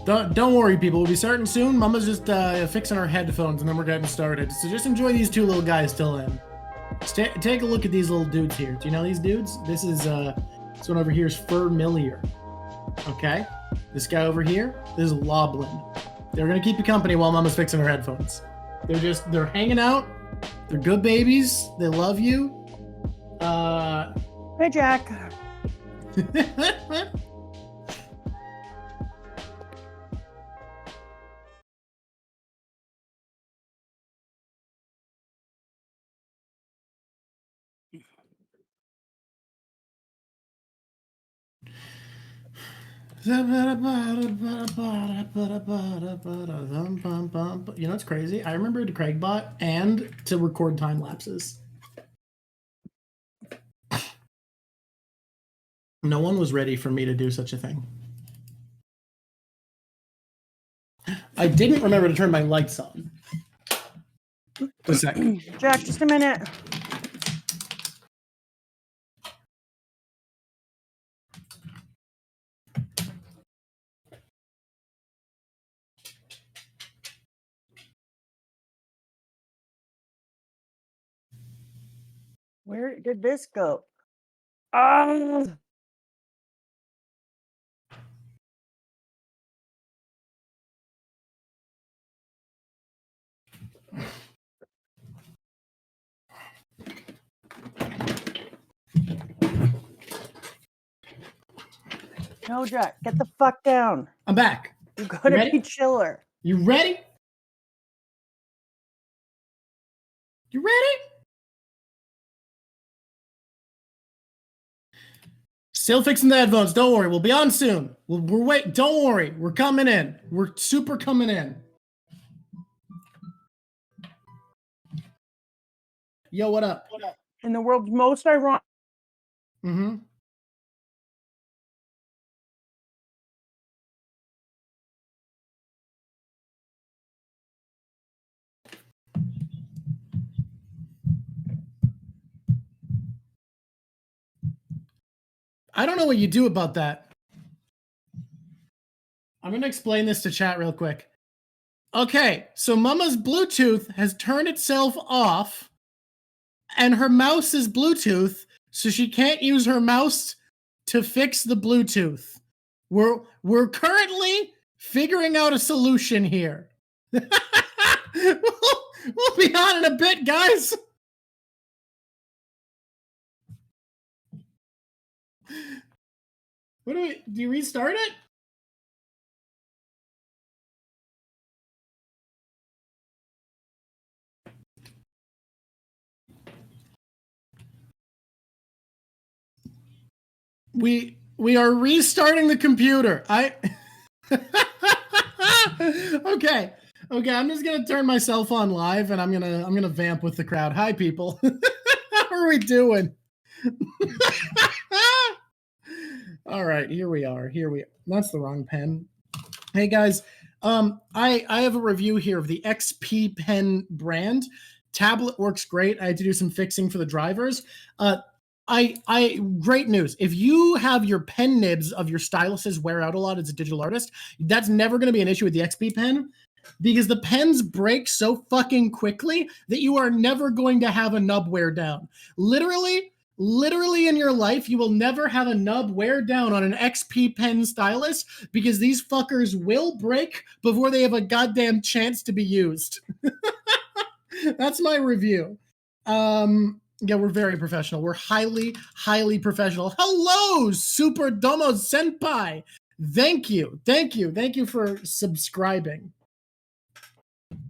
Don't worry, people. We'll be starting soon. Mama's just fixing our headphones, and then we're getting started. So just enjoy these two little guys till then. Take a look at these little dudes here. Do you know these dudes? This one over here is Familiar. Okay? This guy over here, this is Loblin. They're gonna keep you company while Mama's fixing her headphones. They're hanging out. They're good babies. They love you. Hey, Jack. You know what's crazy? I remember to Craigbot and to record time lapses. No one was ready for me to do such a thing. I didn't remember to turn my lights on. A second. Jack, just a minute. Where did this go? No, Jack, get the fuck down. I'm back. You gotta be chiller. You ready? You ready? Still fixing the headphones. Don't worry. We'll be on soon. We're waiting. Don't worry. We're coming in. We're super coming in. Yo, what up? In the world's most ironic. Mm-hmm. I don't know what you do about that. I'm going to explain this to chat real quick. Okay, so Mama's Bluetooth has turned itself off, and her mouse is Bluetooth, so she can't use her mouse to fix the Bluetooth. We're currently figuring out a solution here. We'll be on in a bit, guys. Do you restart it? We are restarting the computer. Okay. I'm just gonna turn myself on live, and I'm gonna vamp with the crowd. Hi, people. How are we doing? All right, here we are. That's the wrong pen. Hey guys, I have a review here of the XP pen brand. Tablet works great. I had to do some fixing for the drivers. Great news. If you have your pen nibs of your styluses wear out a lot as a digital artist, that's never going to be an issue with the XP pen, because the pens break so fucking quickly that you are never going to have a nub wear down. Literally in your life, you will never have a nub wear down on an XP pen stylus, because these fuckers will break before they have a goddamn chance to be used. That's my review. Yeah, we're very professional. We're highly professional. Hello, Super Domo Senpai. Thank you for subscribing.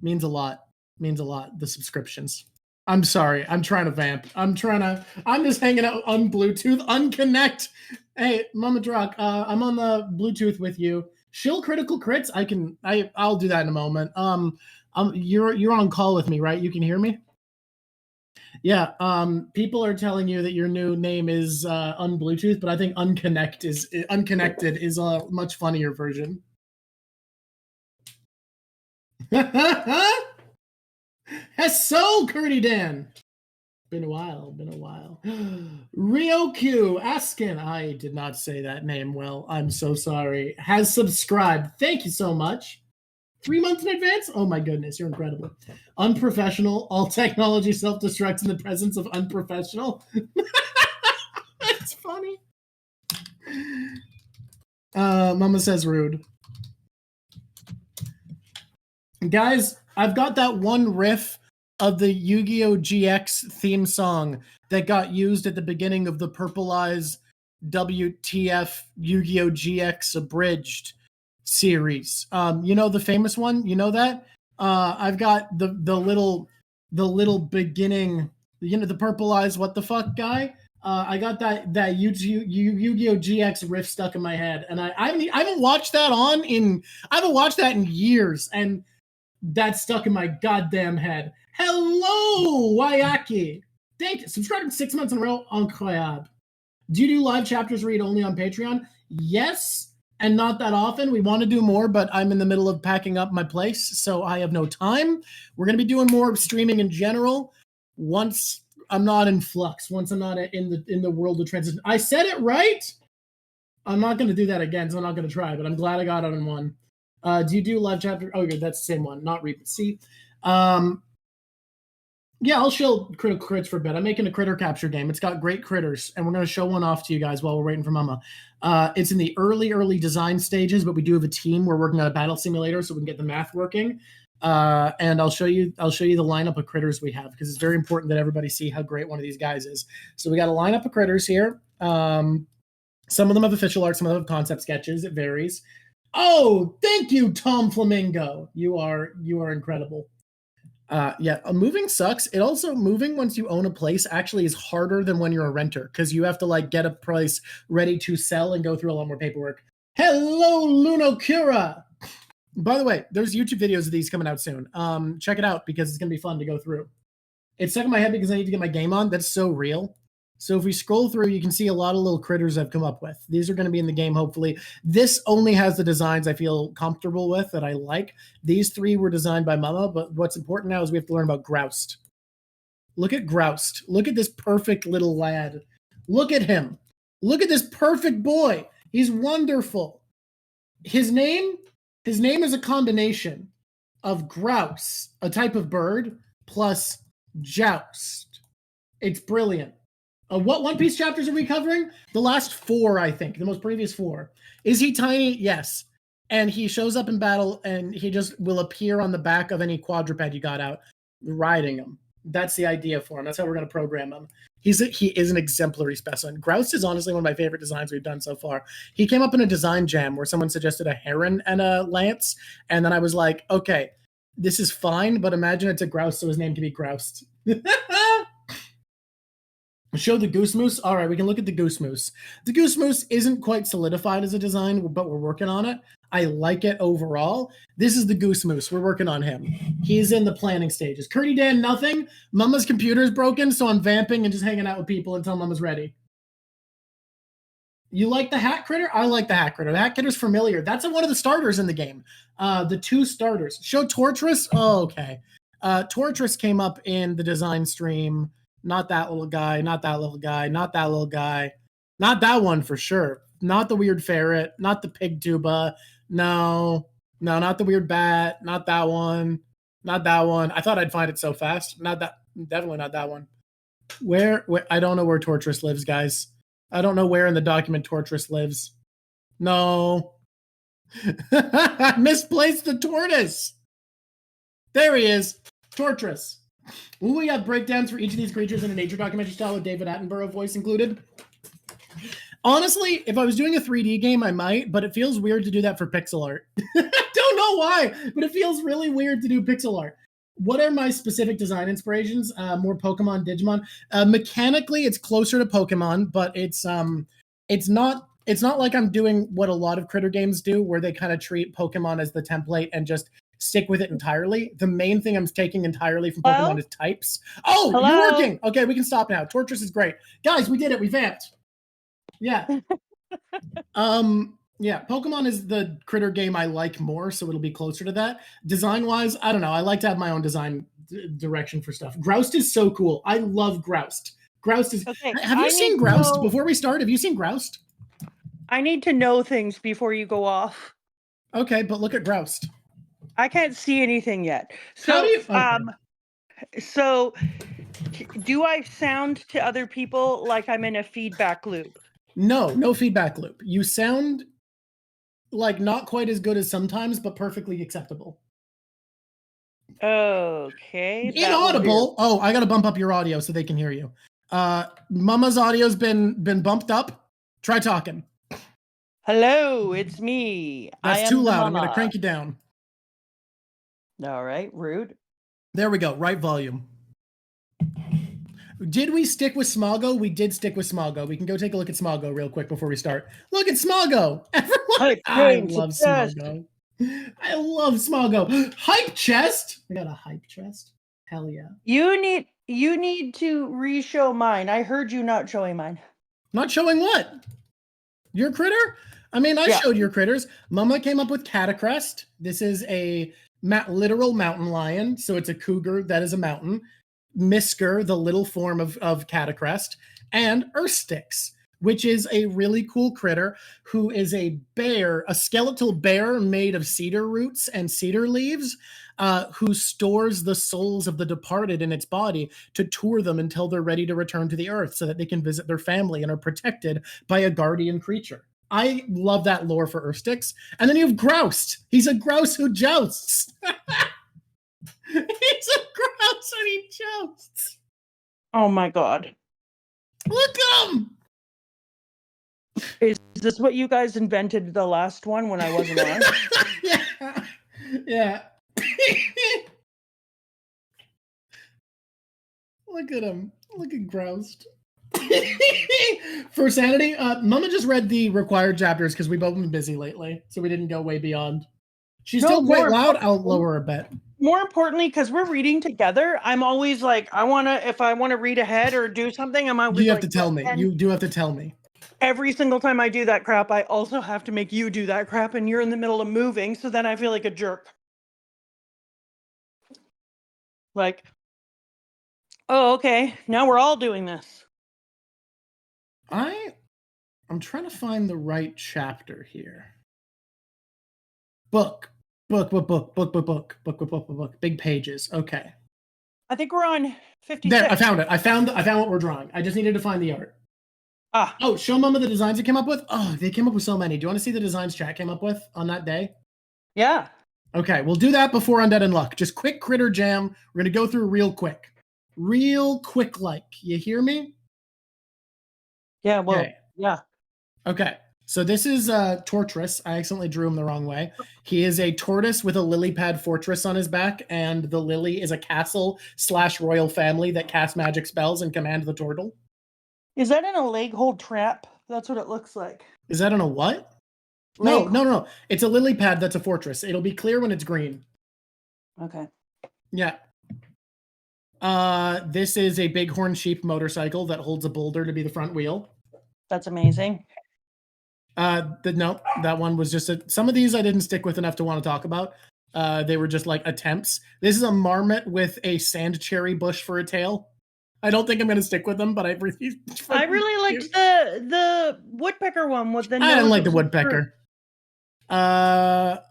Means a lot. The subscriptions. I'm sorry. I'm trying to vamp. I'm just hanging out on Bluetooth. Unconnect. Hey, Mama Drawk, I'm on the Bluetooth with you. Shill critical crits. I'll do that in a moment. You're on call with me, right? You can hear me? Yeah. People are telling you that your new name is unBluetooth, but I think unconnected is a much funnier version. Hello, Curdy Dan. Been a while. Ryoku Askin, I did not say that name well. I'm so sorry. Has subscribed. Thank you so much. 3 months in advance? Oh my goodness, you're incredible. Unprofessional. All technology self-destructs in the presence of unprofessional. That's funny. Mama says rude. Guys, I've got that one riff of the Yu-Gi-Oh! GX theme song that got used at the beginning of the Purple Eyes WTF Yu-Gi-Oh! GX Abridged series. You know the famous one? You know that? I've got the little beginning, you know, the Purple Eyes what the fuck guy. I got that Yu-Gi-Oh! GX riff stuck in my head, and I haven't watched that in years, and that's stuck in my goddamn head. Hello, Wayaki. Thank you. Subscribing 6 months in a row. Incroyable. Do you do live chapters read only on Patreon? Yes, and not that often. We want to do more, but I'm in the middle of packing up my place, so I have no time. We're going to be doing more streaming in general once I'm not in flux, once I'm not in the world of transition. I said it right. I'm not going to do that again, so I'm not going to try, but I'm glad I got it in one. Do you do live chapter? Oh, good. That's the same one. Not read. See, yeah, I'll show crits for a bit. I'm making a critter capture game. It's got great critters, and we're going to show one off to you guys while we're waiting for Mama. It's in the early design stages, but we do have a team. We're working on a battle simulator, so we can get the math working. And I'll show you the lineup of critters we have, because it's very important that everybody see how great one of these guys is. So we got a lineup of critters here. Some of them have official art, some of them have concept sketches. It varies. Oh, thank you, Tom Flamingo. You are incredible. Yeah, moving sucks. It also, moving once you own a place actually is harder than when you're a renter, because you have to like get a place ready to sell and go through a lot more paperwork. Hello, Lunokura. By the way, there's YouTube videos of these coming out soon. Check it out, because it's gonna be fun to go through. It's stuck in my head because I need to get my game on. That's so real. So if we scroll through, you can see a lot of little critters I've come up with. These are going to be in the game, hopefully. This only has the designs I feel comfortable with, that I like. These 3 were designed by Mama, but what's important now is we have to learn about Groused. Look at Groused. Look at this perfect little lad. Look at him. Look at this perfect boy. He's wonderful. His name is a combination of grouse, a type of bird, plus joust. It's brilliant. What One Piece chapters are we covering? The last 4, I think. The most previous 4. Is he tiny? Yes. And he shows up in battle, and he just will appear on the back of any quadruped you got out, riding him. That's the idea for him. That's how we're going to program him. He is an exemplary specimen. Grouse is honestly one of my favorite designs we've done so far. He came up in a design jam where someone suggested a heron and a lance, and then I was like, okay, this is fine, but imagine it's a grouse, so his name can be Groused. Show the Goose Moose. All right, we can look at the Goose Moose. The Goose Moose isn't quite solidified as a design, but we're working on it. I like it overall. This is the Goose Moose. We're working on him. He's in the planning stages. Curdy Dan, nothing. Mama's computer is broken, so I'm vamping and just hanging out with people until Mama's ready. You like the hat critter? I like the hat critter. The hat critter's familiar. That's one of the starters in the game. The 2 starters. Show Torturous. Oh, okay. Torturous came up in the design stream. Not that little guy, not that little guy, not that little guy. Not that one for sure. Not the weird ferret, not the pig tuba. No, not the weird bat, not that one. Not that one. I thought I'd find it so fast. Not that, definitely not that one. Where I don't know where Torturous lives, guys. I don't know where in the document Torturous lives. No. Misplaced the tortoise. There he is. Torturous. Will we have breakdowns for each of these creatures in a nature documentary style with David Attenborough voice included? Honestly, if I was doing a 3D game, I might, but it feels weird to do that for pixel art. I don't know why, but it feels really weird to do pixel art. What are my specific design inspirations? More Pokemon, Digimon. Mechanically, it's closer to Pokemon, but it's not like I'm doing what a lot of critter games do, where they kind of treat Pokemon as the template and just stick with it entirely. The main thing I'm taking entirely from Pokemon is types. Oh, Hello? You're working. Okay, we can stop now. Torturous is great. Guys, we did it. We vamped. Yeah. Yeah, Pokemon is the critter game I like more, so it'll be closer to that. Design-wise, I don't know. I like to have my own design direction for stuff. Groused is so cool. I love groused. Groused is. Okay, Have you seen groused? Before we start, have you seen groused? I need to know things before you go off. Okay, but look at groused. I can't see anything yet. So, How do you? So, do I sound to other people like I'm in a feedback loop? No feedback loop. You sound like not quite as good as sometimes, but perfectly acceptable. Okay. Inaudible. Oh, I gotta bump up your audio so they can hear you. Mama's audio's been bumped up. Try talking. Hello, it's me. That's too loud. I'm gonna crank you down. All right, rude. There we go. Right volume. Did we stick with Smago? We did stick with Smago. We can go take a look at Smago real quick before we start. Look at Smago. Everyone, I love Smago. I love Smago. Hype chest. I got a hype chest. Hell yeah. You need to re-show mine. I heard you not showing mine. Not showing what? Your critter? I mean, I showed your critters. Mama came up with Catacrest. This is a literal mountain lion. So it's a cougar that is a mountain. Misker, the little form of Catacrest, and Earthsticks, which is a really cool critter who is a bear, a skeletal bear made of cedar roots and cedar leaves, who stores the souls of the departed in its body to tour them until they're ready to return to the earth so that they can visit their family and are protected by a guardian creature. I love that lore for Earthsticks. And then you have Groused. He's a grouse who jousts. He's a grouse and he jousts. Oh my god. Look at him! Is this what you guys invented the last one when I wasn't on? Yeah. Look at him. Look at Groused. For sanity, Mama just read the required chapters because we've both been busy lately, so we didn't go way beyond. She's still quite loud. I'll lower her a bit. More importantly, because we're reading together, I'm always like, if I want to read ahead or do something, I'm always You have to tell me. You do have to tell me. Every single time I do that crap, I also have to make you do that crap, and you're in the middle of moving, so then I feel like a jerk. Like, oh, okay, now we're all doing this. I'm trying to find the right chapter here. Book. Big pages. Okay. I think we're on 56. There, I found it. I found what we're drawing. I just needed to find the art. Oh, show Mama the designs they came up with. Oh, they came up with so many. Do you want to see the designs chat came up with on that day? Yeah. Okay, we'll do that before Undead Unluck. Just quick critter jam. We're gonna go through real quick. Real quick, like. You hear me? Yeah, well, okay. Yeah. Okay, so this is Tortoise. I accidentally drew him the wrong way. He is a tortoise with a lily pad fortress on his back, and the lily is a castle/royal family that cast magic spells and command the turtle. Is that in a leg hold trap? That's what it looks like. Is that in a what? No. It's a lily pad that's a fortress. It'll be clear when it's green. Okay. Yeah. This is a bighorn sheep motorcycle that holds a boulder to be the front wheel. That's amazing. No, that one was just some of these I didn't stick with enough to want to talk about. They were just like attempts. This is a marmot with a sand cherry bush for a tail. I don't think I'm going to stick with them, but I really liked the woodpecker one with the. I didn't like the woodpecker.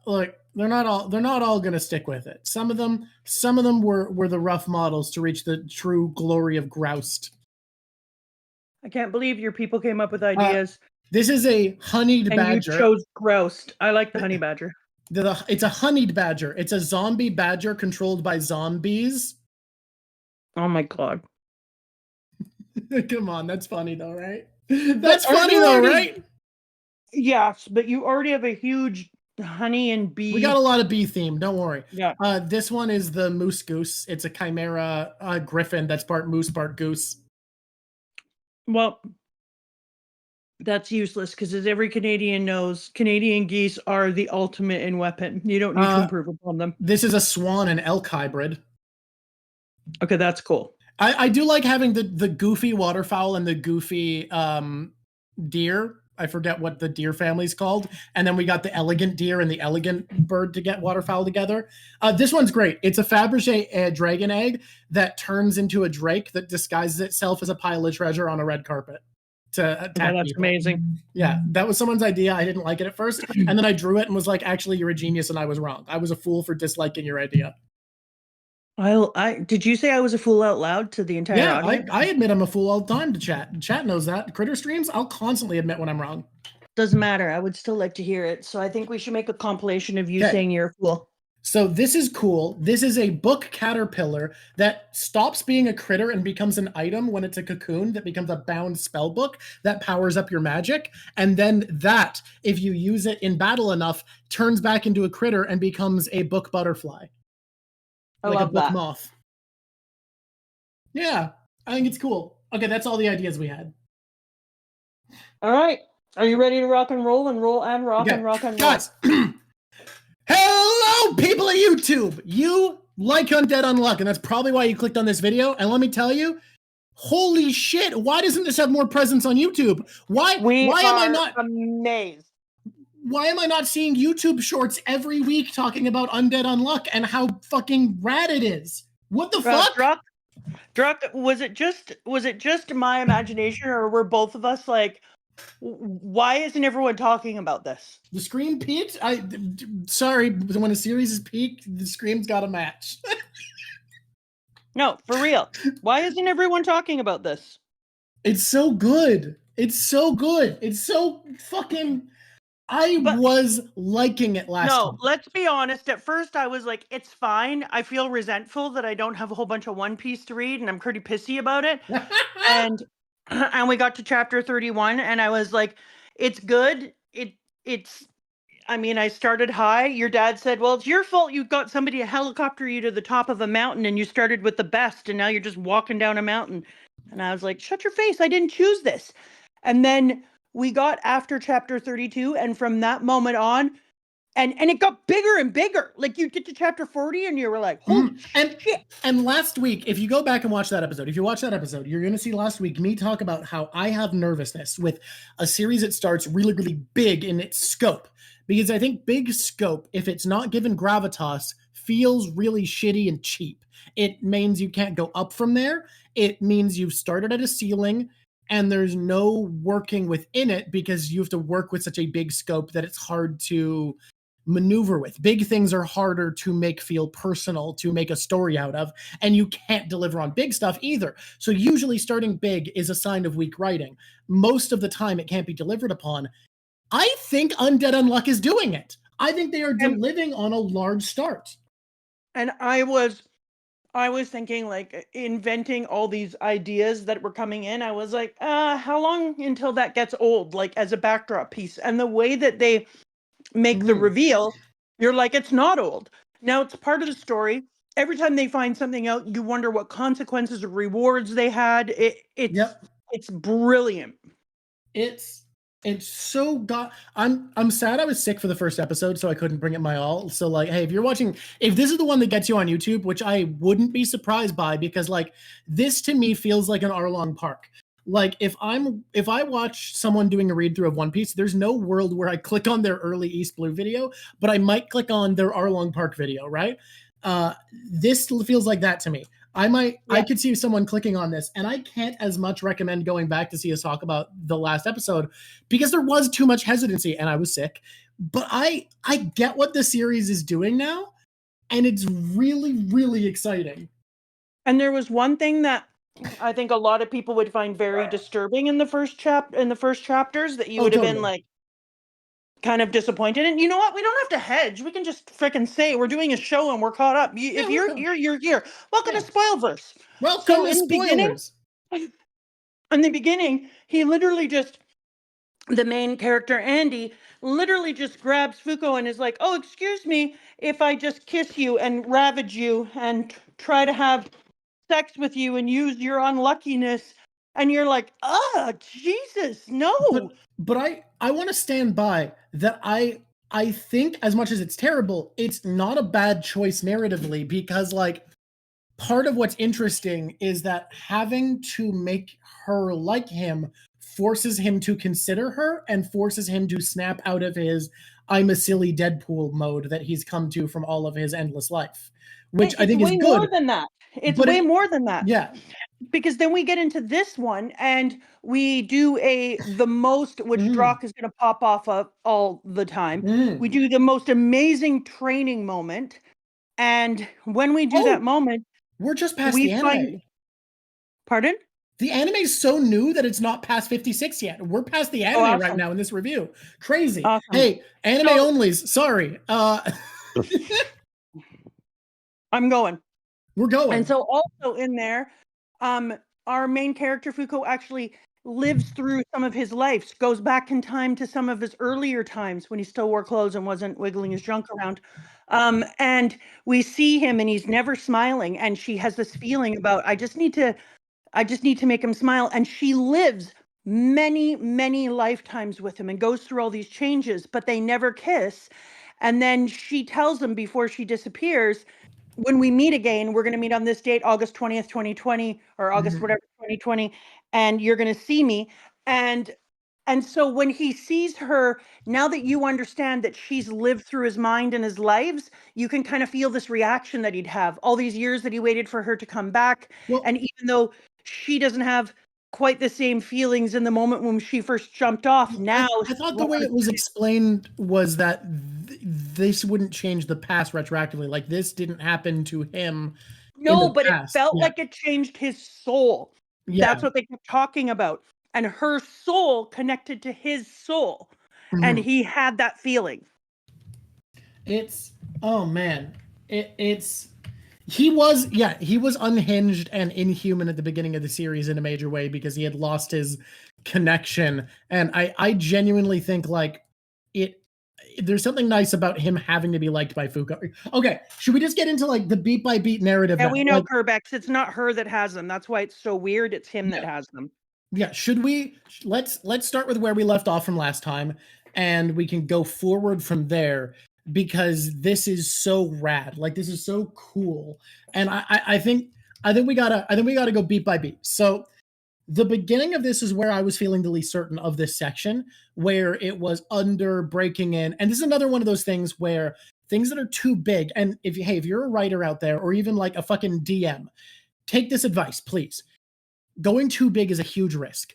Look, they're not all going to stick with it. Some of them were the rough models to reach the true glory of groused. I can't believe your people came up with ideas. This is a honeyed badger. You chose groused. I like the honey badger. It's a honeyed badger. It's a zombie badger controlled by zombies. Oh my god. Come on, that's funny though, right? That's funny though, right? Yes, but you already have a huge honey and bee. We got a lot of bee theme, don't worry. Yeah. This one is the moose goose. It's a chimera griffin that's part moose, part goose. Well, that's useless because as every Canadian knows, Canadian geese are the ultimate in weapon. You don't need to improve upon them. This is a swan and elk hybrid. Okay, that's cool. I do like having the goofy waterfowl and the goofy deer I forget what the deer family's called. And then we got the elegant deer and the elegant bird to get waterfowl together. This one's great. It's a Fabergé dragon egg that turns into a drake that disguises itself as a pile of treasure on a red carpet to attack that's people. amazing. Yeah, that was someone's idea. I didn't like it at first. And then I drew it and was like, actually, you're a genius and I was wrong. I was a fool for disliking your idea. Did you say I was a fool out loud to the entire audience? I admit I'm a fool all the time to chat. Chat knows that. Critter streams, I'll constantly admit when I'm wrong. Doesn't matter. I would still like to hear it. So I think we should make a compilation of you saying you're a fool. So this is cool. This is a book caterpillar that stops being a critter and becomes an item when it's a cocoon that becomes a bound spell book that powers up your magic. And then that, if you use it in battle enough, turns back into a critter and becomes a book butterfly. I love a book that. moth. Yeah, I think it's cool. Okay, that's all the ideas we had. All right. Are you ready to rock and roll and roll and rock and rock and roll? Guys, hello, people of YouTube. You like Undead Unluck, and that's probably why you clicked on this video. And let me tell you, holy shit, why doesn't this have more presence on YouTube? Why am I not amazed? Why am I not seeing YouTube shorts every week talking about Undead Unluck and how fucking rad it is? What the fuck? Drawk, was it just my imagination, or were both of us like, why isn't everyone talking about this? The scream peaked? Sorry, when a series is peaked, the scream's got to match. No, for real. Why isn't everyone talking about this? It's so good. It's so good. It's so fucking... I was liking it last time. No, let's be honest. At first, I was like, it's fine. I feel resentful that I don't have a whole bunch of One Piece to read, and I'm pretty pissy about it. and we got to chapter 31, and I was like, it's good. I started high. Your dad said, well, it's your fault you got somebody to helicopter you to the top of a mountain, and you started with the best, and now you're just walking down a mountain. And I was like, shut your face. I didn't choose this. And then we got after chapter 32, and from that moment on, and it got bigger and bigger. Like, you get to chapter 40, and you were like, holy shit. And last week, if you go back and watch that episode, you're going to see last week me talk about how I have nervousness with a series that starts really, really big in its scope. Because I think big scope, if it's not given gravitas, feels really shitty and cheap. It means you can't go up from there. It means you've started at a ceiling, and there's no working within it because you have to work with such a big scope that it's hard to maneuver with. Big things are harder to make feel personal, to make a story out of, and you can't deliver on big stuff either. So usually starting big is a sign of weak writing. Most of the time it can't be delivered upon. I think Undead Unluck is doing it. I think they are delivering on a large start. And I was thinking, like, inventing all these ideas that were coming in. I was like, how long until that gets old, like, as a backdrop piece? And the way that they make the reveal, you're like, it's not old. Now it's part of the story. Every time they find something out, you wonder what consequences or rewards they had. It's brilliant. It's so I'm sad I was sick for the first episode, so I couldn't bring it my all. So, like, hey, if you're watching, if this is the one that gets you on YouTube, which I wouldn't be surprised by, because, like, this to me feels like an hour-long park. Like, if I watch someone doing a read through of One Piece, there's no world where I click on their early East Blue video, but I might click on their hour-long park video, right? This feels like that to me. I could see someone clicking on this, and I can't as much recommend going back to see us talk about the last episode because there was too much hesitancy and I was sick. But I get what the series is doing now, and it's really, really exciting. And there was one thing that I think a lot of people would find very disturbing in the first chapters that you would have been like kind of disappointed. And you know what? We don't have to hedge. We can just freaking say we're doing a show and we're caught up. If you're here. Welcome to Spoilverse. Welcome to Spoilers. In the beginning, he literally just, the main character, Andy, literally just grabs Fuuko and is like, oh, excuse me if I just kiss you and ravage you and try to have sex with you and use your unluckiness. And you're like, oh, Jesus, no. But I want to stand by that. I think as much as it's terrible, it's not a bad choice narratively, because, like, part of what's interesting is that having to make her like him forces him to consider her and forces him to snap out of his I'm a silly Deadpool mode that he's come to from all of his endless life, which I think is way good. more than that. It's but way more than that. Yeah. Because then we get into this one and we do the most, which Drawk is going to pop off of all the time. We do the most amazing training moment. And when we do that moment, we're just past the anime. Pardon? The anime is so new that it's not past 56 yet. We're past the anime right now in this review. Crazy. Awesome. Hey, anime onlys. Sorry. I'm going. We're going. And so also in there, our main character, Fuuko, actually lives through some of his lives, goes back in time to some of his earlier times when he still wore clothes and wasn't wiggling his junk around. And we see him and he's never smiling. And she has this feeling about, I just need to make him smile. And she lives many, many lifetimes with him and goes through all these changes, but they never kiss. And then she tells him before she disappears, when we meet again, we're going to meet on this date, August 20th, 2020, or August whatever, 2020, and you're going to see me. And so when he sees her, now that you understand that she's lived through his mind and his lives, you can kind of feel this reaction that he'd have all these years that he waited for her to come back. And even though she doesn't have quite the same feelings in the moment when she first jumped off, now I thought the way it was explained was that this wouldn't change the past retroactively. Like, this didn't happen to him. No, but it felt like it changed his soul. That's what they kept talking about. And her soul connected to his soul. And he had that feeling. It's, oh man. He was unhinged and inhuman at the beginning of the series in a major way because he had lost his connection. And I genuinely think like there's something nice about him having to be liked by Fuuko. Okay, should we just get into like the beat by beat narrative? Yeah, we know Kerbex. It's not her that has them. That's why it's so weird. It's him that has them. Yeah, let's start with where we left off from last time, and we can go forward from there because this is so rad. Like, this is so cool, and I think we gotta go beat by beat. So the beginning of this is where I was feeling the least certain of this section, where it was under breaking in, and this is another one of those things where things that are too big, and if you're a writer out there or even like a fucking DM, take this advice, please. Going too big is a huge risk.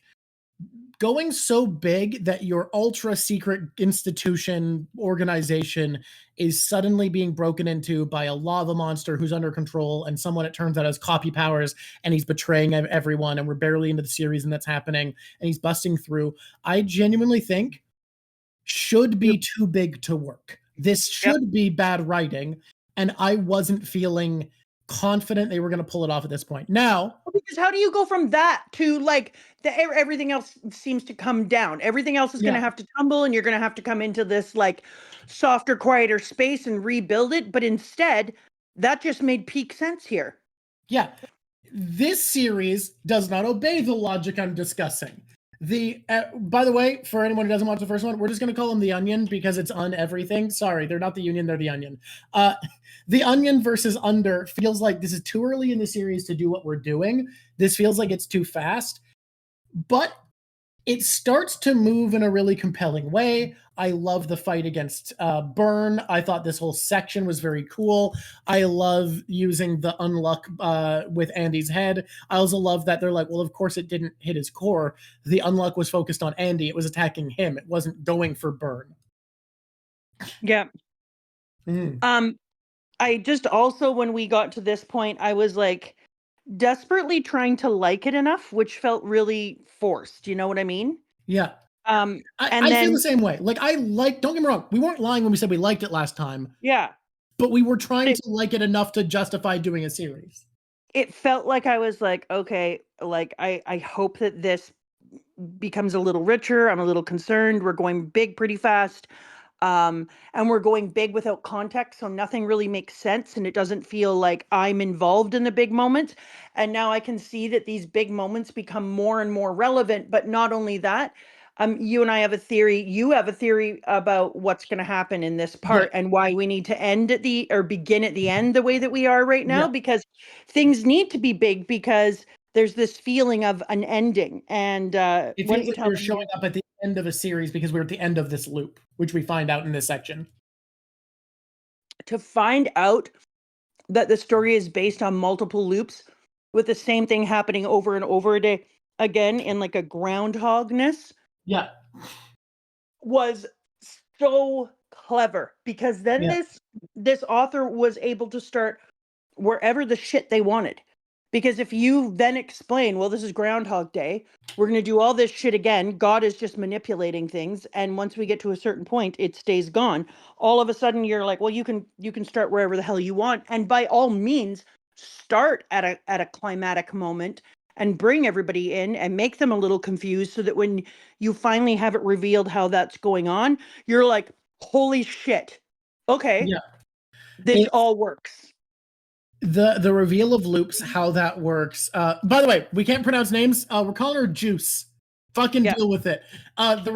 Going so big that your ultra secret institution organization is suddenly being broken into by a lava monster who's under control and someone, it turns out, has copy powers and he's betraying everyone and we're barely into the series and that's happening and he's busting through, I genuinely think should be too big to work. This should be bad writing, and I wasn't feeling confident they were going to pull it off at this point. Now, because how do you go from that to like everything else seems to come down? Everything else is going to have to tumble, and you're going to have to come into this like softer, quieter space and rebuild it. But instead, that just made peak sense here. Yeah, this series does not obey the logic I'm discussing. By the way, for anyone who doesn't watch the first one, we're just going to call them the Onion because it's on everything. Sorry, they're not the Union, they're the Onion. The Onion versus Under feels like this is too early in the series to do what we're doing. This feels like it's too fast, but it starts to move in a really compelling way. I love the fight against Burn. I thought this whole section was very cool. I love using the Unluck with Andy's head. I also love that they're like, well, of course it didn't hit his core. The Unluck was focused on Andy. It was attacking him. It wasn't going for Burn. Yeah. I just also, when we got to this point, I was like desperately trying to like it enough, which felt really forced. You know what I mean? Yeah. I feel the same way. Like, don't get me wrong, we weren't lying when we said we liked it last time. Yeah. But we were trying to like it enough to justify doing a series. It felt like I was like, okay, like I hope that this becomes a little richer. I'm a little concerned. We're going big pretty fast. And we're going big without context, so nothing really makes sense, and it doesn't feel like I'm involved in the big moments. And now I can see that these big moments become more and more relevant. But not only that, you and I have a theory. You have a theory about what's going to happen in this part and why we need to begin at the end the way that we are right now, because things need to be big, because there's this feeling of an ending. And It why don't feels you like tell we're them showing up at the end of a series because we're at the end of this loop, which we find out in this section. to find out that the story is based on multiple loops with the same thing happening over and over again in like a groundhogness Yeah. was so clever, because then Yeah. this author was able to start wherever the shit they wanted. Because if you then explain, well, this is Groundhog Day, we're going to do all this shit again. God is just manipulating things, and once we get to a certain point, it stays gone. All of a sudden, you're like, well, you can start wherever the hell you want, and by all means, start at a climatic moment and bring everybody in and make them a little confused, so that when you finally have it revealed how that's going on, you're like, holy shit, okay, Yeah. this all works. The reveal of loops, how that works. By the way, we can't pronounce names. We're calling her Juice. Fucking deal with it. The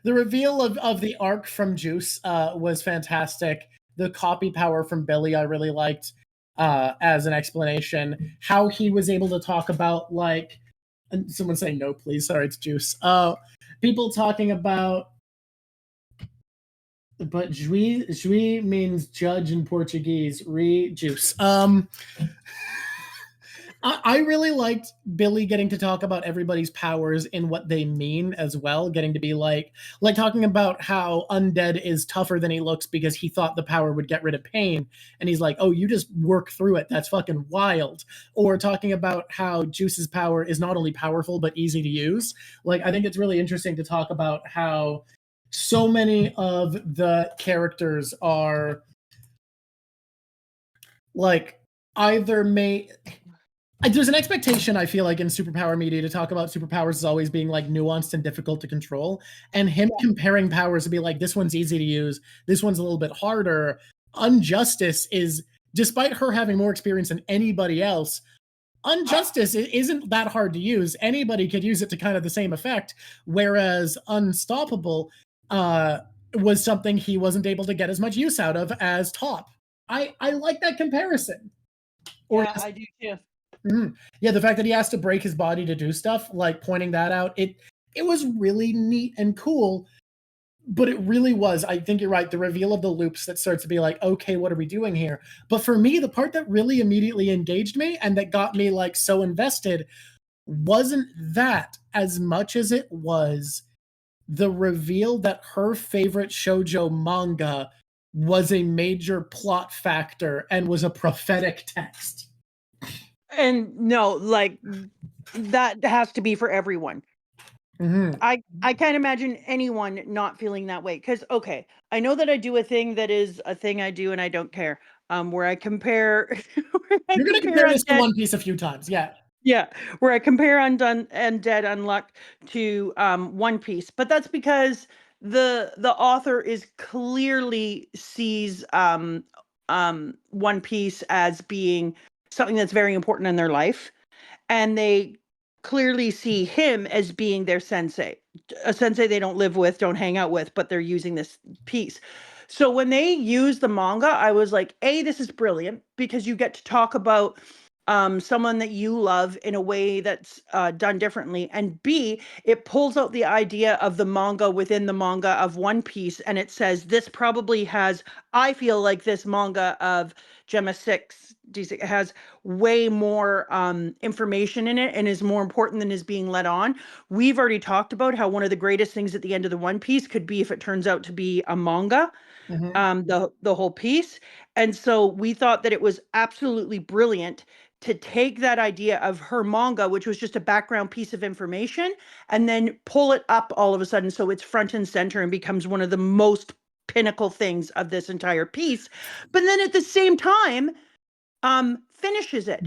reveal of the arc from Juice was fantastic. The copy power from Billy I really liked as an explanation. How he was able to talk about, like, and someone saying no, please. Sorry, it's Juice. People talking about, but juiz means judge in Portuguese. Juice. I really liked Billy getting to talk about everybody's powers and what they mean as well. Getting to be like talking about how Undead is tougher than he looks because he thought the power would get rid of pain, and he's like, "Oh, you just work through it. That's fucking wild." Or talking about how Juice's power is not only powerful but easy to use. Like, I think it's really interesting to talk about how so many of the characters are like either there's an expectation, I feel like, in superpower media to talk about superpowers as always being like nuanced and difficult to control, and him comparing powers to be like, this one's easy to use, this one's a little bit harder. Unjustice is, despite her having more experience than anybody else, Unjustice isn't that hard to use. Anybody could use it to kind of the same effect, whereas Unstoppable was something he wasn't able to get as much use out of as Top. I like that comparison. Yeah, I do too. Yeah, the fact that he has to break his body to do stuff, like pointing that out, it was really neat and cool. But it really was, I think you're right, the reveal of the loops that starts to be like, okay, what are we doing here? But for me, the part that really immediately engaged me and that got me like so invested wasn't that as much as it was the reveal that her favorite shoujo manga was a major plot factor and was a prophetic text. And no, like, that has to be for everyone. I can't imagine anyone not feeling that way. Because, okay, I know that I do a thing that is a thing I do and I don't care. Where I compare. You're going to compare this to One Piece a few times, yeah. Yeah, where I compare Undead Unluck to One Piece, but that's because the author is clearly sees One Piece as being something that's very important in their life, and they clearly see him as being their sensei, a sensei they don't live with, don't hang out with, but they're using this piece. So when they use the manga, I was like, A, this is brilliant, because you get to talk about someone that you love in a way that's done differently. And B, it pulls out the idea of the manga within the manga of One Piece, and it says this probably has, I feel like this manga of Gemma 6 D6 has way more information in it and is more important than is being let on. We've already talked about how one of the greatest things at the end of the One Piece could be if it turns out to be a manga. The whole piece. And so we thought that it was absolutely brilliant to take that idea of her manga, which was just a background piece of information, and then pull it up all of a sudden so it's front and center and becomes one of the most pinnacle things of this entire piece. But then at the same time, finishes it,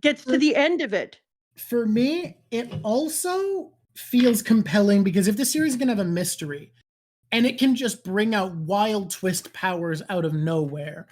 gets to the end of it. For me, it also feels compelling because if the series is going to have a mystery and it can just bring out wild twist powers out of nowhere,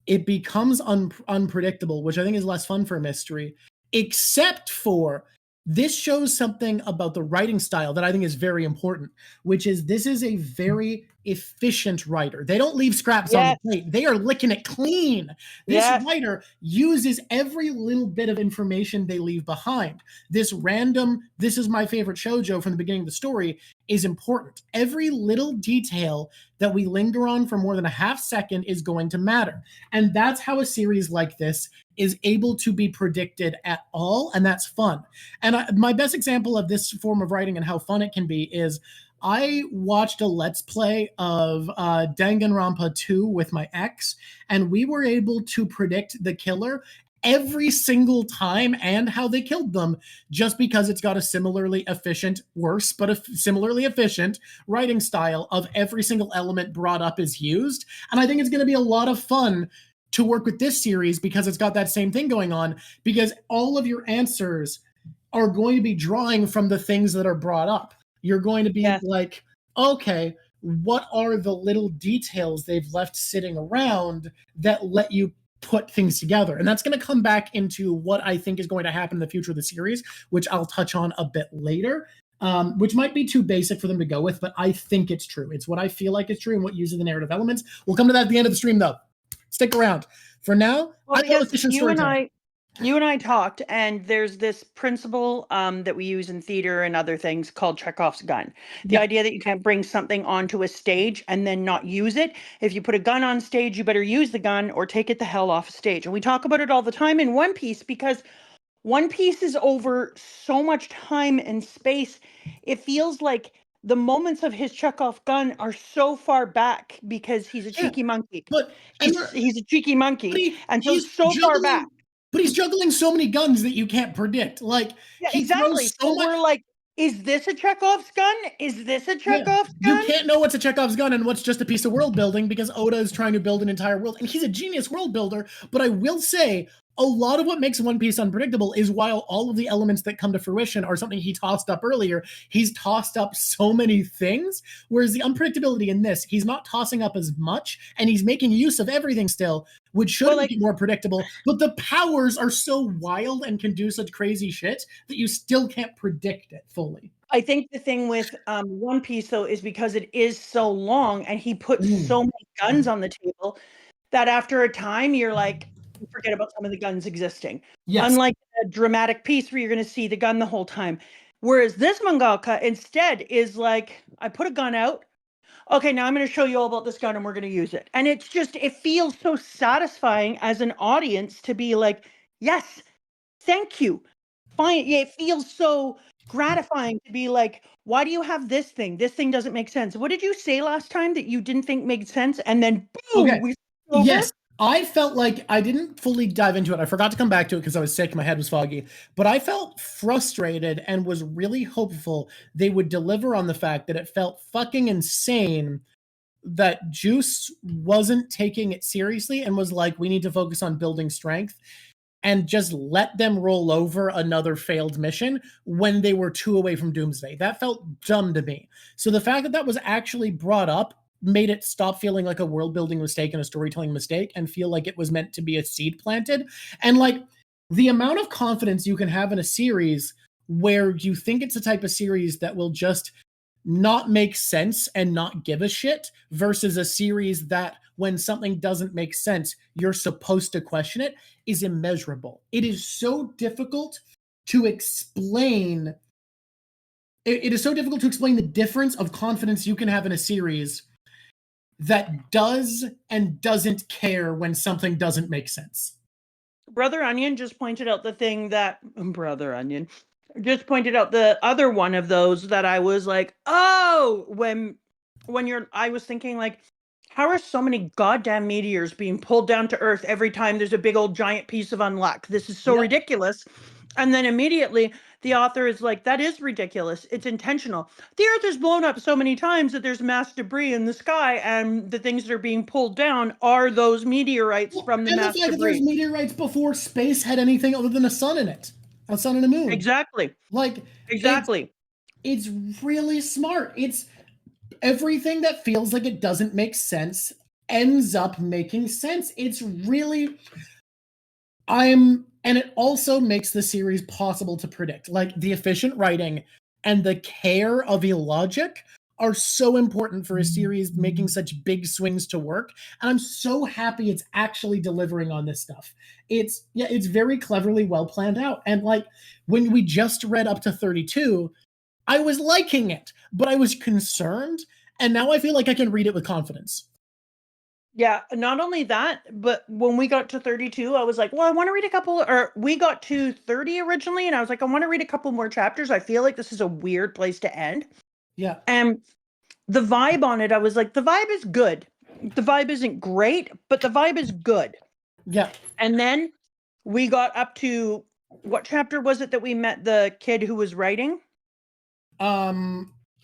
it becomes unpredictable, which I think is less fun for a mystery, except for this shows something about the writing style that I think is very important, which is this is a very efficient writer. They don't leave scraps on Yes. the plate. They are licking it clean. This Yes. writer uses every little bit of information they leave behind. This random, this is my favorite shoujo from the beginning of the story is important. Every little detail that we linger on for more than a half second is going to matter. And that's how a series like this is able to be predicted at all, and that's fun. And my best example of this form of writing and how fun it can be is I watched a Let's Play of Danganronpa 2 with my ex, and we were able to predict the killer every single time and how they killed them, just because it's got a similarly efficient, worse, but a similarly efficient writing style of every single element brought up is used. And I think it's going to be a lot of fun to work with this series because it's got that same thing going on, because all of your answers are going to be drawing from the things that are brought up. You're going to be like, okay, what are the little details they've left sitting around that let you put things together? And that's going to come back into what I think is going to happen in the future of the series, which I'll touch on a bit later, which might be too basic for them to go with, but I think it's true. It's what I feel like is true and what uses the narrative elements. We'll come to that at the end of the stream, though. Stick around. For now, well, I thought efficient storytelling. You and I talked, and there's this principle that we use in theater and other things called Chekhov's gun. The idea that you can't bring something onto a stage and then not use it. If you put a gun on stage, you better use the gun or take it the hell off stage. And we talk about it all the time in One Piece because One Piece is over so much time and space. It feels like the moments of his Chekhov gun are so far back because he's a cheeky monkey. But he's a cheeky monkey, and so it's so far back. But he's juggling so many guns that you can't predict. Like, exactly. So we're like, is this a Chekhov's gun? Is this a Chekhov's gun? You can't know what's a Chekhov's gun and what's just a piece of world building because Oda is trying to build an entire world, and he's a genius world builder. But I will say, a lot of what makes One Piece unpredictable is while all of the elements that come to fruition are something he tossed up earlier, he's tossed up so many things, whereas the unpredictability in this, he's not tossing up as much, and he's making use of everything still, which should make it more predictable, but the powers are so wild and can do such crazy shit that you still can't predict it fully. I think the thing with One Piece, though, is because it is so long and he puts so many guns on the table that after a time, you're like, forget about some of the guns existing. Unlike a dramatic piece where you're going to see the gun the whole time. Whereas this mangaka instead is like, I put a gun out. Okay, now I'm going to show you all about this gun and we're going to use it. And it's just, it feels so satisfying as an audience to be like, yes, thank you. Fine. Yeah, it feels so gratifying to be like, why do you have this thing? This thing doesn't make sense. What did you say last time that you didn't think made sense? And then boom, yes. I felt like I didn't fully dive into it. I forgot to come back to it because I was sick. My head was foggy. But I felt frustrated and was really hopeful they would deliver on the fact that it felt fucking insane that Juice wasn't taking it seriously and was like, we need to focus on building strength, and just let them roll over another failed mission when they were 2 away from Doomsday. That felt dumb to me. So the fact that that was actually brought up made it stop feeling like a world building mistake and a storytelling mistake and feel like it was meant to be a seed planted. And like the amount of confidence you can have in a series where you think it's a type of series that will just not make sense and not give a shit versus a series that when something doesn't make sense, you're supposed to question it is immeasurable. It is so difficult to explain. It is so difficult to explain the difference of confidence you can have in a series that does and doesn't care when something doesn't make sense. Brother Onion just pointed out the thing that Brother Onion just pointed out the other one of those that I was like, oh, when I was thinking like, how are so many goddamn meteors being pulled down to Earth every time there's a big old giant piece of unluck? This is so ridiculous. And then immediately the author is like, that is ridiculous. It's intentional. The Earth is blown up so many times that there's mass debris in the sky, and the things that are being pulled down are those meteorites from the mass debris. There's meteorites before space had anything other than a sun in it. A sun and a moon. Exactly. Like, exactly. It's really smart. It's everything that feels like it doesn't make sense ends up making sense. It's really, and it also makes the series possible to predict. Like the efficient writing and the care of illogic are so important for a series making such big swings to work. And I'm so happy it's actually delivering on this stuff. It's very cleverly well planned out. And like when we just read up to 32, I was liking it, but I was concerned. And now I feel like I can read it with confidence. Yeah, not only that, but when we got to 32, I was like, well, I want to read a couple, or we got to 30 originally, and I was like, I want to read a couple more chapters. I feel like this is a weird place to end. Yeah. And the vibe on it, I was like, the vibe is good. The vibe isn't great, but the vibe is good. Yeah. And then we got up to, what chapter was it that we met the kid who was writing?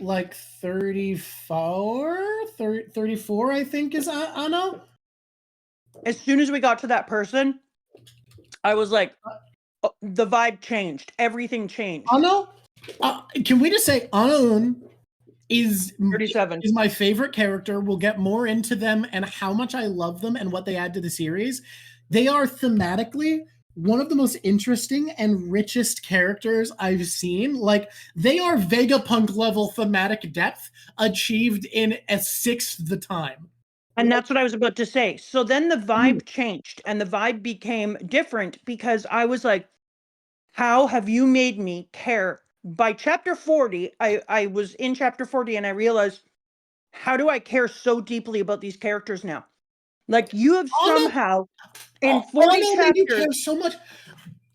Like 34, I think is Anno. As soon as we got to that person, I was like, oh, the vibe changed. Everything changed. Anno? Can we just say Anno is 37. Is my favorite character. We'll get more into them and how much I love them and what they add to the series. They are thematically one of the most interesting and richest characters I've seen. Like, they are Vegapunk level thematic depth achieved in a sixth the time. And that's what I was about to say. So then the vibe changed and the vibe became different because I was like, how have you made me care? By chapter 40, I was in chapter 40 and I realized, how do I care so deeply about these characters now? Like, you have somehow in 40 Anno chapters. made me care so much.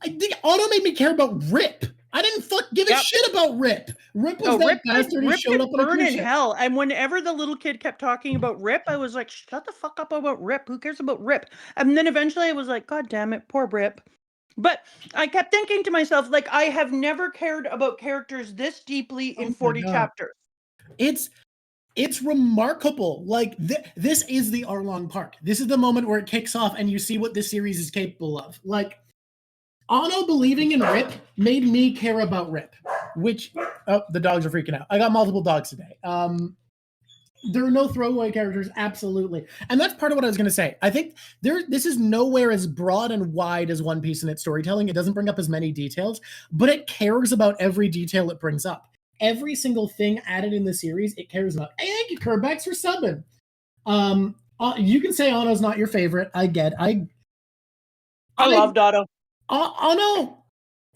Anno made me care about Rip. I didn't give a shit about Rip. Rip was that bastard who showed up on a burn cruise in ship. hell. And whenever the little kid kept talking about Rip, I was like, shut the fuck up about Rip. Who cares about Rip? And then eventually I was like, God damn it, poor Rip. But I kept thinking to myself, like, I have never cared about characters this deeply in 40 chapters. It's remarkable. Like, this is the Arlong Park. This is the moment where it kicks off and you see what this series is capable of. Like, Anno believing in Rip made me care about Rip, which, the dogs are freaking out. I got multiple dogs today. There are no throwaway characters, absolutely. And that's part of what I was going to say. I think this is nowhere as broad and wide as One Piece in its storytelling. It doesn't bring up as many details, but it cares about every detail it brings up. Every single thing added in the series, it cares about. Hey, thank you, Kerbex, for subbing. You can say Anno's not your favorite. I loved Anno. Anno,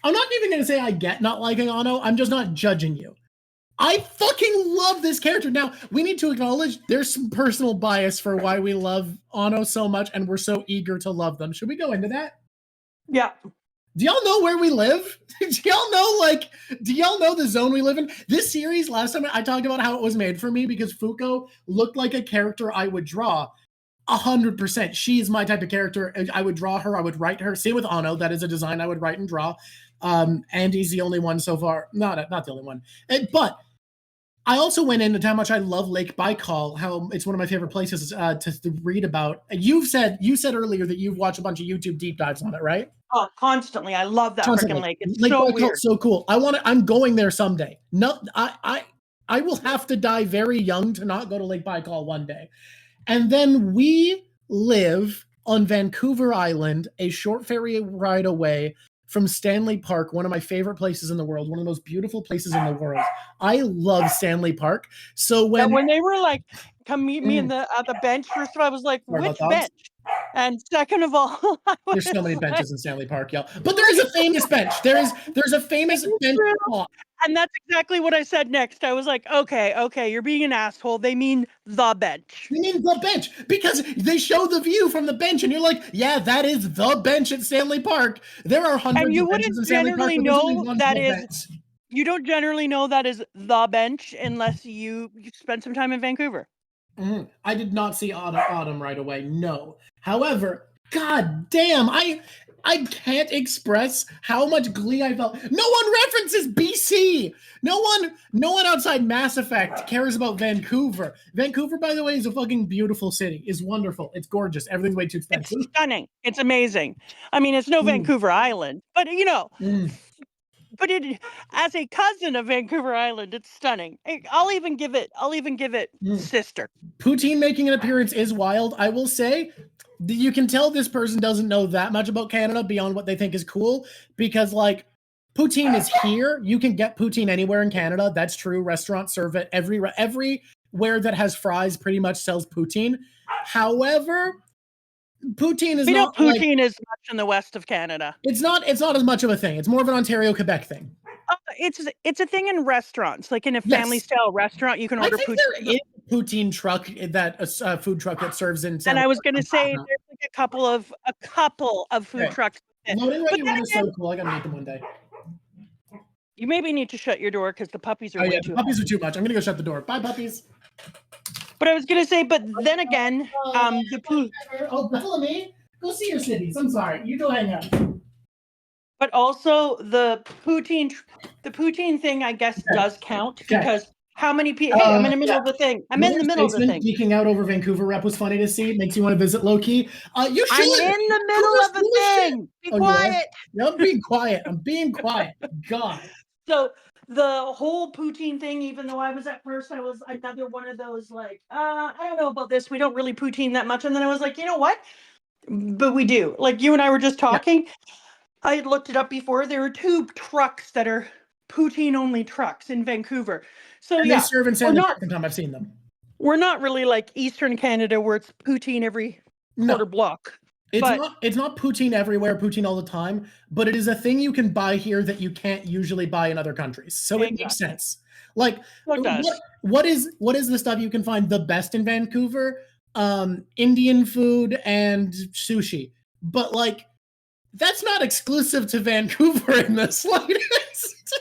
I'm not even going to say I get not liking Anno. I'm just not judging you. I fucking love this character. Now, we need to acknowledge there's some personal bias for why we love Anno so much and we're so eager to love them. Should we go into that? Yeah. Do y'all know where we live? Do y'all know the zone we live in? This series, last time I talked about how it was made for me because Fuuko looked like a character I would draw. 100%. She is my type of character. I would draw her. I would write her. Same with Anno. That is a design I would write and draw. Andy's the only one so far. Not the only one. But I also went into how much I love Lake Baikal, how it's one of my favorite places to read about. You said earlier that you've watched a bunch of YouTube deep dives on it, right? Oh, constantly. I love that freaking lake. It's Lake so weird. So cool. I'm going there someday. No, I will have to die very young to not go to Lake Baikal one day. And then we live on Vancouver Island, a short ferry ride away from Stanley Park, one of my favorite places in the world, one of the most beautiful places in the world. I love Stanley Park. So when they were like, come meet me at the bench, first of all, I was like, which bench? And second of all, there's so many benches in Stanley Park, y'all. But there is a famous bench. There's a famous bench. And that's exactly what I said next. I was like, okay, you're being an asshole. They mean the bench. They mean the bench because they show the view from the bench, and you're like, yeah, that is the bench at Stanley Park. There are hundreds of benches in Stanley Park. You don't generally know that is the bench unless you spend some time in Vancouver. Mm-hmm. I did not see Autumn right away. No. However, god damn, I can't express how much glee I felt. No one references BC. No one outside Mass Effect cares about Vancouver. Vancouver, by the way, is a fucking beautiful city. It's wonderful. It's gorgeous. Everything's way too expensive. It's stunning. It's amazing. I mean, it's no Vancouver Island, but but it, as a cousin of Vancouver Island, it's stunning. I'll even give it sister. Poutine making an appearance is wild. I will say, you can tell this person doesn't know that much about Canada beyond what they think is cool, because like poutine is here. You can get poutine anywhere in Canada. That's true. Restaurants serve it. Everywhere that has fries pretty much sells poutine. However, poutine is not like poutine as much in the west of Canada. It's not as much of a thing. It's more of an Ontario, Quebec thing. It's a thing in restaurants, like in a family style restaurant. You can order poutine. There is a poutine truck that food truck that serves in. And I was going to say there's like a couple of food trucks. Loading ready one is so cool. I gotta meet them one day. You maybe need to shut your door because the puppies are the puppies are too much. I'm gonna go shut the door. Bye, puppies. But I was going to say, but then again, Bellamy, go see your cities. I'm sorry. You go hang out. But also the poutine thing, I guess, does count because how many people? Hey, I'm in the middle of the thing. I'm in the middle of the thing. Geeking out over Vancouver rep was funny to see. Makes you want to visit low-key. You should. I'm in the middle of the thing. Be quiet. No, I'm being quiet. I'm being quiet. God. So the whole poutine thing, even though I was at first, I was another one of those like, I don't know about this. We don't really poutine that much. And then I was like, you know what? But we do. Like you and I were just talking. Yeah. I had looked it up before. There are 2 trucks that are poutine-only trucks in Vancouver. So and they serve in San Diego. I've seen them. We're not really like Eastern Canada where it's poutine every quarter block. It's not poutine everywhere, poutine all the time, but it is a thing you can buy here that you can't usually buy in other countries. So it makes sense. Like what is the stuff you can find the best in Vancouver? Indian food and sushi. But like that's not exclusive to Vancouver in the slightest.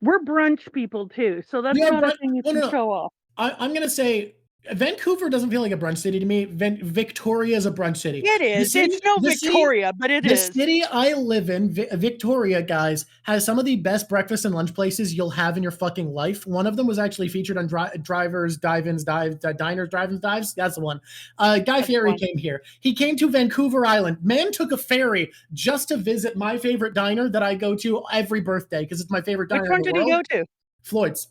We're brunch people too, so that's not a thing you can show off. I'm gonna say Vancouver doesn't feel like a brunch city to me. Victoria is a brunch city. It is. It's no Victoria, but it is. The city I live in, Victoria, guys, has some of the best breakfast and lunch places you'll have in your fucking life. One of them was actually featured on Diners, Drive-Ins, Dives. That's the one. Guy Fieri came here. He came to Vancouver Island. Man took a ferry just to visit my favorite diner that I go to every birthday because it's my favorite diner. Which one did he go to? Floyd's.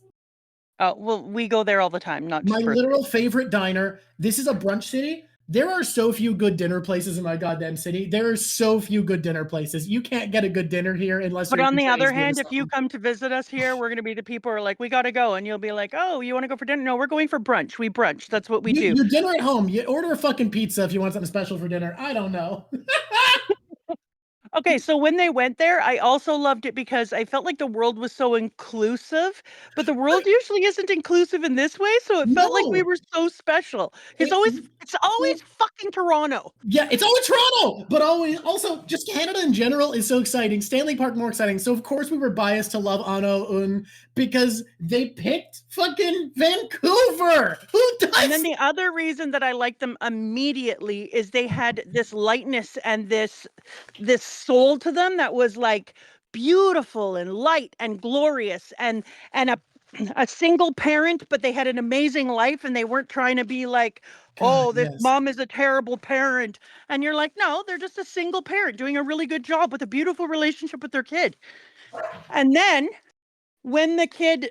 Oh, well, we go there all the time. Not just my literal favorite diner. This is a brunch city. There are so few good dinner places in my goddamn city. There are so few good dinner places. You can't get a good dinner here unless. But on the other hand, if you come to visit us here, we're going to be the people who are like, we got to go. And you'll be like, oh, you want to go for dinner? No, we're going for brunch. We brunch. That's what we do. You dinner at home. You order a fucking pizza if you want something special for dinner. I don't know. Okay, so when they went there, I also loved it because I felt like the world was so inclusive, but the world usually isn't inclusive in this way, so it felt like we were so special. It's always fucking Toronto. Yeah, it's always Toronto, but also just Canada in general is so exciting. Stanley Park more exciting. So of course we were biased to love Ano because they picked fucking Vancouver. Who does? And then the other reason that I liked them immediately is they had this lightness and this soul to them that was like beautiful and light and glorious and a single parent, but they had an amazing life and they weren't trying to be like, mom is a terrible parent. And you're like, no, they're just a single parent doing a really good job with a beautiful relationship with their kid. And then when the kid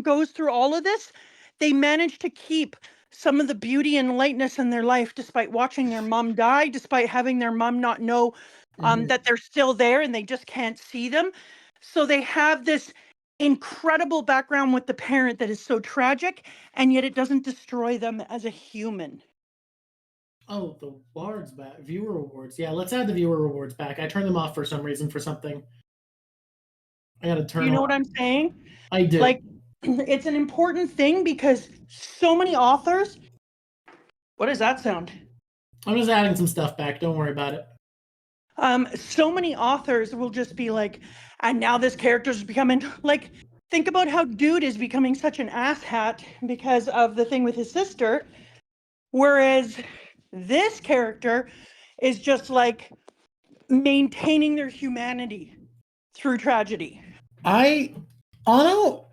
goes through all of this, they manage to keep some of the beauty and lightness in their life, despite watching their mom die, despite having their mom not know that they're still there and they just can't see them. So they have this incredible background with the parent that is so tragic, and yet it doesn't destroy them as a human. Oh, the awards back. Viewer awards. Yeah, let's add the viewer awards back. I turned them off for some reason for something. I gotta turn. You know what I'm saying? I do. Like, it's an important thing because so many authors. What does that sound? I'm just adding some stuff back. Don't worry about it. So many authors will just be like, and now this character's becoming like, think about how Dude is becoming such an asshat because of the thing with his sister. Whereas this character is just like maintaining their humanity through tragedy. Ano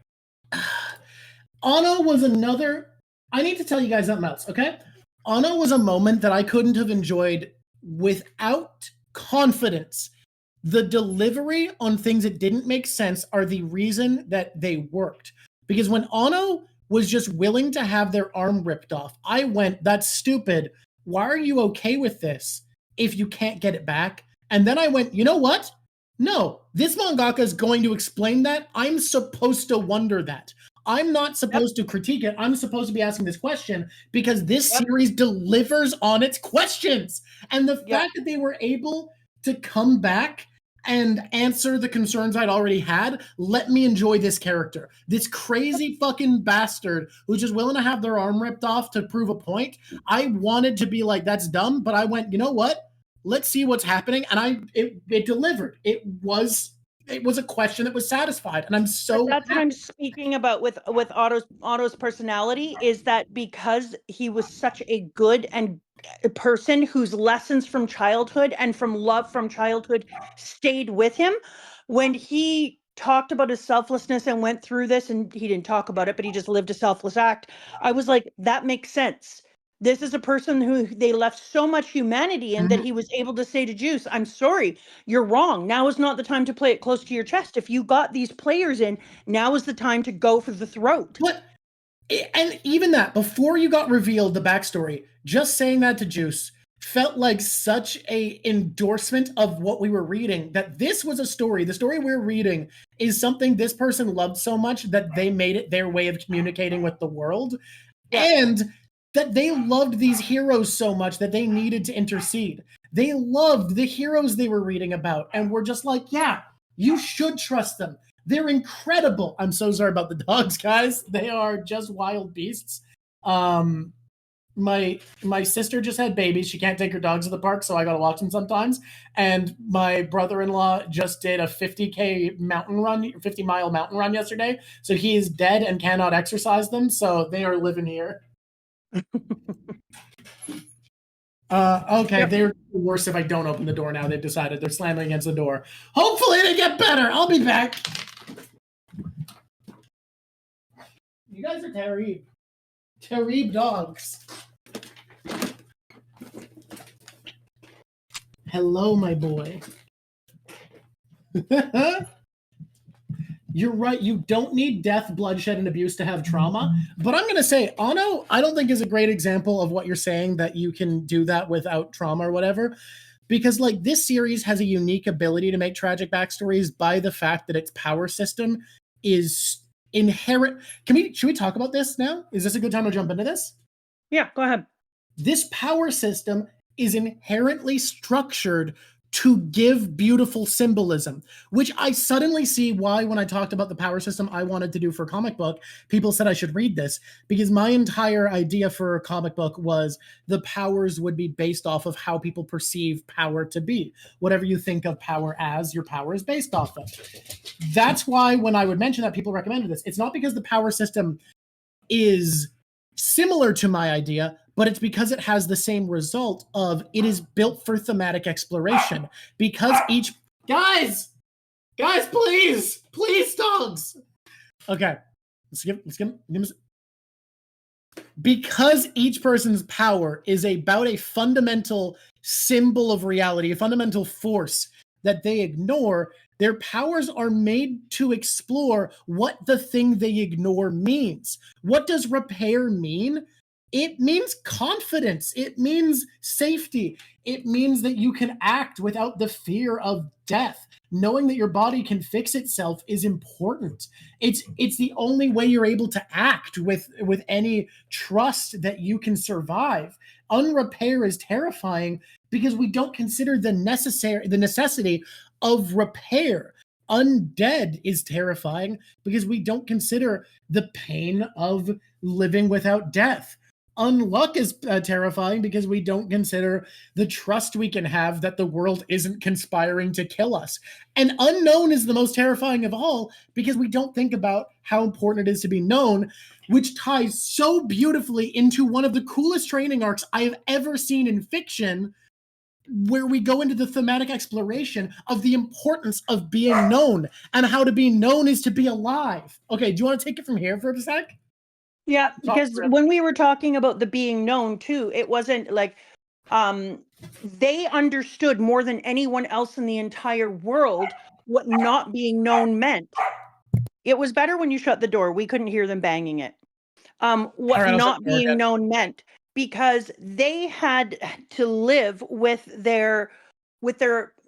was another. I need to tell you guys something else, okay? Ano was a moment that I couldn't have enjoyed without confidence. The delivery on things that didn't make sense are the reason that they worked. Because when Ano was just willing to have their arm ripped off, I went, that's stupid. Why are you okay with this? if you can't get it back. And then I went, you know what? No, this mangaka is going to explain that. I'm supposed to wonder that. I'm not supposed to critique it. I'm supposed to be asking this question because this series delivers on its questions. And the fact that they were able to come back and answer the concerns I'd already had, let me enjoy this character. This crazy fucking bastard who's just willing to have their arm ripped off to prove a point. I wanted to be like, that's dumb, but I went, you know what? Let's see what's happening. And it delivered. It was a question that was satisfied. And I'm so That's what I'm speaking about with Otto's personality, is that because he was such a good and a person whose lessons from childhood and from love from childhood stayed with him, when he talked about his selflessness and went through this, and he didn't talk about it, but he just lived a selfless act, I was like, that makes sense. This is a person who they left so much humanity in that he was able to say to Juice, I'm sorry, you're wrong. Now is not the time to play it close to your chest. If you got these players in, now is the time to go for the throat. But, and even that, before you got revealed the backstory, just saying that to Juice felt like such a endorsement of what we were reading, that this was a story. The story we're reading is something this person loved so much that they made it their way of communicating with the world. And that they loved these heroes so much that they needed to intercede. They loved the heroes they were reading about and were just like, yeah, you should trust them. They're incredible. I'm so sorry about the dogs, guys. They are just wild beasts. My sister just had babies. She can't take her dogs to the park, so I gotta watch them sometimes. And my brother-in-law just did a 50K mountain run, 50-mile mountain run yesterday. So he is dead and cannot exercise them. So they are living here. Okay, they're worse if I don't open the door now. They've decided they're slamming against the door. Hopefully they get better. I'll be back. You guys are terrible. Terrible dogs. Hello, my boy. You're right. You don't need death, bloodshed, and abuse to have trauma. But I'm going to say, Anno, I don't think is a great example of what you're saying, that you can do that without trauma or whatever. Because, like, this series has a unique ability to make tragic backstories by the fact that its power system is inherent. Should we talk about this now? Is this a good time to jump into this? Yeah, go ahead. This power system is inherently structured to give beautiful symbolism, which I suddenly see why when I talked about the power system I wanted to do for a comic book, people said I should read this, because my entire idea for a comic book was the powers would be based off of how people perceive power to be. Whatever you think of power as, your power is based off of. That's why when I would mention that, people recommended this. It's not because the power system is similar to my idea, but it's because it has the same result of it is built for thematic exploration. Because each guys, please, dogs. Okay, let's give because each person's power is about a fundamental symbol of reality, a fundamental force that they ignore. Their powers are made to explore what the thing they ignore means. What does repair mean? It means confidence. It means safety. It means that you can act without the fear of death. Knowing that your body can fix itself is important. It's the only way you're able to act with any trust that you can survive. Unrepair is terrifying because we don't consider the necessity of repair. Undead is terrifying because we don't consider the pain of living without death. Unluck is terrifying because we don't consider the trust we can have that the world isn't conspiring to kill us. And unknown is the most terrifying of all because we don't think about how important it is to be known, which ties so beautifully into one of the coolest training arcs I have ever seen in fiction, where we go into the thematic exploration of the importance of being known and how to be known is to be alive. Okay, do you want to take it from here for a sec? Yeah, because when we were talking about the being known too, it wasn't like they understood more than anyone else in the entire world what not being known meant. It was better when you shut the door. We couldn't hear them banging it. What not being known meant. because they had to live with their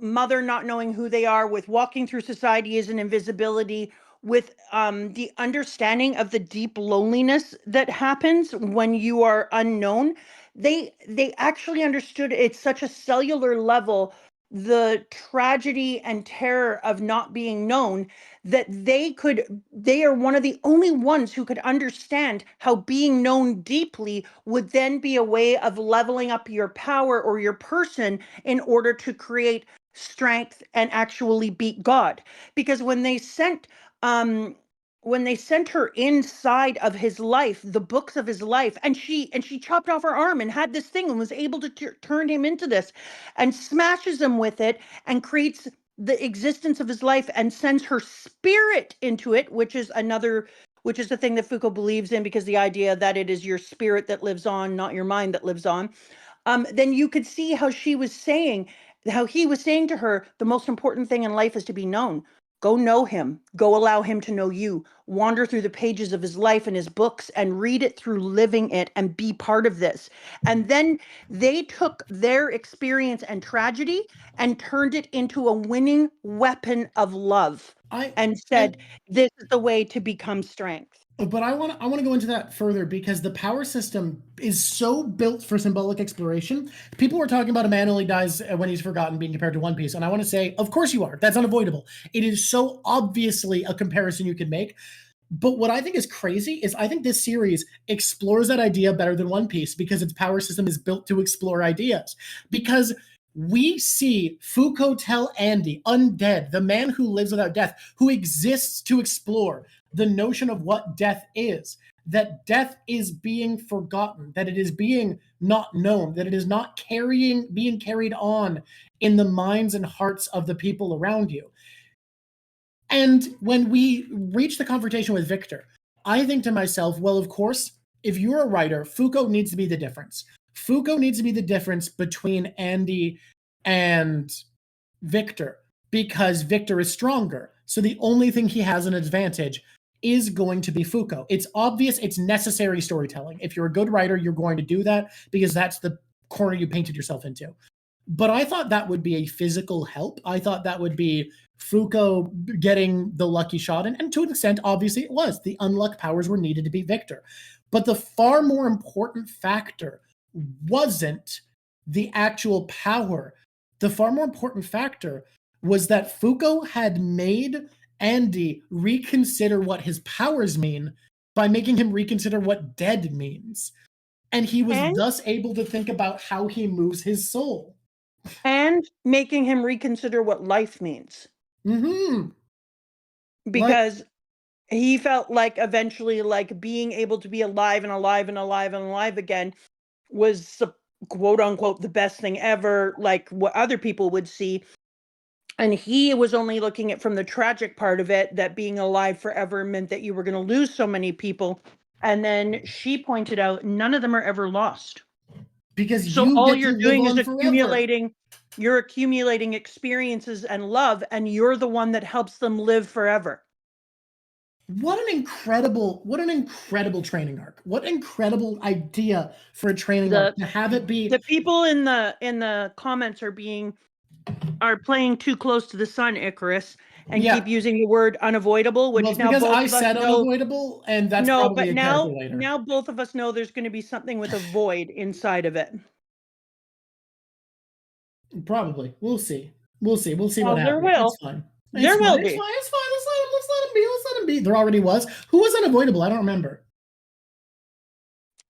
mother not knowing who they are, with walking through society as an invisibility, with the understanding of the deep loneliness that happens when you are unknown. They actually understood at such a cellular level the tragedy and terror of not being known, that they are one of the only ones who could understand how being known deeply would then be a way of leveling up your power or your person in order to create strength and actually beat God. Because um when they sent her inside of his life, the books of his life, and she chopped off her arm and had this thing and was able to turn him into this, and smashes him with it and creates the existence of his life and sends her spirit into it, which is the thing that Foucault believes in, because the idea that it is your spirit that lives on, not your mind that lives on. Then you could see how he was saying to her, the most important thing in life is to be known. Go know him. Go allow him to know you. Wander through the pages of his life and his books and read it through living it and be part of this. And then they took their experience and tragedy and turned it into a winning weapon of love and said, this is the way to become strength. But I want to go into that further, because the power system is so built for symbolic exploration. People were talking about a man only dies when he's forgotten being compared to One Piece, and I want to say, of course you are. That's unavoidable. It is so obviously a comparison you can make. But what I think is crazy is I think this series explores that idea better than One Piece, because its power system is built to explore ideas. Because we see Fuuko tell Andy, undead, the man who lives without death, who exists to explore the notion of what death is, that death is being forgotten, that it is being not known, that it is not being carried on in the minds and hearts of the people around you. And when we reach the confrontation with Victor, I think to myself, well, of course, if you're a writer, Fuuko needs to be the difference. Fuuko needs to be the difference between Andy and Victor, because Victor is stronger. So the only thing he has an advantage is going to be Fuuko. It's obvious, it's necessary storytelling. If you're a good writer, you're going to do that because that's the corner you painted yourself into. But I thought that would be a physical help. I thought that would be Fuuko getting the lucky shot. And to an extent, obviously it was. The unluck powers were needed to beat Victor. But the far more important factor wasn't the actual power. The far more important factor was that Fuuko had made Andy reconsider what his powers mean by making him reconsider what dead means. And he was thus able to think about how he moves his soul. And making him reconsider what life means. Mm-hmm. Because he felt like eventually, like, being able to be alive and alive and alive and alive again was, quote unquote, the best thing ever, like what other people would see. And he was only looking at from the tragic part of it, that being alive forever meant that you were going to lose so many people. And then she pointed out, none of them are ever lost. Because so you all get you're to doing live is on you're accumulating experiences and love, and you're the one that helps them live forever. What an incredible training arc. What incredible idea for a training arc to have it be. The people in the comments are playing too close to the sun, Icarus, and keep using the word unavoidable, which well, now because both I of us said know. unavoidable, and that's No, probably but a character later. now both of us know there's going to be something with a void inside of it. Probably. We'll see. We'll see what happens. There will. It's fine. There will be. It's fine. Let's let him be. There already was. Who was unavoidable? I don't remember.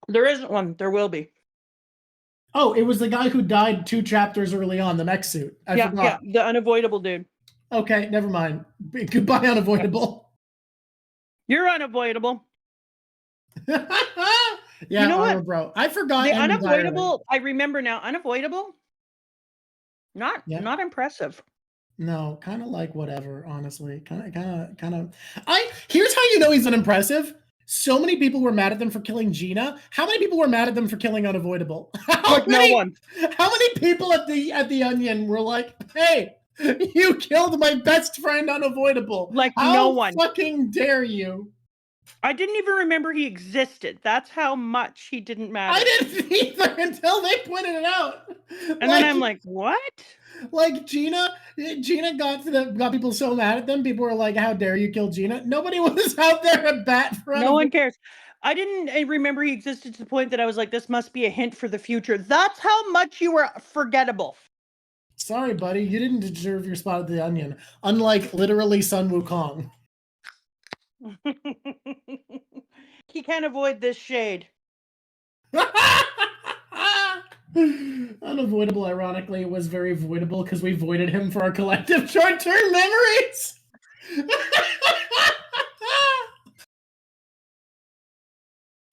There isn't one. There will be. Oh, it was the guy who died 2 chapters early on, the mech suit. I forgot. Yeah, the unavoidable dude. Okay, never mind. Goodbye, unavoidable. You're unavoidable. Yeah, you know armor what? bro. I forgot. The unavoidable. I remember now. Unavoidable. Not impressive. No, kind of like whatever. Honestly, kind of. Here's how you know he's unimpressive. So many people were mad at them for killing Gina. How many people were mad at them for killing Unavoidable? No one. How many people at the Onion were like, "Hey, you killed my best friend Unavoidable"? No one. Fucking dare you? I didn't even remember he existed. That's how much he didn't matter. I didn't either until they pointed it out. And then I'm like, what? Like Gina got people so mad at them. People were like, "How dare you kill Gina?" Nobody was out there at bat for No one cares. I didn't remember he existed to the point that I was like, this must be a hint for the future. That's how much you were forgettable. Sorry, buddy, you didn't deserve your spot at the Onion. Unlike literally Sun Wukong. He can't avoid this shade. Unavoidable, ironically, was very voidable because we voided him for our collective short-term memories.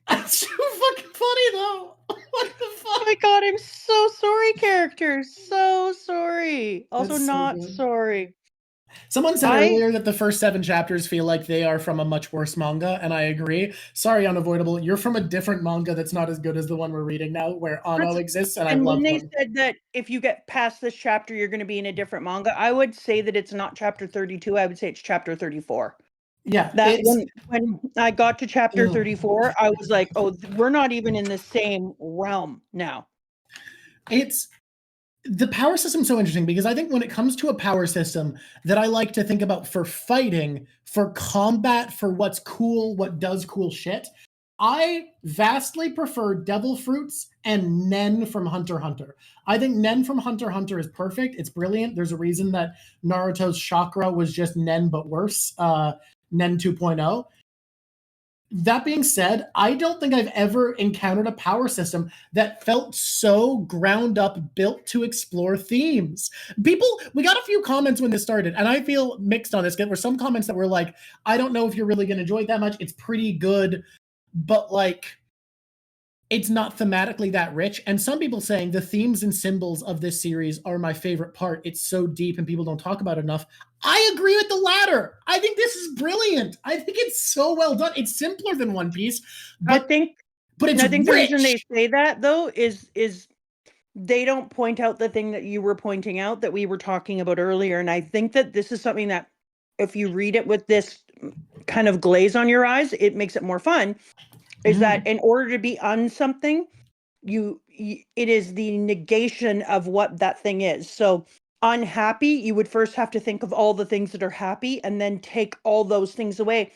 That's so fucking funny, though. What the fuck? Oh my god, I'm so sorry, character. So sorry. Also, That's so not good. sorry. Someone said earlier that the first 7 chapters feel like they are from a much worse manga, and I agree. Sorry, Unavoidable. You're from a different manga that's not as good as the one we're reading now, where Ano exists, and I love when they them. said that if you get past this chapter, you're going to be in a different manga, I would say that it's not chapter 32. I would say it's chapter 34. Yeah. That when I got to chapter 34, I was like, oh, we're not even in the same realm now. It's the power system's so interesting because I think when it comes to a power system that I like to think about for fighting, for combat, for what's cool, what does cool shit, I vastly prefer Devil Fruits and Nen from Hunter x Hunter. I think Nen from Hunter x Hunter is perfect. It's brilliant. There's a reason that Naruto's chakra was just Nen but worse, Nen 2.0. That being said, I don't think I've ever encountered a power system that felt so ground up, built to explore themes. We got a few comments when this started, and I feel mixed on this. There were some comments that were like, I don't know if you're really going to enjoy it that much. It's pretty good, but like, it's not thematically that rich. And some people saying the themes and symbols of this series are my favorite part. It's so deep and people don't talk about it enough. I agree with the latter. I think this is brilliant. I think it's so well done. It's simpler than One Piece, but it's I think rich. The reason they say that though is they don't point out the thing that you were pointing out that we were talking about earlier. And I think that this is something that if you read it with this kind of glaze on your eyes, it makes it more fun. Is that in order to be on something, it is the negation of what that thing is. So unhappy, you would first have to think of all the things that are happy and then take all those things away.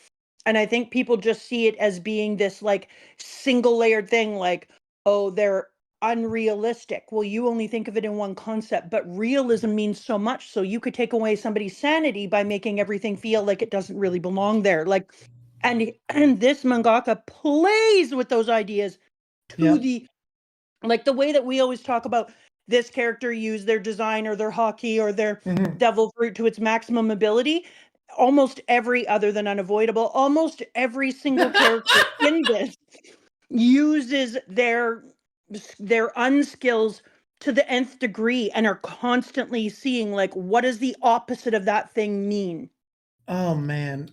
And I think people just see it as being this like single layered thing, like, oh, they're unrealistic. Well, you only think of it in one concept, but realism means so much. So you could take away somebody's sanity by making everything feel like it doesn't really belong there. Like, and this mangaka plays with those ideas to the like the way that we always talk about this character use their design or their hockey or their devil fruit to its maximum ability. Almost every other than Unavoidable, almost every single character in this uses their unskills to the nth degree and are constantly seeing like what does the opposite of that thing mean. Oh man,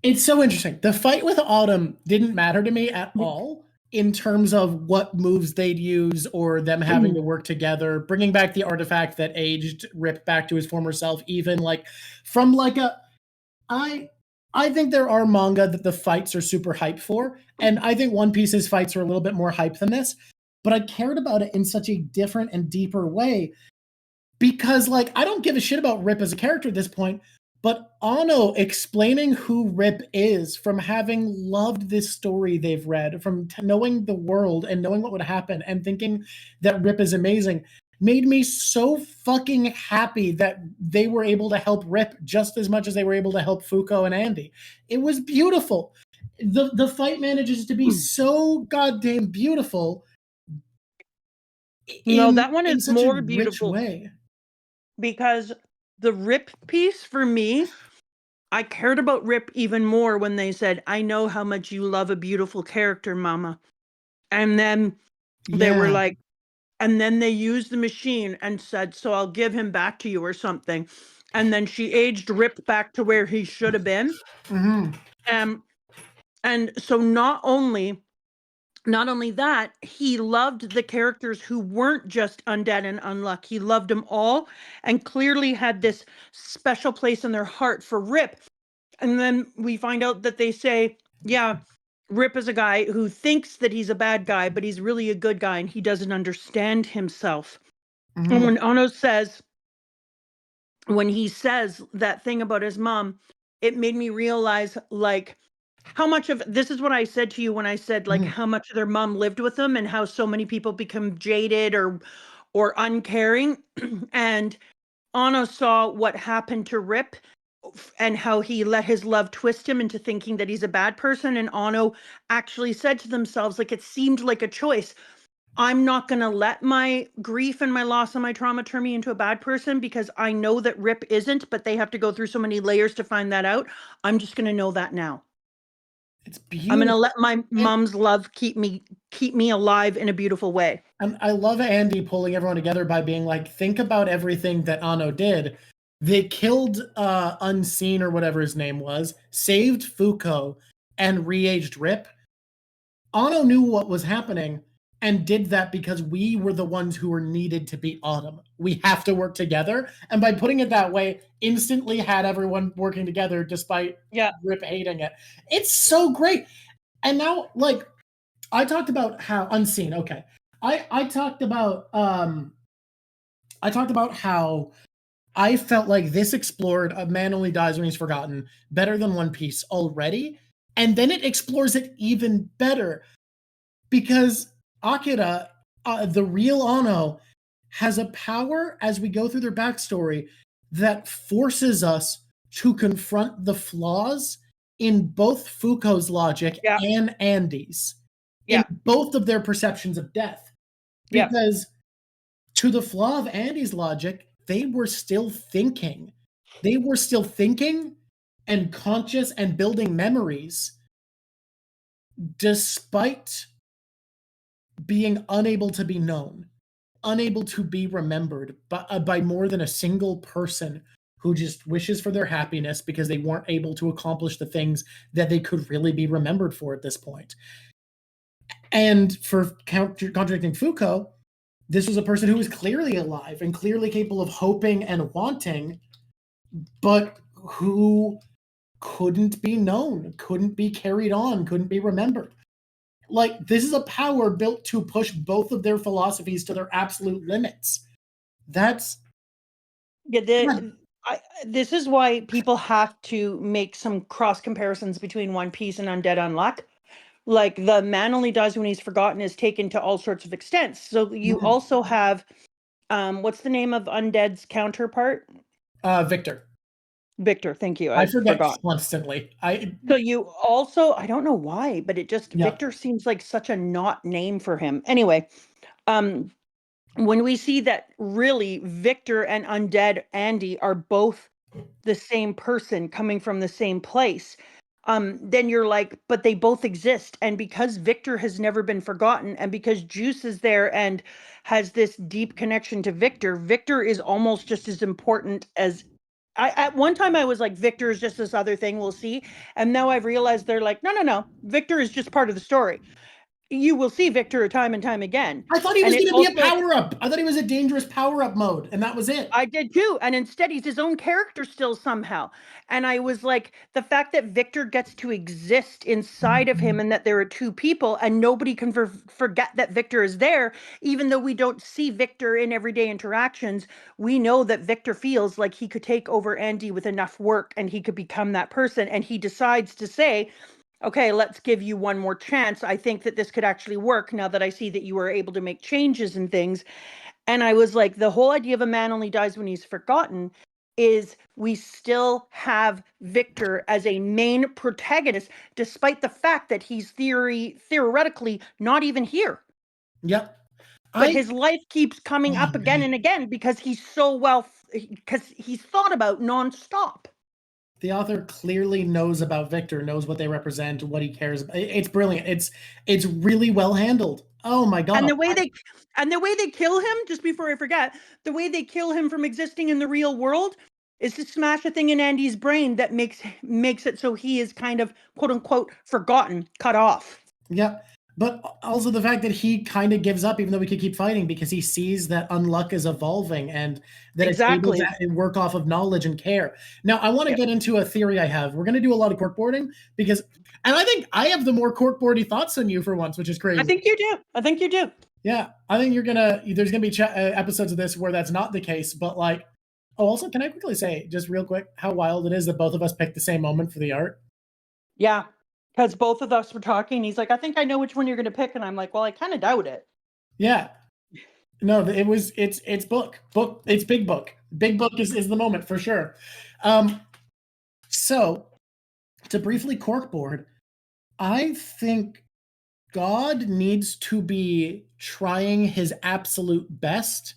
it's so interesting. The fight with Autumn didn't matter to me at all in terms of what moves they'd use or them having to work together, bringing back the artifact that aged Rip back to his former self, even like from like I think there are manga that the fights are super hype for, and I think One Piece's fights are a little bit more hype than this, but I cared about it in such a different and deeper way because like I don't give a shit about Rip as a character at this point, but Ano explaining who Rip is, from having loved this story they've read, from knowing the world and knowing what would happen and thinking that Rip is amazing, made me so fucking happy that they were able to help Rip just as much as they were able to help Fuuko and Andy. It was beautiful. The fight manages to be so goddamn beautiful. No, that one is more beautiful way. Because the Rip piece for me, I cared about Rip even more when they said, I know how much you love a beautiful character, mama. And then they were like, and then they used the machine and said, so I'll give him back to you or something. And then she aged Rip back to where he should have been. And so not only that, he loved the characters who weren't just Undead and Unluck. He loved them all and clearly had this special place in their heart for Rip. And then we find out that they say, yeah, Rip is a guy who thinks that he's a bad guy, but he's really a good guy and he doesn't understand himself. Mhm. And when he says that thing about his mom, it made me realize like how much of this is what I said to you when I said like Mhm. how much of their mom lived with them and how so many people become jaded or uncaring. And Anna saw what happened to Rip and how he let his love twist him into thinking that he's a bad person. And Anno actually said to themselves, like, it seemed like a choice. I'm not going to let my grief and my loss and my trauma turn me into a bad person because I know that Rip isn't, but they have to go through so many layers to find that out. I'm just going to know that now. It's I'm going to beautiful. let my mom's love keep me alive in a beautiful way. And I love Andy pulling everyone together by being like, think about everything that Anno did. They killed Unseen or whatever his name was, saved Fuuko, and re-aged Rip. Anno knew what was happening and did that because we were the ones who were needed to beat Autumn. We have to work together. And by putting it that way, instantly had everyone working together despite Rip hating it. It's so great. And now, like, I talked about how Unseen, okay. I talked about how I felt like this explored A Man Only Dies When He's Forgotten better than One Piece already, and then it explores it even better because Akira, the real Ano, has a power as we go through their backstory that forces us to confront the flaws in both Fuuko's logic and Andy's, in both of their perceptions of death. Because to the flaw of Andy's logic, they were still thinking. They were still thinking and conscious and building memories despite being unable to be known, unable to be remembered by more than a single person who just wishes for their happiness because they weren't able to accomplish the things that they could really be remembered for at this point. And for contradicting Fuuko, this was a person who was clearly alive and clearly capable of hoping and wanting, but who couldn't be known, couldn't be carried on, couldn't be remembered. Like, this is a power built to push both of their philosophies to their absolute limits. That's... This is why people have to make some cross comparisons between One Piece and Undead Unluck. Like, the Man Only Dies When He's Forgotten is taken to all sorts of extents. So you also have, what's the name of Undead's counterpart? Victor. Victor, thank you. I forget constantly. So you also, I don't know why, but Victor seems like such a not name for him. Anyway, when we see that really Victor and Undead Andy are both the same person coming from the same place, then you're like, but they both exist. And because Victor has never been forgotten, and because Juice is there and has this deep connection to Victor, Victor is almost just as important as at one time I was like, Victor is just this other thing we'll see. And now I've realized they're like, no. Victor is just part of the story. You will see Victor time and time again. I thought he was going to be a power-up. I thought he was a dangerous power-up mode, and that was it. I did too. And instead, he's his own character still somehow. And I was like, the fact that Victor gets to exist inside of him and that there are two people and nobody can forget that Victor is there, even though we don't see Victor in everyday interactions, we know that Victor feels like he could take over Andy with enough work and he could become that person. And he decides to say, okay, let's give you one more chance. I think that this could actually work now that I see that you were able to make changes and things. And I was like, the whole idea of A Man Only Dies When He's Forgotten is we still have Victor as a main protagonist, despite the fact that he's theoretically not even here. Yep. But his life keeps coming up again and again because he's so because he's thought about nonstop. The author clearly knows about Victor, knows what they represent, what he cares about. It's brilliant. It's really well handled. Oh my god. And the way they kill him, just before I forget, the way they kill him from existing in the real world is to smash a thing in Andy's brain that makes it so he is kind of quote unquote forgotten, cut off. Yep. But also the fact that he kind of gives up, even though we could keep fighting, because he sees that Unluck is evolving and that it's able Exactly. to work off of knowledge and care. Now, I want to get into a theory I have. We're going to do a lot of corkboarding because, and I think I have the more corkboardy thoughts than you for once, which is crazy. I think you do. I think you do. Yeah, I think there's gonna be episodes of this where that's not the case, but like, oh, also, can I quickly say, just real quick, how wild it is that both of us picked the same moment for the art? Yeah, because both of us were talking. He's like, I think I know which one you're going to pick. And I'm like, well, I kind of doubt it. Yeah. No, it's book. It's big book. Big book is the moment for sure. So, to briefly corkboard, I think God needs to be trying his absolute best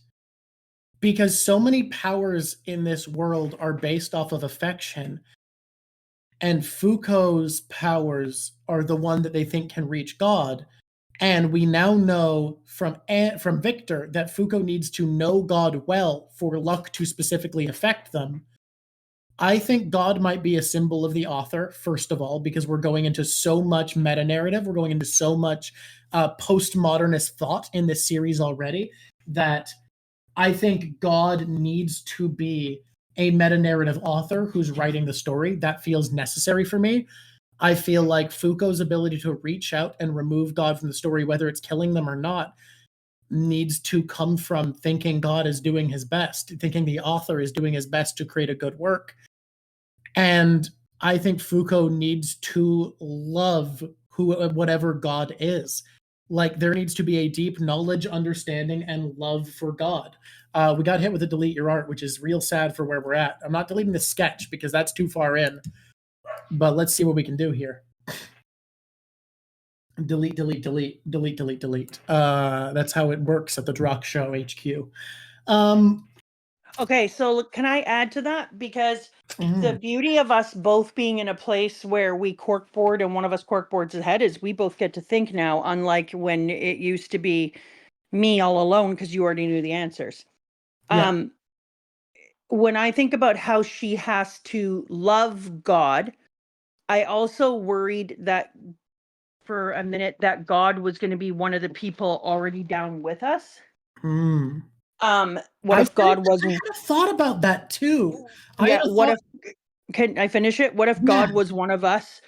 because so many powers in this world are based off of affection. And Fuuko's powers are the one that they think can reach God. And we now know from Victor that Fuuko needs to know God well for luck to specifically affect them. I think God might be a symbol of the author, first of all, because we're going into so much meta-narrative. We're going into so much postmodernist thought in this series already that I think God needs to be a meta-narrative author who's writing the story. That feels necessary for me. I feel like Fuuko's ability to reach out and remove God from the story, whether it's killing them or not, needs to come from thinking God is doing his best, thinking the author is doing his best to create a good work. And I think Fuuko needs to love whatever God is. Like, there needs to be a deep knowledge, understanding, and love for God. We got hit with a delete your art, which is real sad for where we're at. I'm not deleting the sketch because that's too far in. But let's see what we can do here. Delete. That's how it works at the Drawk Show HQ. Okay, so can I add to that? Because the beauty of us both being in a place where we corkboard and one of us corkboards ahead is we both get to think now, unlike when it used to be me all alone because you already knew the answers. Yeah. When I think about how she has to love God, I also worried that for a minute that God was going to be one of the people already down with us. What if God wasn't? I had a thought about that too. Yeah. Can I finish it? What if God was one of us,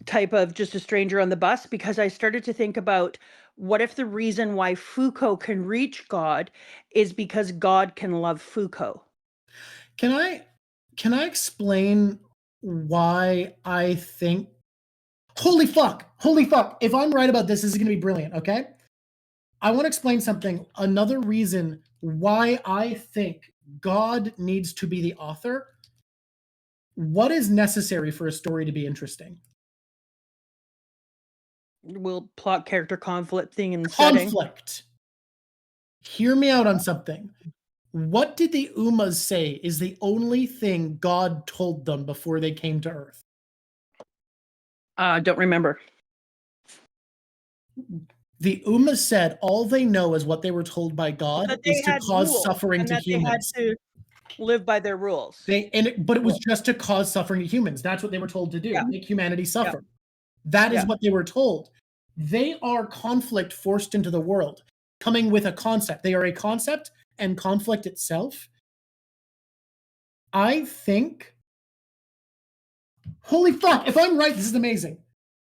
type of just a stranger on the bus? Because I started to think about what if the reason why Fuuko can reach God is because God can love Fuuko. Can I explain why I think? Holy fuck! If I'm right about this is going to be brilliant. Okay. I want to explain something. Another reason why I think God needs to be the author. What is necessary for a story to be interesting? Will plot, character, conflict, thing, and setting. Conflict. Hear me out on something. What did the Umas say is the only thing God told them before they came to Earth? Don't remember. The Umas said all they know is what they were told by God is to cause suffering to humans. They had to live by their rules. But it was just to cause suffering to humans. That's what they were told to do, make humanity suffer. That is what they were told. They are conflict forced into the world, coming with a concept. They are a concept and conflict itself. I think, holy fuck, if I'm right, this is amazing.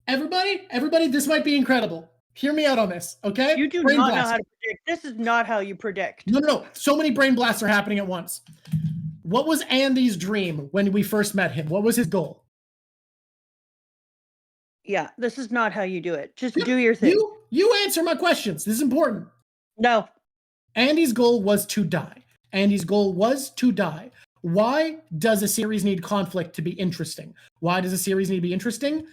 Everybody, this might be incredible. Hear me out on this, okay? You do not know how to predict. This is not how you predict. No. So many brain blasts are happening at once. What was Andy's dream when we first met him? What was his goal? Yeah, this is not how you do it. Just do your thing. You answer my questions. This is important. No. Andy's goal was to die. Why does a series need conflict to be interesting? Why does a series need to be interesting?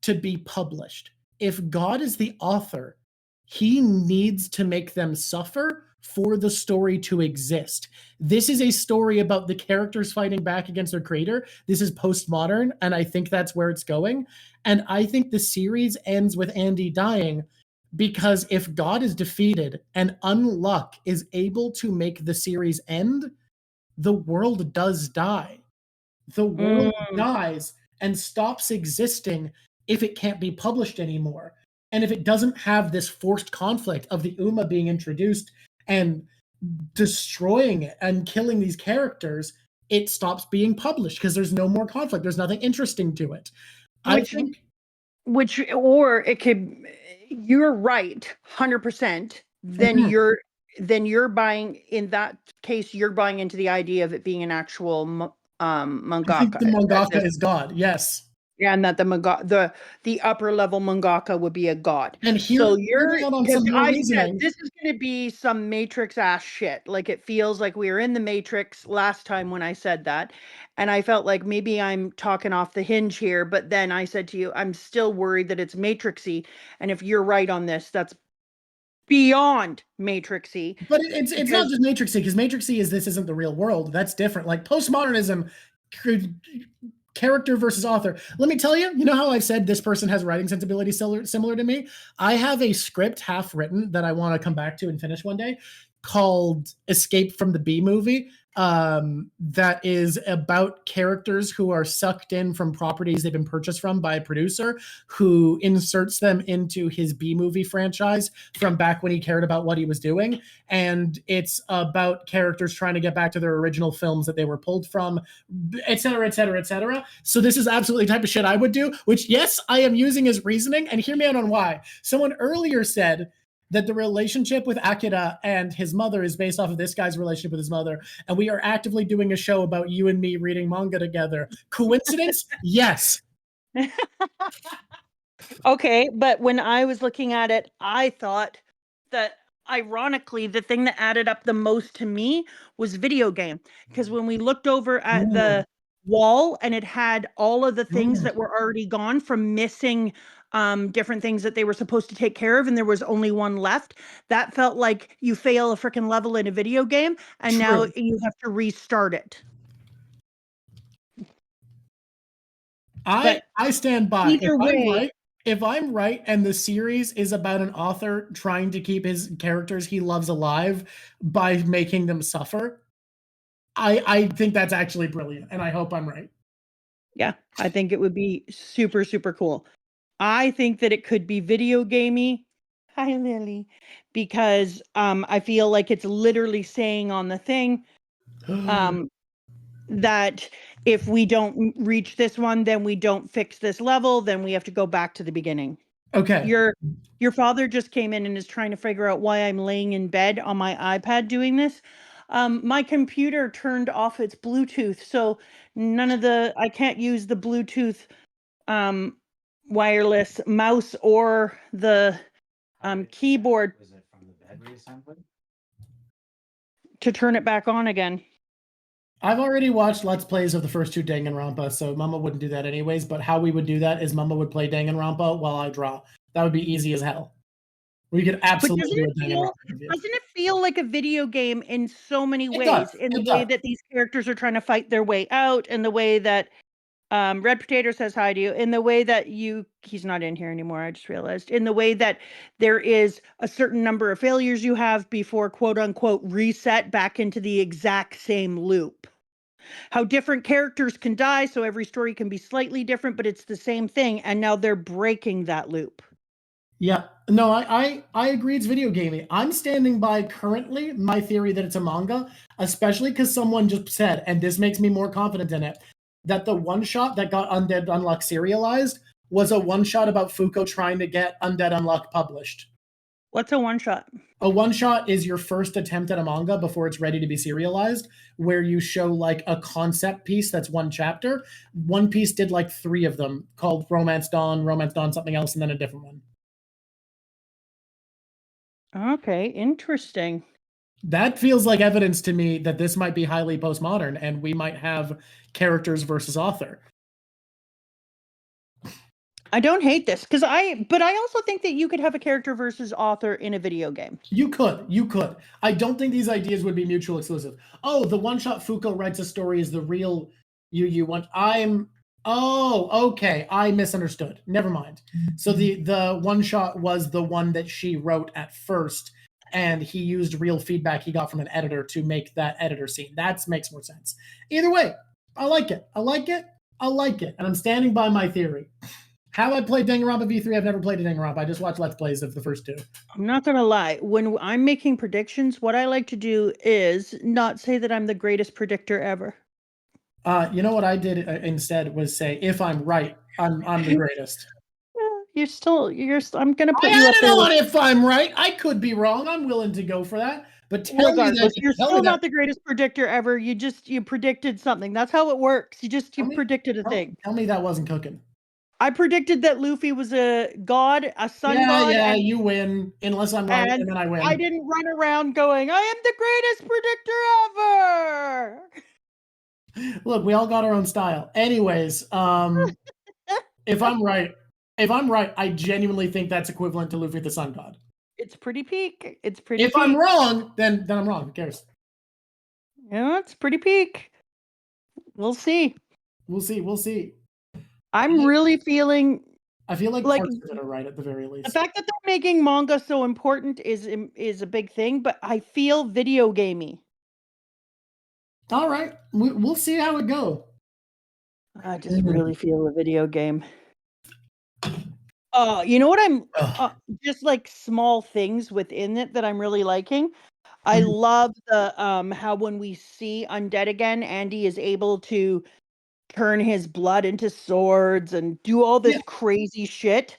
To be published. If God is the author, he needs to make them suffer for the story to exist. This is a story about the characters fighting back against their creator. This is postmodern, and I think that's where it's going. And I think the series ends with Andy dying because if God is defeated and Unluck is able to make the series end, the world does die. The world dies and stops existing if it can't be published anymore. And if it doesn't have this forced conflict of the Uma being introduced and destroying it and killing these characters, it stops being published because there's no more conflict. There's nothing interesting to it. Or it could, you're right, 100%. Then you're buying, in that case, you're buying into the idea of it being an actual mangaka. I think the mangaka is God, yes. Yeah, and that the upper level mangaka would be a god. And so you're on some more reasoning. This is going to be some Matrix ass shit. Like, it feels like we were in the Matrix last time when I said that, and I felt like maybe I'm talking off the hinge here. But then I said to you, I'm still worried that it's Matrixy, and if you're right on this, that's beyond Matrixy. But it's not just Matrixy, because Matrixy is this isn't the real world. That's different. Like postmodernism. Character versus author. Let me tell you, you know how I've said this person has writing sensibility similar to me? I have a script half written that I want to come back to and finish one day called Escape from the B Movie. That is about characters who are sucked in from properties they've been purchased from by a producer who inserts them into his B movie franchise from back when he cared about what he was doing. And it's about characters trying to get back to their original films that they were pulled from, et cetera, et cetera, et cetera. So this is absolutely the type of shit I would do, which, yes, I am using as reasoning, and hear me out on why. Someone earlier said that the relationship with Akira and his mother is based off of this guy's relationship with his mother, and we are actively doing a show about you and me reading manga together. Coincidence? Yes. Okay, but when I was looking at it, I thought that, ironically, the thing that added up the most to me was video game. Because when we looked over at the wall and it had all of the things that were already gone from missing different things that they were supposed to take care of, and there was only one left, that felt like you fail a freaking level in a video game, and now you have to restart it. I stand by. If I'm right and the series is about an author trying to keep his characters he loves alive by making them suffer, I think that's actually brilliant, and I hope I'm right. Yeah, I think it would be super, super cool. I think that it could be video gamey. Hi, Lily. Because I feel like it's literally saying on the thing that if we don't reach this one, then we don't fix this level, then we have to go back to the beginning. Okay. Your father just came in and is trying to figure out why I'm laying in bed on my iPad doing this. My computer turned off its Bluetooth, so I can't use the Bluetooth wireless mouse or the keyboard. Was it from the bed reassembly? To turn it back on again. I've already watched Let's Plays of the first two Danganronpa, so Mama wouldn't do that anyways, but how we would do that is Mama would play Danganronpa while I draw. That would be easy as hell. We could absolutely do a Danganronpa review. Doesn't it feel like a video game in so many ways? In the way that these characters are trying to fight their way out, in the way that Red Potato says hi to you, in the way that he's not in here anymore, I just realized, in the way that there is a certain number of failures you have before quote unquote reset back into the exact same loop. How different characters can die, so every story can be slightly different, but it's the same thing, and now they're breaking that loop. Yeah, no, I agree it's video gaming. I'm standing by currently my theory that it's a manga, especially because someone just said, and this makes me more confident in it, that the one-shot that got Undead Unluck serialized was a one-shot about Fuuko trying to get Undead Unluck published. What's a one-shot? A one-shot is your first attempt at a manga before it's ready to be serialized, where you show like a concept piece that's one chapter. One Piece did like 3 of them, called Romance Dawn something else, and then a different one. Okay, interesting. That feels like evidence to me that this might be highly postmodern and we might have characters versus author. I don't hate this but I also think that you could have a character versus author in a video game. You could. I don't think these ideas would be mutually exclusive. Oh, the one-shot Fuuko writes a story is the real you want. Okay. I misunderstood. Never mind. So the one-shot was the one that she wrote at first, and he used real feedback he got from an editor to make that editor scene. That makes more sense. Either way, I like it. And I'm standing by my theory. Have I played Danganronpa V3? I've never played a Danganronpa. I just watched Let's Plays of the first two. I'm not going to lie. When I'm making predictions, what I like to do is not say that I'm the greatest predictor ever. You know what I did instead was say, if I'm right, I'm the greatest. I'm going to put you up I there. don't know if I'm right. I could be wrong. I'm willing to go for that. But tell me that You're still not the greatest predictor ever. You predicted something. That's how it works. You predicted a thing. Tell me that wasn't cooking. I predicted that Luffy was a god, a sun god. Yeah, you win. Unless I'm right, and then I win. I didn't run around going, I am the greatest predictor ever. Look, we all got our own style. Anyways, if I'm right, I genuinely think that's equivalent to Luffy the Sun God. It's pretty peak. If I'm wrong, then I'm wrong. Who cares? Yeah, it's pretty peak. We'll see. We'll see. I'm really feeling. I feel like parts of it are right at the very least. The fact that they're making manga so important is a big thing, but I feel video gamey. All right, we'll see how it goes. I just really feel a video game. You know what I'm just like small things within it that I'm really liking. I love the how when we see Undead again, Andy is able to turn his blood into swords and do all this crazy shit.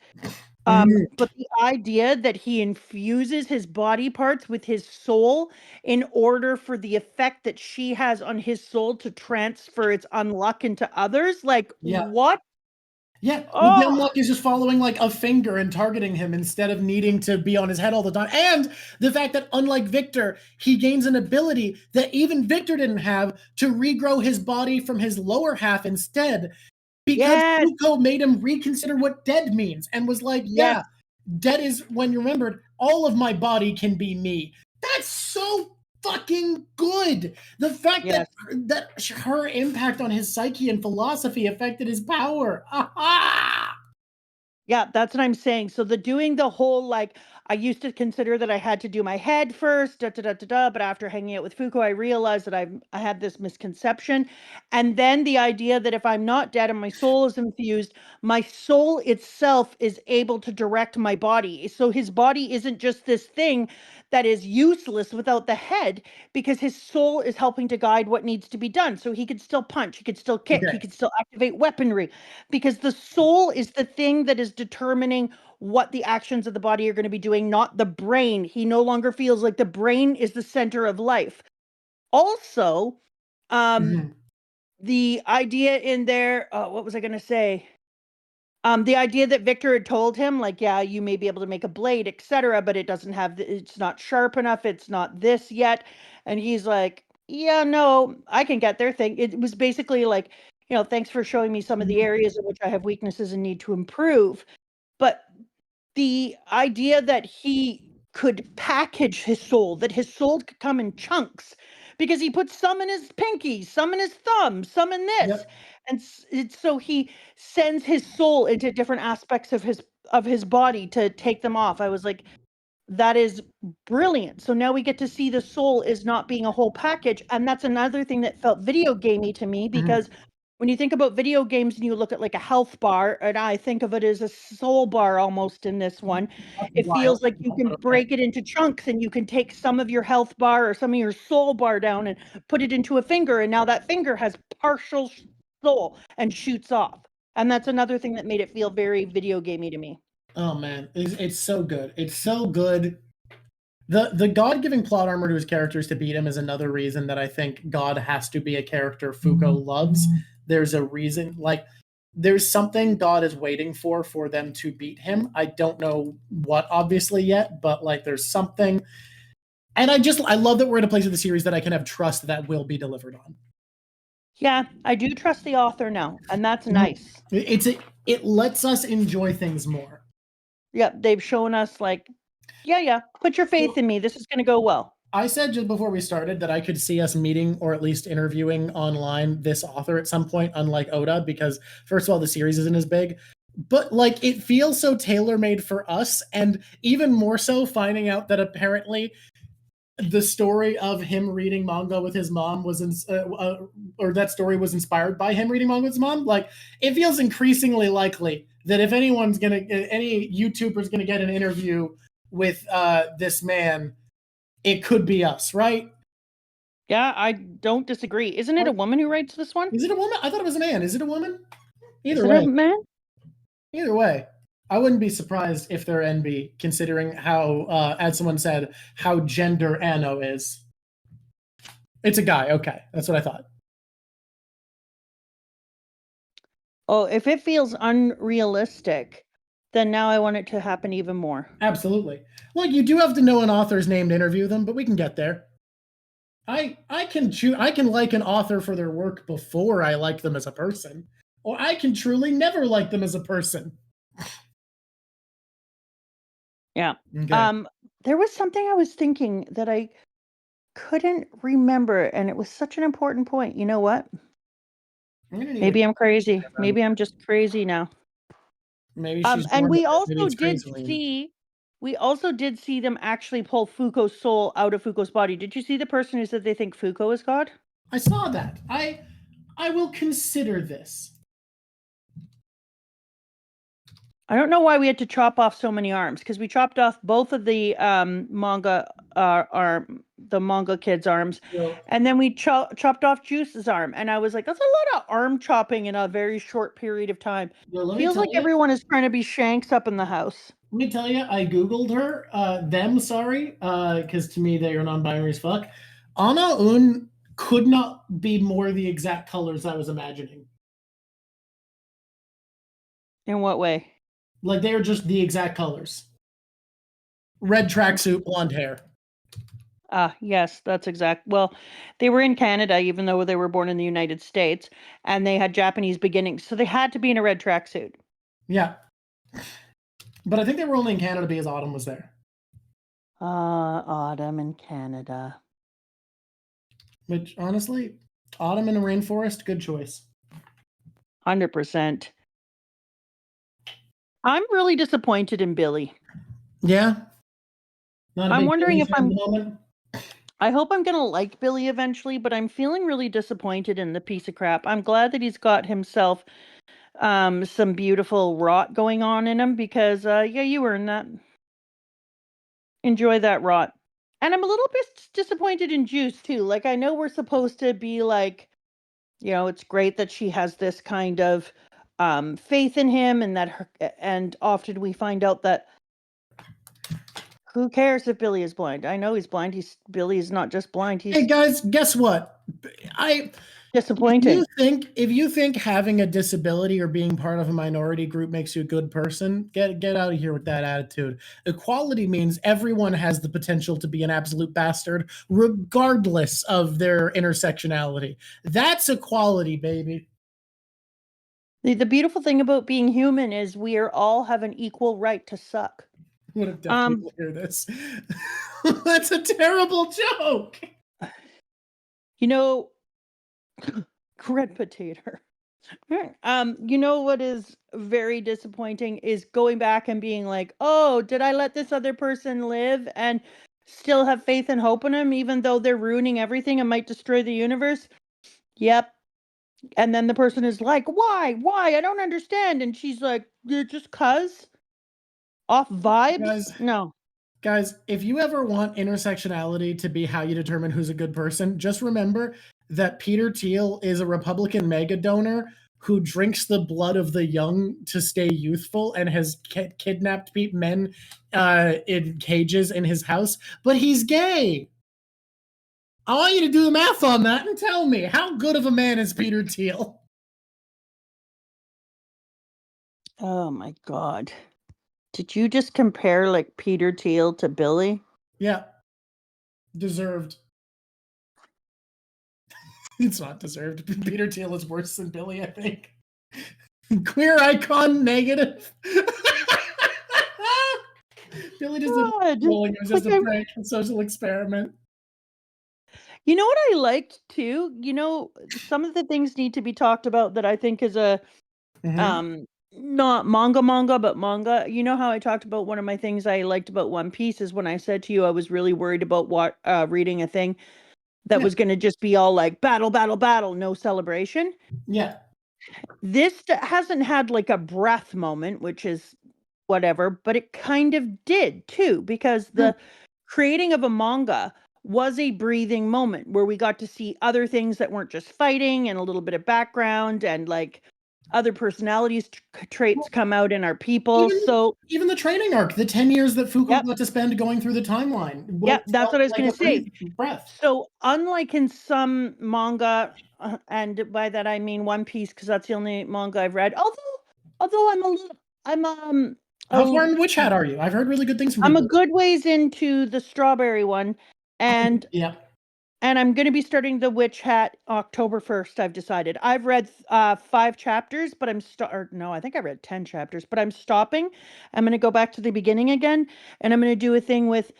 But the idea that he infuses his body parts with his soul in order for the effect that she has on his soul to transfer its unluck into others, like what? Yeah, the unluck is just following like a finger and targeting him instead of needing to be on his head all the time. And the fact that unlike Victor, he gains an ability that even Victor didn't have to regrow his body from his lower half instead. Because fuuko made him reconsider what dead means and was like, dead is when you remembered all of my body can be me. That's so fucking good. The fact that her impact on his psyche and philosophy affected his power. Yeah, that's what I'm saying. So doing the whole like I used to consider that I had to do my head first, but after hanging out with Fuuko, I realized that I had this misconception. And then the idea that if I'm not dead and my soul is infused, my soul itself is able to direct my body. So his body isn't just this thing that is useless without the head, because his soul is helping to guide what needs to be done. So he could still punch, he could still kick, he could still activate weaponry, because the soul is the thing that is determining what the actions of the body are going to be doing, not the brain. He no longer feels like the brain is the center of life. Also, the idea in there, what was I going to say? The idea that Victor had told him, like, yeah, you may be able to make a blade, etc., but it doesn't have, it's not sharp enough, it's not this yet. And he's like, yeah, no, I can get there. It was basically like, thanks for showing me some of the areas in which I have weaknesses and need to improve. But the idea that he could package his soul, that his soul could come in chunks, because he puts some in his pinky, some in his thumb, some in this. And so he sends his soul into different aspects of his body to take them off. I was like, that is brilliant. So now we get to see the soul is not being a whole package. And that's another thing that felt video gamey to me, because when you think about video games and you look at like a health bar, and I think of it as a soul bar almost in this one, it feels like you can break it into chunks and you can take some of your health bar or some of your soul bar down and put it into a finger. And now that finger has partial soul and shoots off. And that's another thing that made it feel very video gamey to me. Oh man, it's so good. It's so good. The God giving plot armor to his characters to beat him is another reason that I think God has to be a character Fuuko loves. There's a reason, like, there's something God is waiting for them to beat him. I don't know what, obviously, yet, but, like, there's something. And I love that we're in a place of the series that I can have trust that will be delivered on. Yeah, I do trust the author now, and that's nice. It lets us enjoy things more. Yep, they've shown us, like, put your faith in me. This is going to go well. I said just before we started that I could see us meeting or at least interviewing online this author at some point, unlike Oda, because first of all, the series isn't as big, but like it feels so tailor-made for us, and even more so finding out that apparently the story of him reading manga with his mom was or that story was inspired by him reading manga with his mom. Like, it feels increasingly likely that if any YouTuber's gonna get an interview with this man, it could be us, right? Yeah, I don't disagree. Isn't it a woman who writes this one? Is it a woman? I thought it was a man. Is it a woman? Is it a man? Either way, I wouldn't be surprised if they're NB, considering how, as someone said, how gender Anno is. It's a guy. Okay, that's what I thought. Oh, if it feels unrealistic, then now I want it to happen even more. Absolutely. Well, you do have to know an author's name to interview them, but we can get there. I can like an author for their work before I like them as a person, or I can truly never like them as a person. Yeah. Okay. There was something I was thinking that I couldn't remember, and it was such an important point. You know what? Maybe I'm crazy. Maybe I'm just crazy now. Maybe she's and we also did see them actually pull Fuuko's soul out of Fuuko's body. Did you see the person who said they think Fuuko is God? I saw that. I will consider this. I don't know why we had to chop off so many arms, because we chopped off both of the manga kid's arms, and then we chopped off Juice's arm, and I was like, that's a lot of arm chopping in a very short period of time. Feels like everyone is trying to be Shanks up in the house. Let me tell you, I googled her, because to me they are non-binary as fuck. Anna Un could not be more the exact colors I was imagining. In what way? Like, they are just the exact colors. Red tracksuit, blonde hair. Yes, that's exact. Well, they were in Canada, even though they were born in the United States, and they had Japanese beginnings, so they had to be in a red tracksuit. Yeah. But I think they were only in Canada because Autumn was there. Autumn in Canada. Which, honestly, Autumn in a rainforest, good choice. 100%. I'm really disappointed in Billy. Yeah. I'm wondering if I hope I'm going to like Billy eventually, but I'm feeling really disappointed in the piece of crap. I'm glad that he's got himself some beautiful rot going on in him, because yeah, you earned that. Enjoy that rot. And I'm a little bit disappointed in Juice too. Like, I know we're supposed to be like, it's great that she has this kind of faith in him, and often we find out that who cares if Billy is blind? I know he's blind. Billy is not just blind. Hey guys, guess what? Disappointing. If you think having a disability or being part of a minority group makes you a good person, get out of here with that attitude. Equality means everyone has the potential to be an absolute bastard, regardless of their intersectionality. That's equality, baby. The beautiful thing about being human is we all have an equal right to suck. What if deaf people hear this? That's a terrible joke. Red potato. What is very disappointing is going back and being like, oh, did I let this other person live and still have faith and hope in them, even though they're ruining everything and might destroy the universe? Yep. And then the person is like, why? I don't understand. And she's like, just cuz? Off vibes? No. Guys, if you ever want intersectionality to be how you determine who's a good person, just remember that Peter Thiel is a Republican mega donor who drinks the blood of the young to stay youthful and has kidnapped men in cages in his house, but he's gay. I want you to do the math on that and tell me, how good of a man is Peter Thiel? Oh my God. Did you just compare like Peter Thiel to Billy? Yeah. Deserved. It's not deserved. Peter Thiel is worse than Billy, I think. Queer icon negative. Billy doesn't. It was just a prank, a social experiment. You know what I liked too? Some of the things need to be talked about that I think is a not manga, but manga. You know how I talked about one of my things I liked about One Piece is when I said to you I was really worried about reading a thing that was going to just be all like battle, no celebration. Yeah. This hasn't had like a breath moment, which is whatever, but it kind of did too, because the creating of a manga was a breathing moment where we got to see other things that weren't just fighting and a little bit of background and like other personalities traits come out in our people. So even the training arc, the 10 years that Fuuko Yep. got to spend going through the timeline. Yep, that's felt what I was like going a to say. breath. So unlike in some manga, and by that I mean One Piece, because that's the only manga I've read. Although How far in Witch Hat are you? I've heard really good things from I'm a people. good ways into the strawberry one, and Yeah. and I'm going to be starting the Witch Hat October 1st. I've decided. I've read 5 chapters, but no, I think I read 10 chapters, but I'm stopping. I'm going to go back to the beginning again, and I'm going to do a thing with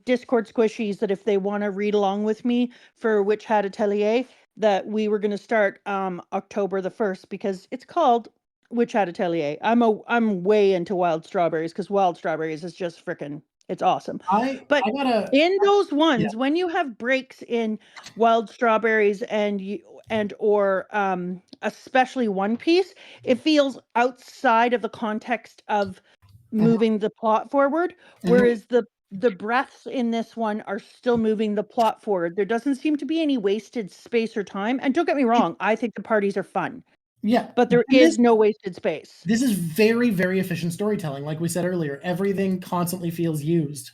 Discord squishies that if they want to read along with me for Witch Hat Atelier, that we were going to start October the 1st because it's called Witch Hat Atelier. I'm way into wild strawberries because wild strawberries is just freaking, it's awesome. But in those ones, when you have breaks in wild strawberries or especially One Piece, it feels outside of the context of moving the plot forward, whereas the breaths in this one are still moving the plot forward. There doesn't seem to be any wasted space or time. And don't get me wrong, I think the parties are fun. Yeah. But there is no wasted space. This is very, very efficient storytelling. Like we said earlier, everything constantly feels used.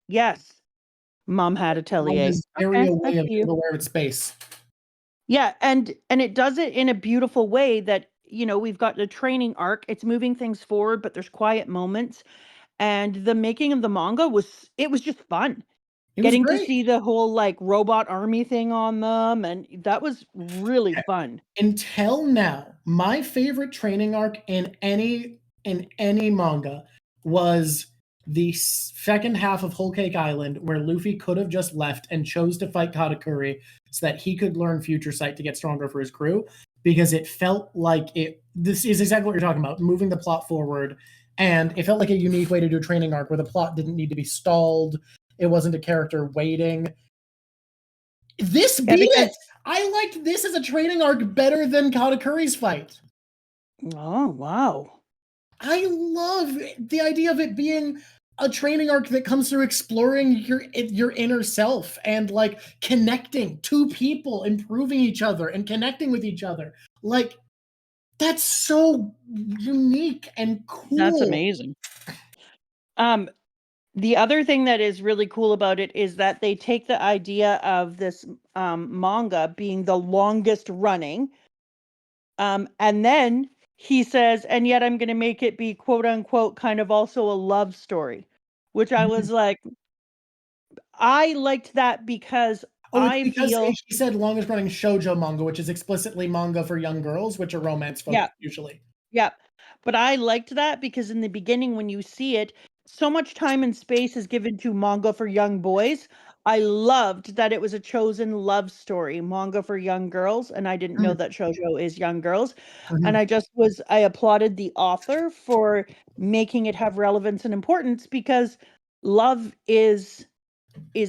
Yes. Mom had Atelier. Is very aware of its space. Yeah, and it does it in a beautiful way that, you know, we've got the training arc. It's moving things forward, but there's quiet moments. And the making of the manga was just fun. Getting to see the whole like robot army thing on them, and that was really fun. Until now, my favorite training arc in any manga was the second half of Whole Cake Island, where Luffy could have just left and chose to fight Katakuri so that he could learn Future Sight to get stronger for his crew, because it felt like this is exactly what you're talking about, moving the plot forward, and it felt like a unique way to do a training arc where the plot didn't need to be stalled. It wasn't a character waiting. This beat it! I liked this as a training arc better than Katakuri's fight. Oh, wow. I love the idea of it being a training arc that comes through exploring your inner self and like connecting to people, improving each other and connecting with each other. Like, that's so unique and cool. That's amazing. The other thing that is really cool about it is that they take the idea of this manga being the longest running, and then he says, and yet I'm going to make it be quote unquote kind of also a love story, which I was like, I liked that because he said longest running shoujo manga, which is explicitly manga for young girls, which are romance focused usually. Yeah. But I liked that because in the beginning, when you see it, so much time and space is given to manga for young boys. I loved that it was a chosen love story, manga for young girls. And I didn't know that shoujo is young girls. And I applauded the author for making it have relevance and importance, because love is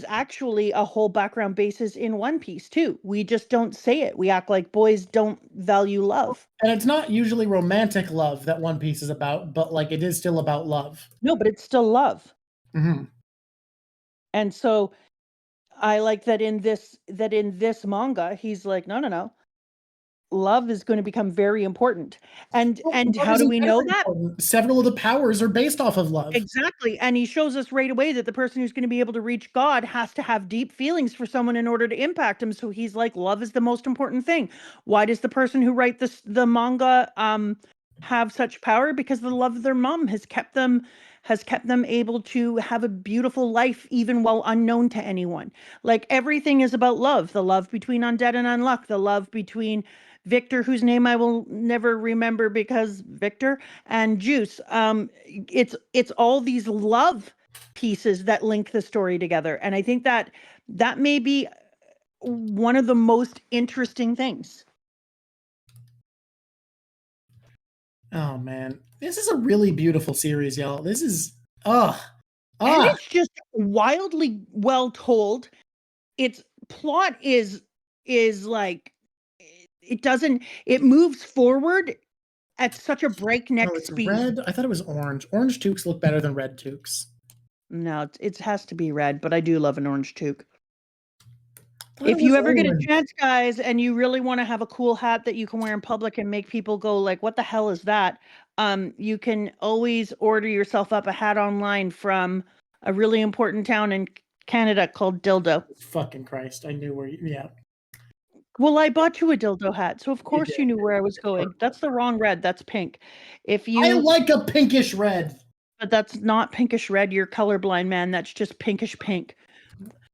actually a whole background basis in One Piece too. We just don't say it. We act like boys don't value love. And it's not usually romantic love that One Piece is about, but like it is still about love. No, but it's still love. Mm-hmm. And so I like that in this manga, he's like, no. Love is going to become very important. And how do we know that? Several of the powers are based off of love. Exactly. And he shows us right away that the person who's going to be able to reach God has to have deep feelings for someone in order to impact him. So he's like, love is the most important thing. Why does the person who write the manga have such power? Because the love of their mom has kept them able to have a beautiful life even while unknown to anyone. Like everything is about love. The love between Undead and Unluck, the love between Victor, whose name I will never remember because Victor, and Juiz. It's all these love pieces that link the story together. And I think that may be one of the most interesting things. Oh man, this is a really beautiful series, y'all. This is and it's just wildly well told. Its plot is like, it moves forward at such a breakneck Oh, it's speed. red. I thought it was orange. Orange toques look better than red toques. No, it has to be red, but I do love an orange toque. If you ever get a chance, guys, and you really want to have a cool hat that you can wear in public and make people go like, what the hell is that? You can always order yourself up a hat online from a really important town in Canada called Dildo. Fucking Christ. I knew where you, yeah. Well, I bought you a dildo hat, so of course you knew where I was going. That's the wrong red. That's pink. I like a pinkish red. But that's not pinkish red. You're colorblind, man. That's just pinkish pink.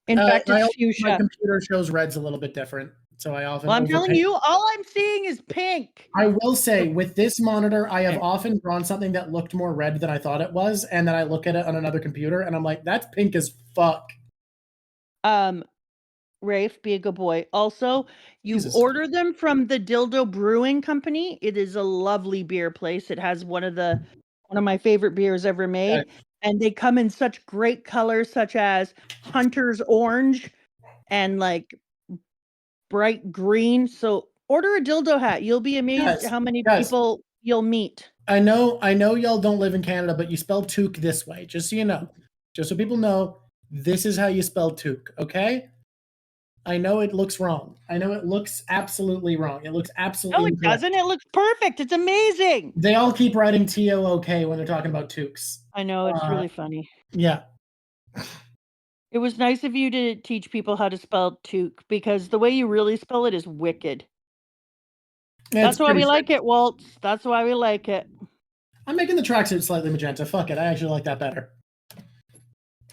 In fact, it's fuchsia. My computer shows red's a little bit different, so I often. Well, I'm telling you, all I'm seeing is pink. I will say, with this monitor, I have often drawn something that looked more red than I thought it was, and then I look at it on another computer, and I'm like, that's pink as fuck. Rafe, be a good boy. Also, you order them from the Dildo Brewing Company. It is a lovely beer place. It has one of my favorite beers ever made. Okay. And they come in such great colors, such as Hunter's Orange and like bright green. So order a dildo hat. You'll be amazed how many people you'll meet. I know y'all don't live in Canada, but you spell toque this way, just so you know. Just so people know, this is how you spell toque, okay? I know it looks wrong. I know it looks absolutely wrong. It looks absolutely No, it incorrect. Doesn't. It looks perfect. It's amazing. They all keep writing T-O-O-K when they're talking about toques. I know. It's really funny. Yeah. It was nice of you to teach people how to spell toque, because the way you really spell it is wicked. That's why we like it, Waltz. That's why we like it. I'm making the tracksuit slightly magenta. Fuck it. I actually like that better.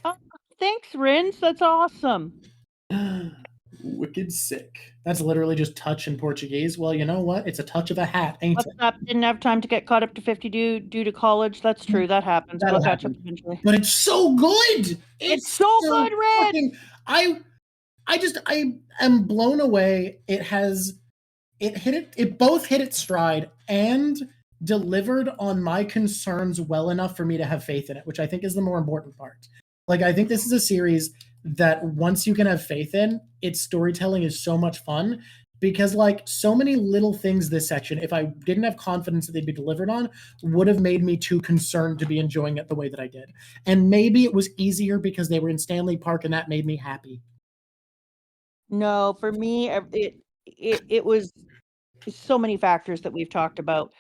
Oh, thanks, Rins. That's awesome. Wicked sick. That's literally just touch in Portuguese. Well, you know what? It's a touch of a hat, ain't it? Up? Didn't have time to get caught up to 50 due to college. That's true. That happens. We'll catch up eventually. But it's so good. It's so good, Red. I am blown away. It both hit its stride and delivered on my concerns well enough for me to have faith in it, which I think is the more important part. Like, I think this is a series that once you can have faith in, its storytelling is so much fun, because like so many little things this section, if I didn't have confidence that they'd be delivered on, would have made me too concerned to be enjoying it the way that I did. And maybe it was easier because they were in Stanley Park and that made me happy. No, for me, it was so many factors that we've talked about.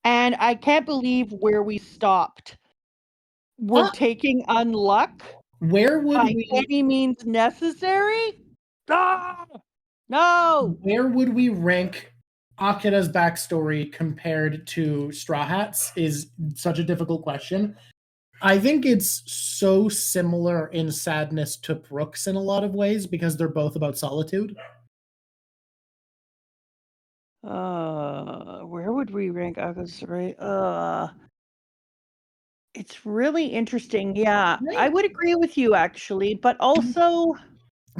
And I can't believe where we stopped. We're taking Unluck. Where would by any means necessary? Ah! No. Where would we rank Akira's backstory compared to Straw Hat's is such a difficult question. I think it's so similar in sadness to Brooks in a lot of ways because they're both about solitude. Where would we rank Akira? It's really interesting. Yeah, right. I would agree with you actually, but also,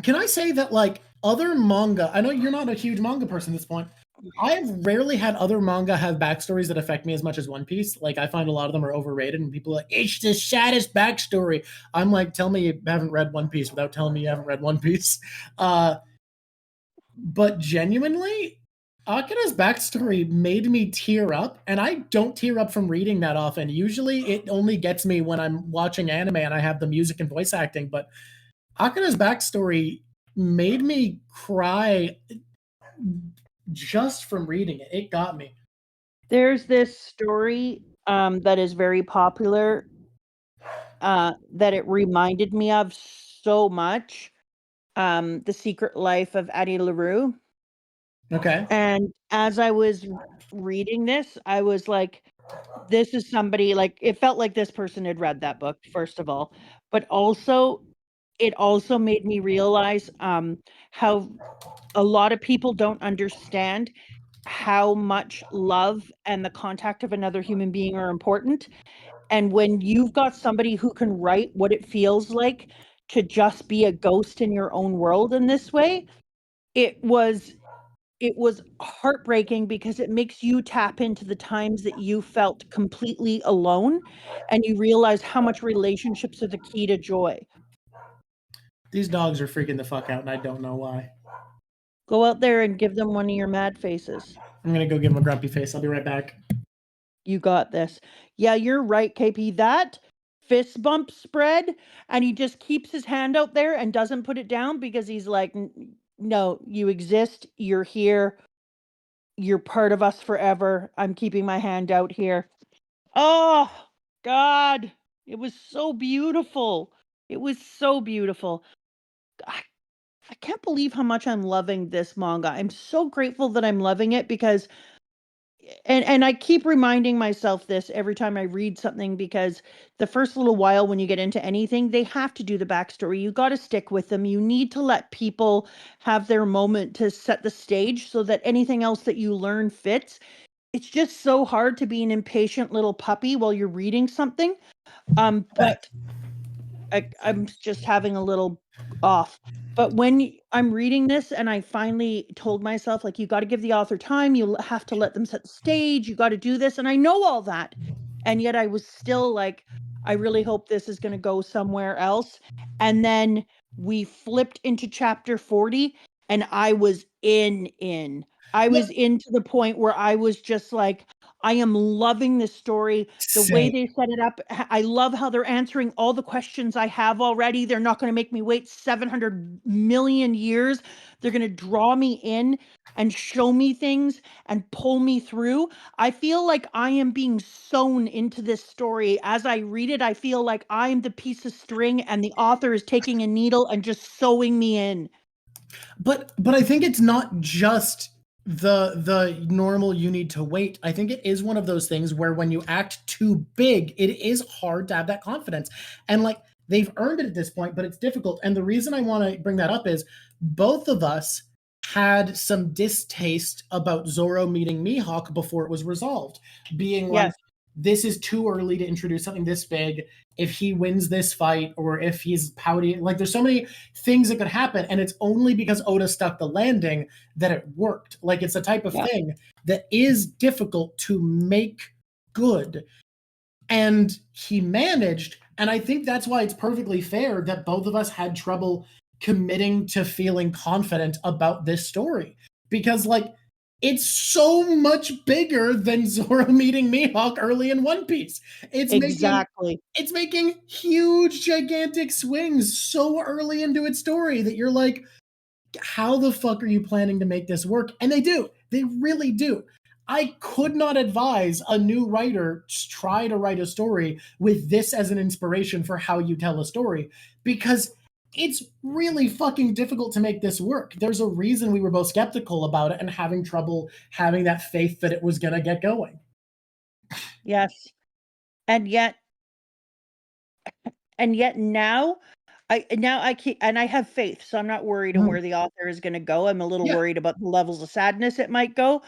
can I say that like other manga, I know you're not a huge manga person at this point. I've rarely had other manga have backstories that affect me as much as One Piece. Like, I find a lot of them are overrated and people are like, it's the saddest backstory. I'm like, tell me you haven't read One Piece without telling me you haven't read One Piece. But genuinely, Akira's backstory made me tear up, and I don't tear up from reading that often. Usually it only gets me when I'm watching anime and I have the music and voice acting, but Akira's backstory made me cry just from reading it. It got me. There's this story that is very popular that it reminded me of so much. The Secret Life of Addie LaRue. Okay. And as I was reading this, I was like, this is somebody, like, it felt like this person had read that book, first of all. But also, it also made me realize how a lot of people don't understand how much love and the contact of another human being are important. And when you've got somebody who can write what it feels like to just be a ghost in your own world in this way, it was heartbreaking because it makes you tap into the times that you felt completely alone, and you realize how much relationships are the key to joy. These dogs are freaking the fuck out, and I don't know why. Go out there and give them one of your mad faces. I'm gonna go give him a grumpy face. I'll be right back. You got this. Yeah, you're right, KP. That fist bump spread, and he just keeps his hand out there and doesn't put it down because he's like, no, you exist. You're here. You're part of us forever. I'm keeping my hand out here. Oh, God. It was so beautiful. It was so beautiful. I can't believe how much I'm loving this manga. I'm so grateful that I'm loving it because and I keep reminding myself this every time I read something because the first little while when you get into anything, they have to do the backstory. You got to stick with them. You need to let people have their moment to set the stage so that anything else that you learn fits. It's just so hard to be an impatient little puppy while you're reading something. But I'm just having a little off. But when I'm reading this and I finally told myself, like, you got to give the author time, you have to let them set the stage, you got to do this. And I know all that. And yet I was still like, I really hope this is going to go somewhere else. And then we flipped into chapter 40 and I was in. I was in to the point where I was just like, I am loving this story. The way they set it up, I love how they're answering all the questions I have already. They're not going to make me wait 700 million years. They're going to draw me in and show me things and pull me through. I feel like I am being sewn into this story. As I read it, I feel like I'm the piece of string and the author is taking a needle and just sewing me in. But I think it's not just the normal you need to wait. I think it is one of those things where when you act too big, it is hard to have that confidence. And like they've earned it at this point, but it's difficult. And the reason I want to bring that up is both of us had some distaste about Zoro meeting Mihawk before it was resolved, being like, this is too early to introduce something this big. If he wins this fight or if he's pouty, like there's so many things that could happen. And it's only because Oda stuck the landing that it worked. Like it's a type of thing that is difficult to make good. And he managed. And I think that's why it's perfectly fair that both of us had trouble committing to feeling confident about this story. Because like, it's so much bigger than Zoro meeting Mihawk early in One Piece. It's making huge, gigantic swings so early into its story that you're like, how the fuck are you planning to make this work? And they do. They really do. I could not advise a new writer to try to write a story with this as an inspiration for how you tell a story, because it's really fucking difficult to make this work. There's a reason we were both skeptical about it and having trouble having that faith that it was going to get going. Yes. And yet now I keep, and I have faith, so I'm not worried on where the author is going to go. I'm a little worried about the levels of sadness it might go.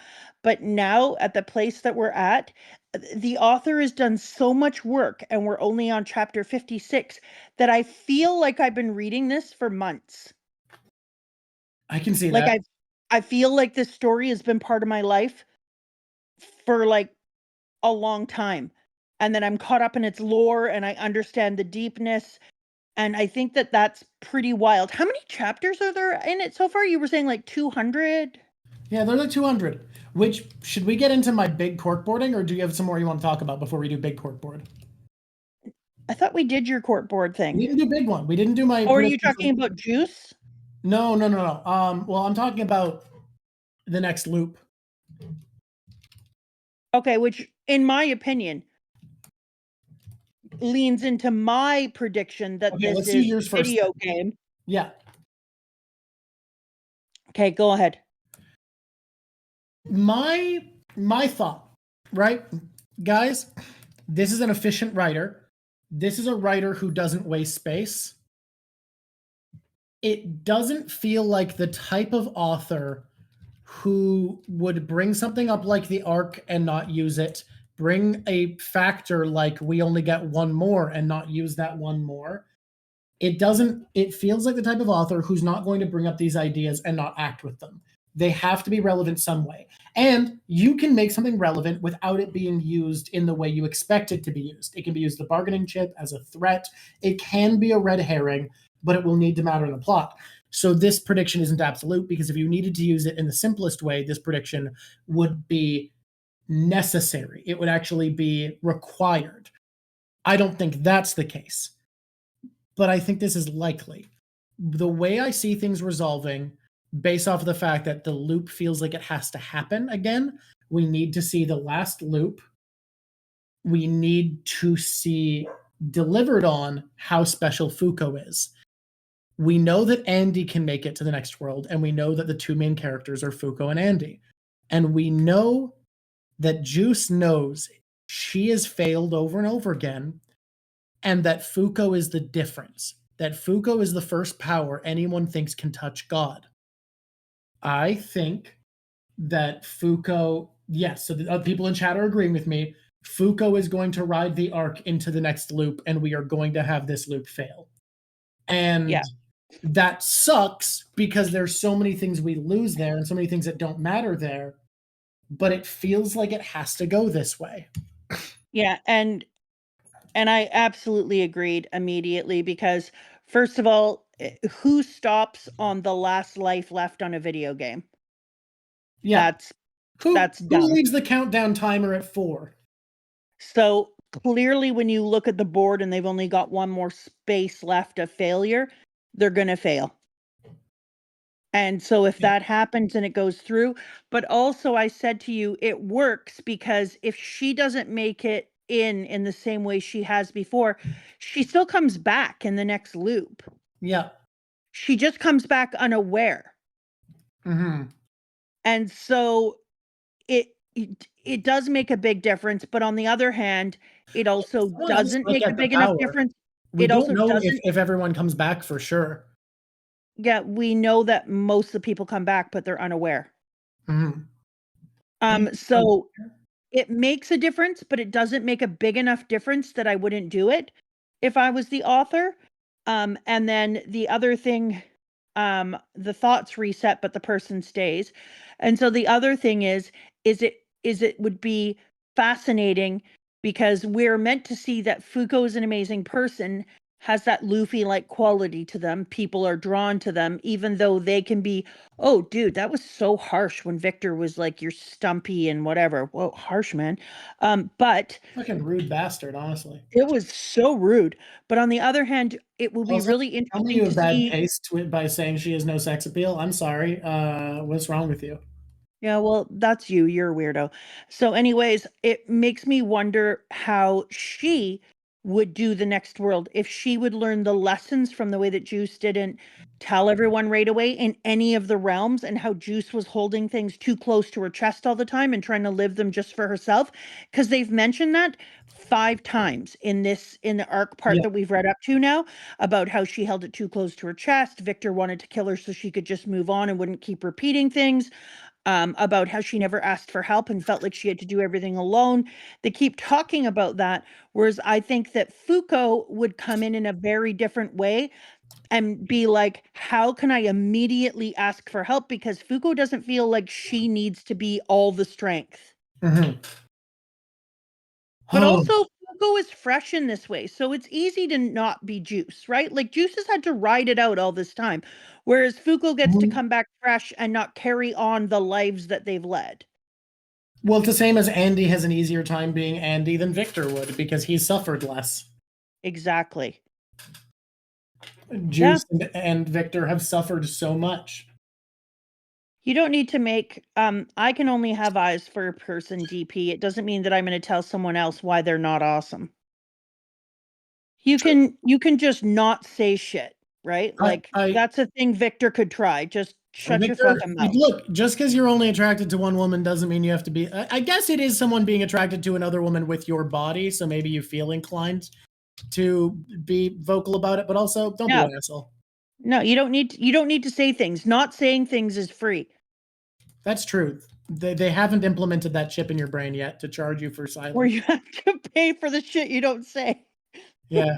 But now at the place that we're at, the author has done so much work and we're only on chapter 56 that I feel like I've been reading this for months. I can see like that. I feel like this story has been part of my life for like a long time. And then I'm caught up in its lore and I understand the deepness. And I think that that's pretty wild. How many chapters are there in it so far? You were saying like 200? Yeah, there's like 200. Which, should we get into my big corkboarding, or do you have some more you want to talk about before we do big corkboard? I thought we did your corkboard thing. We didn't do big one. We didn't do my... Or are you talking about juice? No. Well, I'm talking about the next loop. Okay, which, in my opinion, leans into my prediction that this is a video game. Yeah. Okay, go ahead. My thought, right? Guys, this is an efficient writer. This is a writer who doesn't waste space. It doesn't feel like the type of author who would bring something up like the arc and not use it, bring a factor like we only get one more and not use that one more. It feels like the type of author who's not going to bring up these ideas and not act with them. They have to be relevant some way. And you can make something relevant without it being used in the way you expect it to be used. It can be used as a bargaining chip, as a threat. It can be a red herring, but it will need to matter in the plot. So this prediction isn't absolute, because if you needed to use it in the simplest way, this prediction would be necessary. It would actually be required. I don't think that's the case, but I think this is likely. The way I see things resolving, based off of the fact that the loop feels like it has to happen again, we need to see the last loop. We need to see delivered on how special Fuuko is. We know that Andy can make it to the next world, and we know that the two main characters are Fuuko and Andy. And we know that Juice knows she has failed over and over again, and that Fuuko is the difference. That Fuuko is the first power anyone thinks can touch God. I think that Fuuko, yes, so the people in chat are agreeing with me. Fuuko is going to ride the arc into the next loop, and we are going to have this loop fail. And that sucks, because there's so many things we lose there and so many things that don't matter there, but it feels like it has to go this way. Yeah, and I absolutely agreed immediately, because first of all, who stops on the last life left on a video game? Yeah. That's who dumb. leaves the countdown timer at 4? So clearly, when you look at the board and they've only got one more space left of failure, they're going to fail. And so if that happens and it goes through, but also I said to you, it works, because if she doesn't make it in the same way she has before, she still comes back in the next loop. Yeah. She just comes back unaware. Mm-hmm. And so it does make a big difference, but on the other hand, it also doesn't make a big enough difference. We don't know if everyone comes back for sure. Yeah, we know that most of the people come back, but they're unaware. Mm-hmm. So it makes a difference, but it doesn't make a big enough difference that I wouldn't do it if I was the author. And then the other thing, the thoughts reset, but the person stays. And so the other thing is it would be fascinating, because we're meant to see that Fuuko is an amazing person, has that Luffy-like quality to them. People are drawn to them, even though they can be, oh, dude, that was so harsh when Victor was like, you're stumpy and whatever. Well, harsh, man. But fucking rude bastard, honestly. It was so rude. But on the other hand, it will be Also, really interesting you to have bad see. taste by saying she has no sex appeal. I'm sorry. What's wrong with you? Yeah, well, that's you. You're a weirdo. So, anyways, it makes me wonder how she would do the next world, if she would learn the lessons from the way that Juice didn't tell everyone right away in any of the realms, and how Juice was holding things too close to her chest all the time and trying to live them just for herself. Because they've mentioned that 5 times in the arc part that we've read up to now, about how she held it too close to her chest. Victor wanted to kill her so she could just move on and wouldn't keep repeating things. About how she never asked for help and felt like she had to do everything alone. They keep talking about that, whereas I think that Fuuko would come in a very different way and be like, how can I immediately ask for help? Because Fuuko doesn't feel like she needs to be all the strength. Mm-hmm. But also, Fuuko is fresh in this way, so it's easy to not be Juice, right? Like, Juice has had to ride it out all this time, whereas Fuuko gets to come back fresh and not carry on the lives that they've led. Well, it's the same as Andy has an easier time being Andy than Victor would, because he's suffered less. Exactly. Juice and Victor have suffered so much. You don't need to make, I can only have eyes for a person, DP. It doesn't mean that I'm going to tell someone else why they're not awesome. You can just not say shit, right? Like, that's a thing Victor could try. Just shut your fucking mouth. Look, just because you're only attracted to one woman doesn't mean you have to be. I guess it is someone being attracted to another woman with your body, so maybe you feel inclined to be vocal about it, but also don't be an asshole. No, you don't need to say things. Not saying things is free. That's true. They haven't implemented that chip in your brain yet to charge you for silence. Where you have to pay for the shit you don't say. Yeah.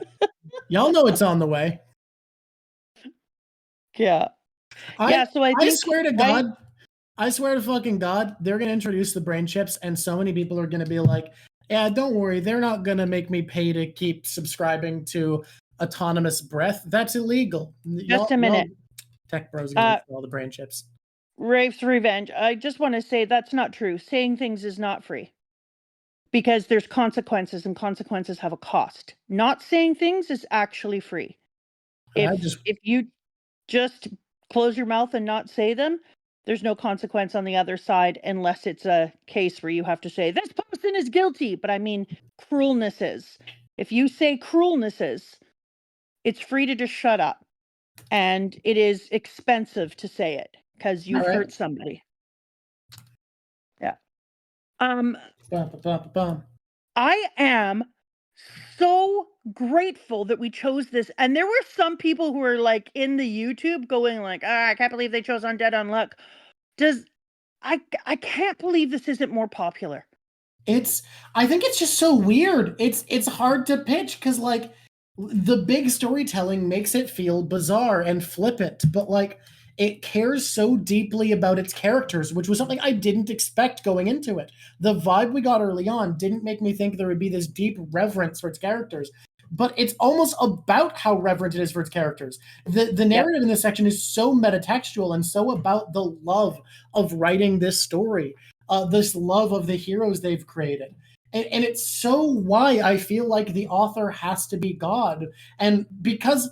Y'all know it's on the way. Yeah. So I think, swear to God, I swear to fucking God, they're going to introduce the brain chips, and so many people are going to be like, yeah, don't worry, they're not going to make me pay to keep subscribing to autonomous breath. That's illegal. Just a minute. Tech Bros gonna for all the brain chips. Rafe's Revenge. I just want to say that's not true. Saying things is not free. Because there's consequences, and consequences have a cost. Not saying things is actually free. If you just close your mouth and not say them, there's no consequence on the other side, unless it's a case where you have to say, this person is guilty. But I mean, cruelnesses. If you say cruelnesses, it's free to just shut up. And it is expensive to say it because you've hurt somebody. Yeah. I am so grateful that we chose this. And there were some people who were like in the YouTube going like, I can't believe they chose Undead Unluck. I can't believe this isn't more popular. I think it's just so weird. It's hard to pitch because like the big storytelling makes it feel bizarre and flippant, but like it cares so deeply about its characters, which was something I didn't expect going into it. The vibe we got early on didn't make me think there would be this deep reverence for its characters, but it's almost about how reverent it is for its characters. The narrative in this section is so metatextual and so about the love of writing this story, this love of the heroes they've created. And it's so why I feel like the author has to be God. And because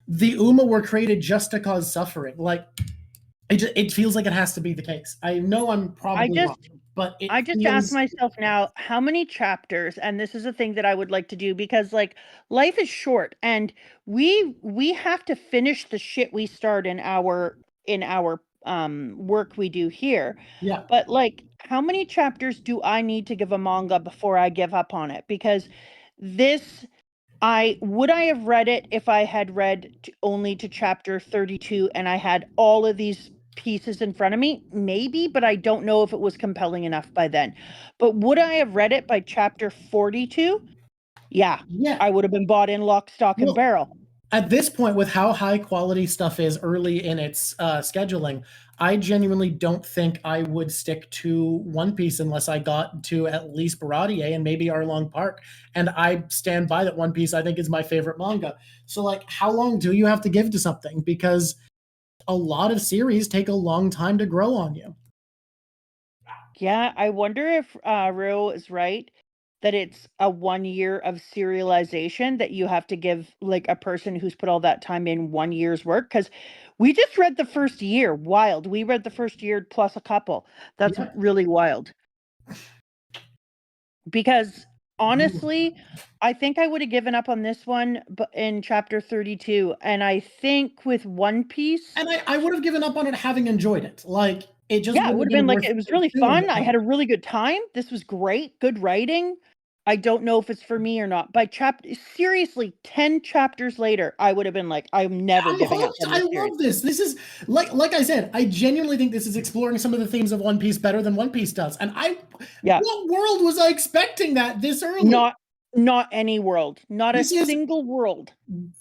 the Uma were created just to cause suffering, like it feels like it has to be the case. I know I'm probably wrong, but I just ask myself now, how many chapters, and this is a thing that I would like to do, because like life is short and we have to finish the shit we start in our work we do here. Yeah. But like, how many chapters do I need to give a manga before I give up on it? Because this, would I have read it if I had read only to chapter 32 and I had all of these pieces in front of me? Maybe, but I don't know if it was compelling enough by then. But would I have read it by chapter 42? Yeah. I would have been bought in lock, stock, and barrel. At this point, with how high quality stuff is early in its scheduling, I genuinely don't think I would stick to One Piece unless I got to at least Baradier and maybe Arlong Park. And I stand by that One Piece, I think, is my favorite manga. So, like, how long do you have to give to something? Because a lot of series take a long time to grow on you. Yeah, I wonder if Rio is right that it's a 1 year of serialization that you have to give like a person who's put all that time in 1 year's work. Because we just read the first year. Wild. We read the first year plus a couple. That's really wild. Because honestly, I think I would have given up on this one but in chapter 32. And I think with One Piece. And I would have given up on it having enjoyed it. Like, it just it would have been like, it was really fun. I had a really good time. This was great. Good writing. I don't know if it's for me or not. By seriously, 10 chapters later, I would have been like, I'm never giving up on this series. I love this. This is like I said, I genuinely think this is exploring some of the themes of One Piece better than One Piece does. And what world was I expecting that this early? Not any world. Not a single world.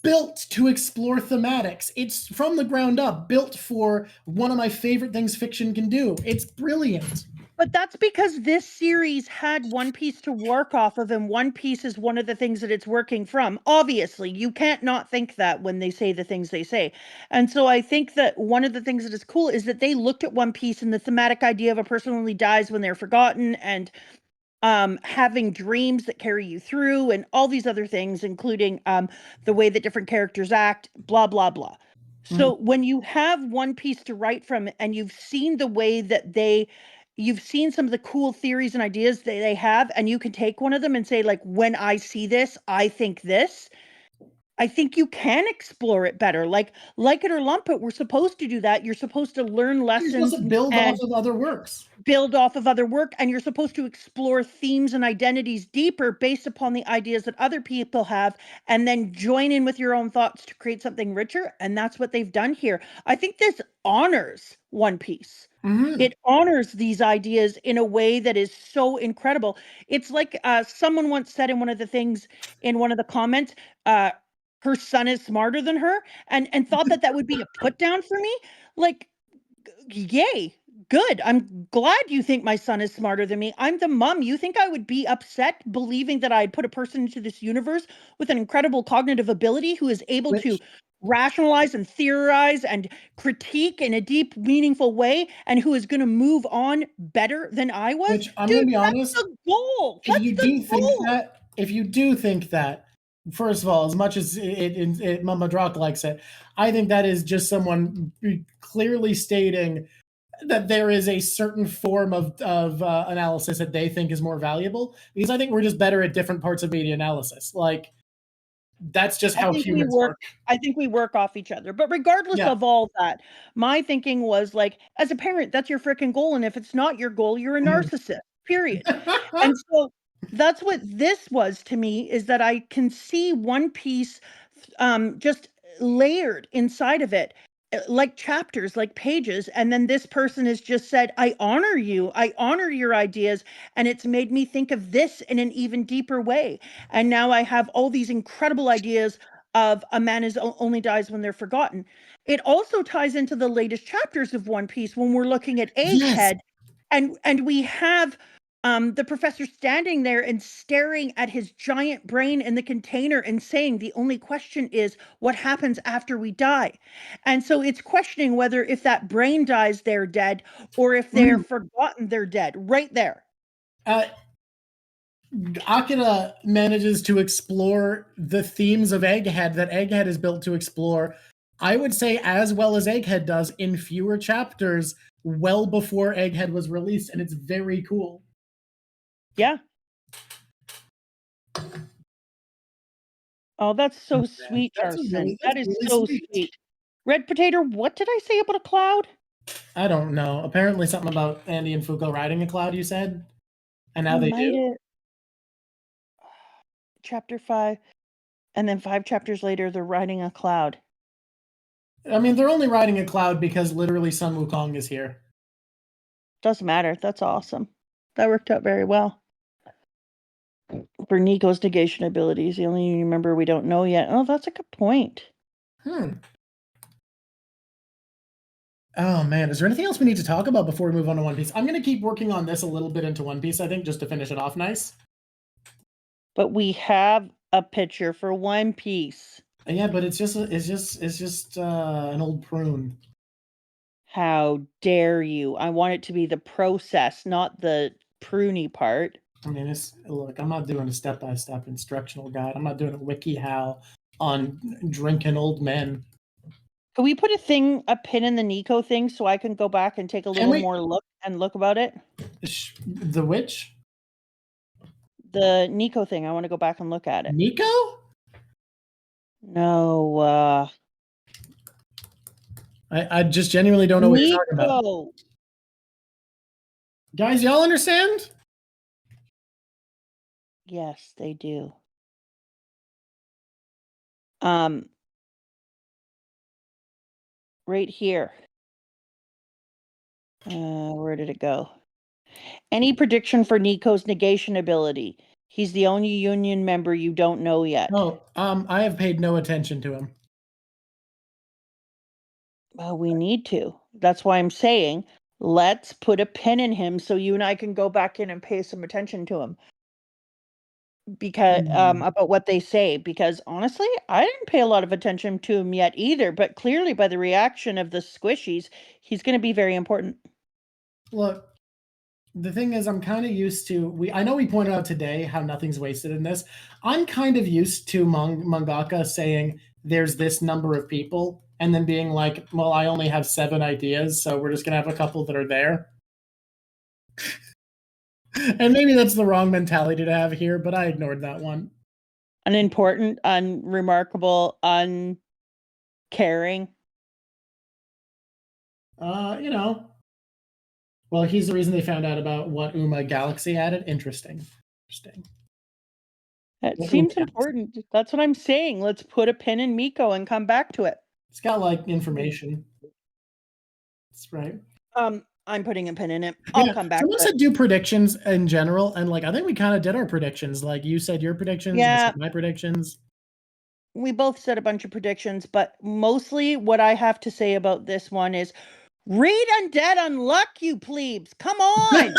Built to explore thematics. It's from the ground up, built for one of my favorite things fiction can do. It's brilliant. But that's because this series had One Piece to work off of, and One Piece is one of the things that it's working from. Obviously, you can't not think that when they say the things they say. And so I think that one of the things that is cool is that they looked at One Piece and the thematic idea of a person only dies when they're forgotten, and having dreams that carry you through, and all these other things, including the way that different characters act, blah, blah, blah. So when you have One Piece to write from, and you've seen the way that you've seen some of the cool theories and ideas that they have, and you can take one of them and say, like, when I see this, I think this. I think you can explore it better. Like it or lump it, we're supposed to do that. You're supposed to learn lessons. You're supposed to build off of other works. Build off of other work, and you're supposed to explore themes and identities deeper based upon the ideas that other people have, and then join in with your own thoughts to create something richer. And that's what they've done here. I think this honors One Piece. It honors these ideas in a way that is so incredible. It's like someone once said in one of the things, in one of the comments, her son is smarter than her, and thought that would be a put down for me. Like, yay, Good. I'm glad you think my son is smarter than me. I'm the mom. You think I would be upset believing that I'd put a person into this universe with an incredible cognitive ability who is able to Which rationalize and theorize and critique in a deep, meaningful way and who is going to move on better than I was? which I'm gonna Dude, be that's honest, the goal. if That's you the do think goal. that, first of all, as much as Mama Drawk likes it, I think that is just someone clearly stating that there is a certain form of analysis that they think is more valuable, because I think we're just better at different parts of media analysis. Like, that's just how humans work. I think we work off each other. But regardless Yeah. of all that, my thinking was like, as a parent, that's your freaking goal. And if it's not your goal, you're a Mhm. narcissist, period. And so that's what this was to me, is that I can see One Piece just layered inside of it, like chapters, like pages. And then this person has just said, I honor you. I honor your ideas. And it's made me think of this in an even deeper way. And now I have all these incredible ideas of a man is only dies when they're forgotten. It also ties into the latest chapters of One Piece when we're looking at Yes. Egghead, and we have the professor standing there and staring at his giant brain in the container and saying the only question is what happens after we die. And so it's questioning whether if that brain dies they're dead, or if they're forgotten they're dead, right there. Akira manages to explore the themes of Egghead that Egghead is built to explore, I would say, as well as Egghead does, in fewer chapters, well before Egghead was released, and it's very cool. Yeah. Oh, that's so sweet, That's Charson. that's That is really so sweet. sweet. Red Potato, what did I say about a cloud? I don't know. Apparently something about Andy and Fuuko riding a cloud, you said? And now You they might do? have. Chapter 5, and then 5 chapters later, they're riding a cloud. I mean, they're only riding a cloud because literally Sun Wukong is here. Doesn't matter. That's awesome. That worked out very well. For Nico's negation abilities, the only member we don't know yet. Oh, that's a good point. Oh man, is there anything else we need to talk about before we move on to One Piece? I'm going to keep working on this a little bit into One Piece, I think, just to finish it off nice. But we have a picture for One Piece. Yeah, but it's just an old prune. How dare you? I want it to be the process, not the pruny part. I mean, look, I'm not doing a step-by-step instructional guide. I'm not doing a wiki how on drinking old men. Can we put a pin in the Nico thing so I can go back and take a little more look about it? The which? The Nico thing. I want to go back and look at it. Nico? No. I just genuinely don't know what you're talking about. Guys, y'all understand? Yes, they do. Right here. Where did it go? Any prediction for Nico's negation ability? He's the only union member you don't know yet. Oh, I have paid no attention to him. Well, we need to. That's why I'm saying let's put a pin in him so you and I can go back in and pay some attention to him. Because about what they say, because honestly, I didn't pay a lot of attention to him yet either, but clearly by the reaction of the squishies, he's going to be very important. Look, the thing is, I'm kind of used to, I know we pointed out today how nothing's wasted in this. I'm kind of used to mangaka saying there's this number of people and then being like, well, I only have 7 ideas, so we're just going to have a couple that are there. And maybe that's the wrong mentality to have here, but I ignored that one. Unimportant, unremarkable, uncaring. You know. Well, he's the reason they found out about what Uma Galaxy added. Interesting. That seems important. That's what I'm saying. Let's put a pin in Miko and come back to it. It's got like information. That's right. I'm putting a pin in it. I'll come back. Someone said do predictions in general, and like I think we kind of did our predictions. Like you said your predictions, I said my predictions. We both said a bunch of predictions, but mostly what I have to say about this one is Read Undead Unluck, you plebes. Come on.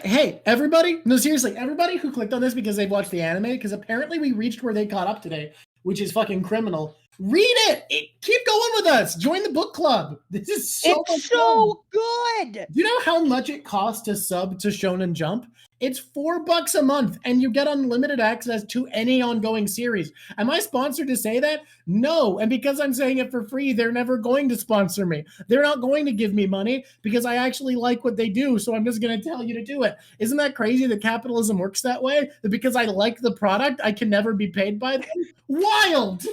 Hey, everybody. No, seriously, everybody who clicked on this because they've watched the anime, because apparently we reached where they caught up today, which is fucking criminal. Read it. Keep going with us. Join the book club. This is so It's so good. Do you know how much it costs to sub to Shonen Jump? It's $4 a month, and you get unlimited access to any ongoing series. Am I sponsored to say that? No. And because I'm saying it for free, they're never going to sponsor me. They're not going to give me money because I actually like what they do, so I'm just going to tell you to do it. Isn't that crazy that capitalism works that way? That because I like the product, I can never be paid by them? Wild!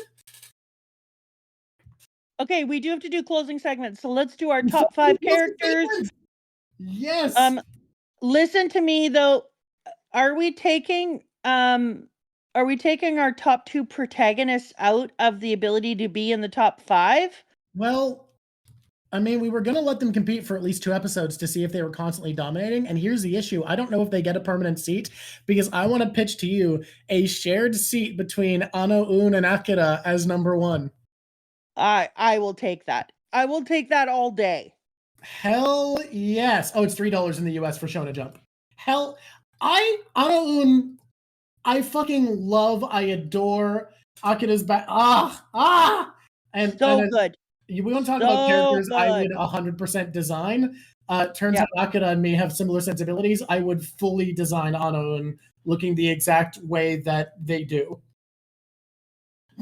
Okay, we do have to do closing segments, so let's do our top 5 characters. Yes. Listen to me though. Are we taking our top 2 protagonists out of the ability to be in the top 5? Well, I mean, we were going to let them compete for at least 2 episodes to see if they were constantly dominating. And here's the issue. I don't know if they get a permanent seat because I want to pitch to you a shared seat between Ano-un and Akira as number 1. I will take that. I will take that all day. Hell yes. Oh, it's $3 in the US for Shonen Jump. Hell, Ano-un, I fucking love, I adore Akira's back. And good. We won't talk about characters I would 100% design. Turns out Akira and me have similar sensibilities. I would fully design Ano-un looking the exact way that they do.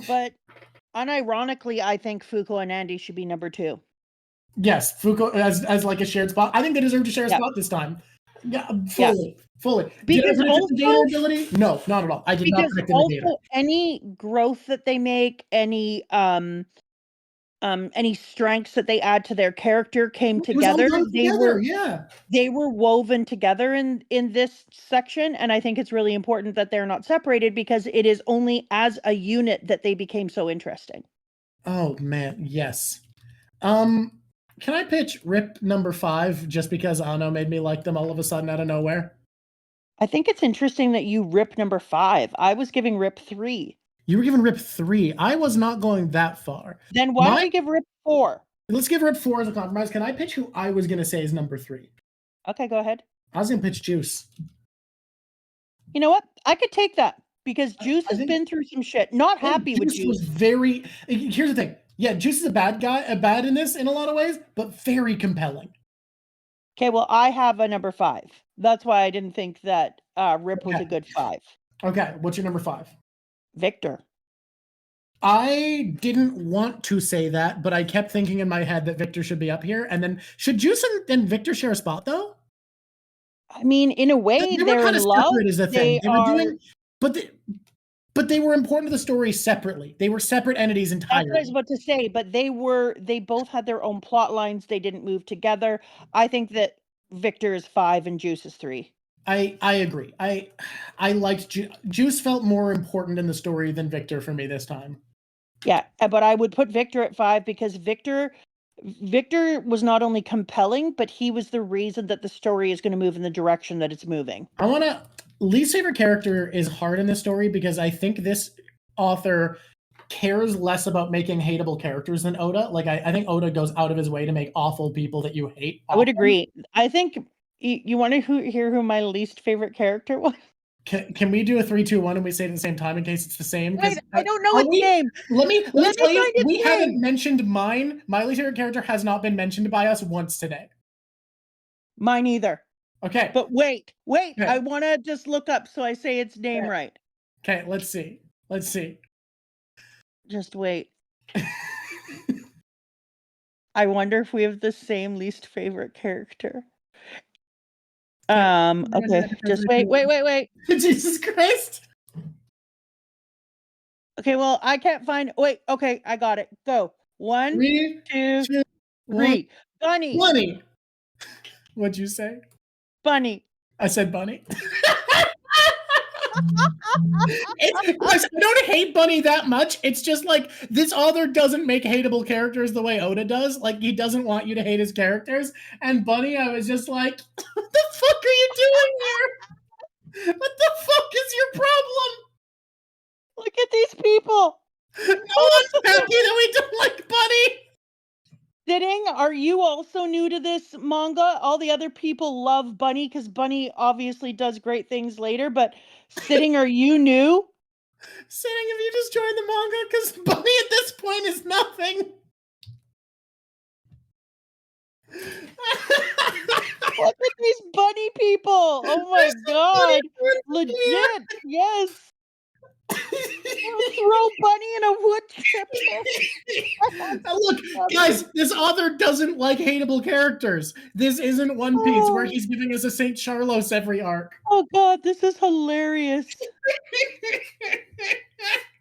But unironically, I think Fuuko and Andy should be number 2. Yes, Fuuko as like a shared spot. I think they deserve to share a spot this time. Yeah, fully. Because did I predict the negator ability? No, not at all. I did not predict the negator. Also, any growth that they make, any strengths that they add to their character came together. They were woven together in this section, and I think it's really important that they're not separated because it is only as a unit that they became so interesting. Oh man, yes. Can I pitch Rip number 5 just because Ano made me like them all of a sudden out of nowhere? I think it's interesting that you Rip number 5. I was giving Rip 3. You were giving Rip 3. I was not going that far. Then why don't we give Rip 4? Let's give Rip 4 as a compromise. Can I pitch who I was going to say is number 3? Okay, go ahead. I was going to pitch Juice. You know what? I could take that because Juice has been through some shit. Not happy with Juice. Here's the thing. Yeah, Juice is a bad in this in a lot of ways, but very compelling. Okay, well, I have a number 5. That's why I didn't think that Rip was a good 5. Okay, what's your number 5? Victor. I didn't want to say that, but I kept thinking in my head that Victor should be up here. And then should Juice and Victor share a spot though? I mean, in a way, they're kind of separate is the thing. But they were important to the story separately. They were separate entities entirely. That's what I was about to say, but they both had their own plot lines. They didn't move together. I think that Victor is 5 and Juice is 3. I agree. I liked Juice felt more important in the story than Victor for me this time. Yeah, but I would put Victor at 5 because Victor was not only compelling, but he was the reason that the story is going to move in the direction that it's moving. Least favorite character is hard in this story because I think this author cares less about making hateable characters than Oda. Like I think Oda goes out of his way to make awful people that you hate. I would agree. I think you want to hear who my least favorite character was? Can we do a 3, 2, 1 and we say it at the same time in case it's the same? Wait, I don't know its name. Let me tell you, we haven't mentioned mine. My least favorite character has not been mentioned by us once today. Mine either. Okay. But wait. Okay. I want to just look up so I say its name right. Okay, let's see. Just wait. I wonder if we have the same least favorite character. Okay, just wait. Jesus Christ. Okay, well, I can't find. Wait, okay, I got it. Go. 1, 3, 2, 3. Bunny. What'd you say? Bunny. I said Bunny. I don't hate Bunny that much. It's just like this author doesn't make hateable characters the way Oda does. Like he doesn't want you to hate his characters. And Bunny, I was just like, what the fuck are you doing here? What the fuck is your problem? Look at these people. No one's happy that we don't like Bunny. Sitting, are you also new to this manga? All the other people love Bunny because Bunny obviously does great things later, but Sitting, are you new? Saying if you just joined the manga, because Bunny at this point is nothing. Look at these bunny people. Oh my god. Legit. Yes. Throw Bunny in a wood chipper. Look, guys, this author doesn't like hateable characters. This isn't One Piece where he's giving us a St. Charlos every arc. Oh god, this is hilarious.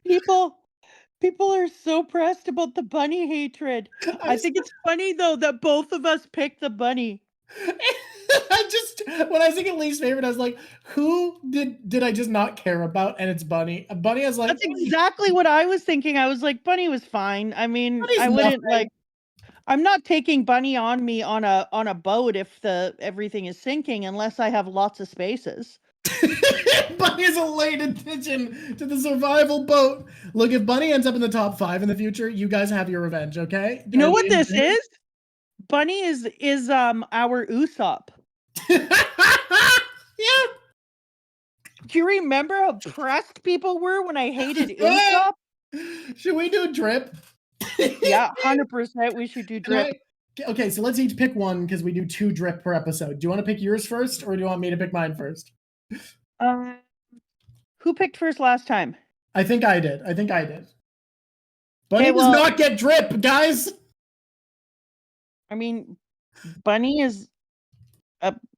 People are so pressed about the bunny hatred. I think it's funny though that both of us picked the bunny. When I was thinking least favorite, I was like, who did I just not care about? And it's Bunny. Bunny is like, that's exactly what I was thinking. I was like, Bunny was fine. I mean, Bunny's I wouldn't nothing. like. I'm not taking Bunny on me on a boat if everything is sinking unless I have lots of spaces. Bunny is a late addition to the survival boat. Look, if Bunny ends up in the top 5 in the future, you guys have your revenge, okay? You know what this is? Bunny is our Usopp. Yeah. Do you remember how pressed people were when I hated Usopp? Should we do drip? Yeah, 100%. We should do drip. Okay, so let's each pick one because we do 2 drip per episode. Do you want to pick yours first, or do you want me to pick mine first? Who picked first last time? I think I did. Bunny does not get drip, guys. I mean, Bunny is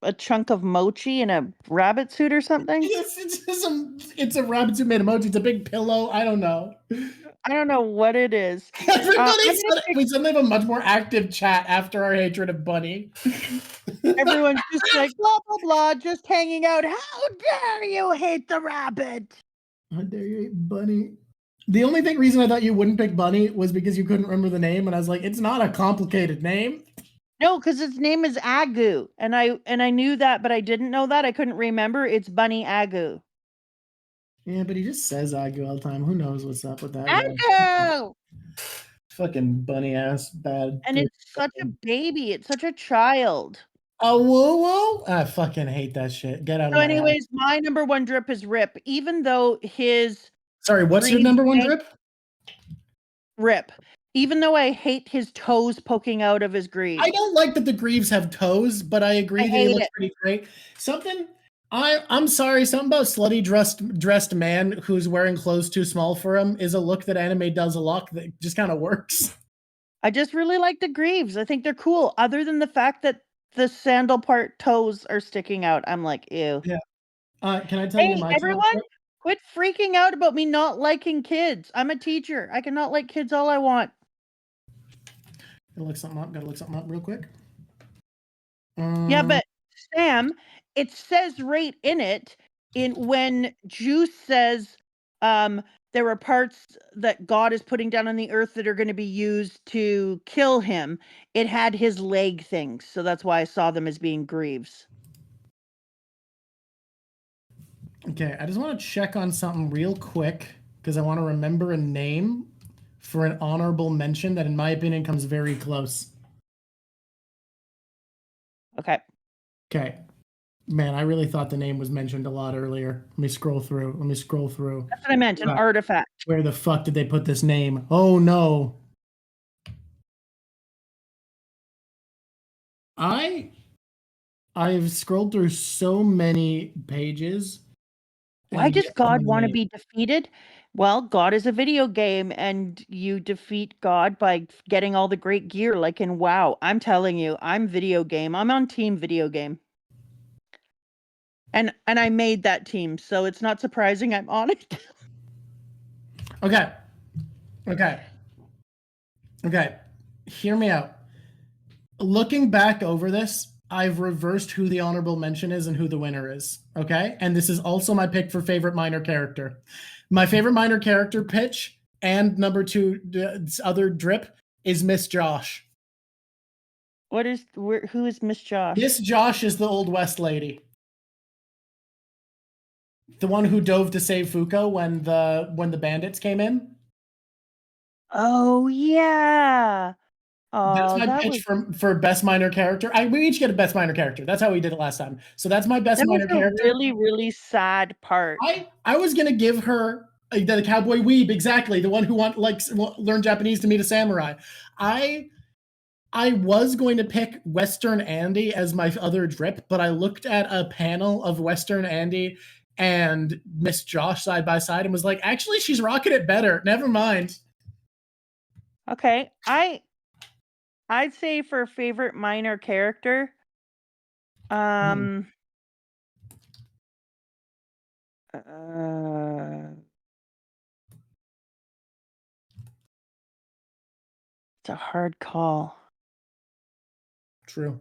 a chunk of mochi in a rabbit suit or something. It's a rabbit suit made of mochi. It's a big pillow. I don't know. I don't know what it is. We suddenly have a much more active chat after our hatred of Bunny. Everyone's just like, blah, blah, blah, just hanging out. How dare you hate the rabbit? How dare you hate Bunny? The only reason I thought you wouldn't pick Bunny was because you couldn't remember the name, and I was like, it's not a complicated name. No, because its name is Agu, and I knew that, but I didn't know that. I couldn't remember. It's Bunny Agu. Yeah, but he just says Agu all the time. Who knows what's up with that? Agu! Fucking bunny ass bad. And it's such a baby. It's such a child. Oh, whoa. I fucking hate that shit. Get out of So my anyways, my number one drip is Rip, even though his... Sorry, what's your number one drip? Rip. Even though I hate his toes poking out of his greaves. I don't like that the greaves have toes, but I agree that he looks pretty great. I'm sorry, something about slutty dressed man who's wearing clothes too small for him is a look that anime does a lot that just kind of works. I just really like the greaves. I think they're cool. Other than the fact that the sandal part toes are sticking out. I'm like, ew. Yeah. Can I tell you my everyone? Quit freaking out about me not liking kids. I'm a teacher. I cannot like kids all I want. Gotta look something up real quick. Yeah, but Sam, it says right in it, when Juice says there are parts that God is putting down on the earth that are going to be used to kill him, it had his leg things. So that's why I saw them as being greaves. Okay, I just want to check on something real quick because I want to remember a name for an honorable mention that, in my opinion, comes very close. Okay. Man, I really thought the name was mentioned a lot earlier. Let me scroll through. That's what I meant, an artifact. Where the fuck did they put this name? Oh, no. I've scrolled through so many pages. Why does God want to be defeated? Well, God is a video game, and you defeat God by getting all the great gear, like in WoW. I'm telling you, I'm video game. I'm on team video game. And I made that team, so it's not surprising I'm on it. Okay. Hear me out. Looking back over this, I've reversed who the honorable mention is and who the winner is. Okay? And this is also my pick for favorite minor character. My favorite minor character pitch and number 2 other drip is Miss Josh. Who is Miss Josh? Miss Josh is the Old West lady. The one who dove to save Fuuko when the bandits came in. Oh yeah. That's Oh, my that pitch was for best minor character. We each get a best minor character. That's how we did it last time. So that's my best that was minor a character. really, really sad part. I was gonna give her the cowboy weeb, exactly the one who learn Japanese to meet a samurai. I was going to pick Western Andy as my other drip, but I looked at a panel of Western Andy and Miss Josh side by side and was like, actually, she's rocking it better. Never mind. Okay, I'd say for favorite minor character, uh, it's a hard call. True.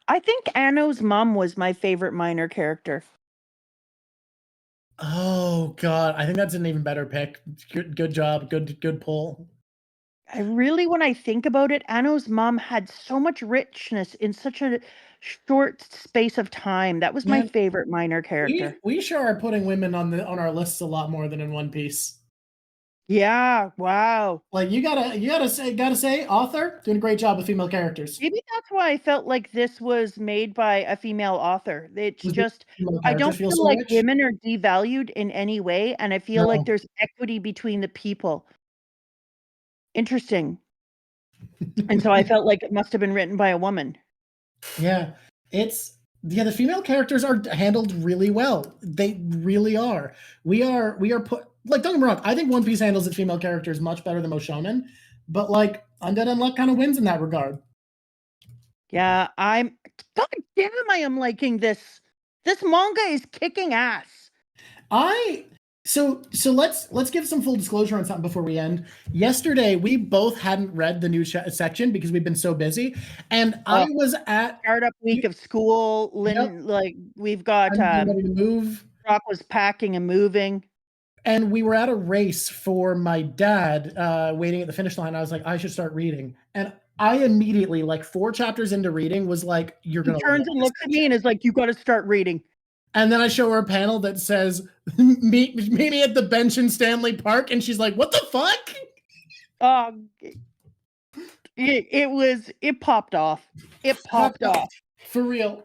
I think Anno's mom was my favorite minor character. Oh God, I think that's an even better pick. Good job. Good pull. When I think about it, Anno's mom had so much richness in such a short space of time. That was my Man, favorite minor character. we sure are putting women on our lists a lot more than in One Piece. Yeah, wow. Like you gotta say, author doing a great job with female characters. Maybe that's why I felt like this was made by a female author. It's Was the just female I characters don't feel feel so like rich? women are devalued in any way, and I feel like No. there's equity between the people. Interesting. And so I felt like it must have been written by a woman. Yeah, the female characters are handled really well. They really are. We are put like, don't get me wrong. I think One Piece handles its female characters much better than most shonen, but like Undead Unluck kind of wins in that regard. Yeah, God damn, I am liking this. This manga is kicking ass. So let's give some full disclosure on something before we end. Yesterday, we both hadn't read the new section because we've been so busy, and I was at Startup week of school. Yep. Like we've got I'm ready to move. Drawk was packing and moving. And we were at a race for my dad, waiting at the finish line. I was like, I should start reading. And I immediately, like 4 chapters into reading, was like, you're going to turns and looks at me and is like, you got to start reading. And then I show her a panel that says, meet me at the bench in Stanley Park. And she's like, what the fuck? It popped off. It popped off. For real.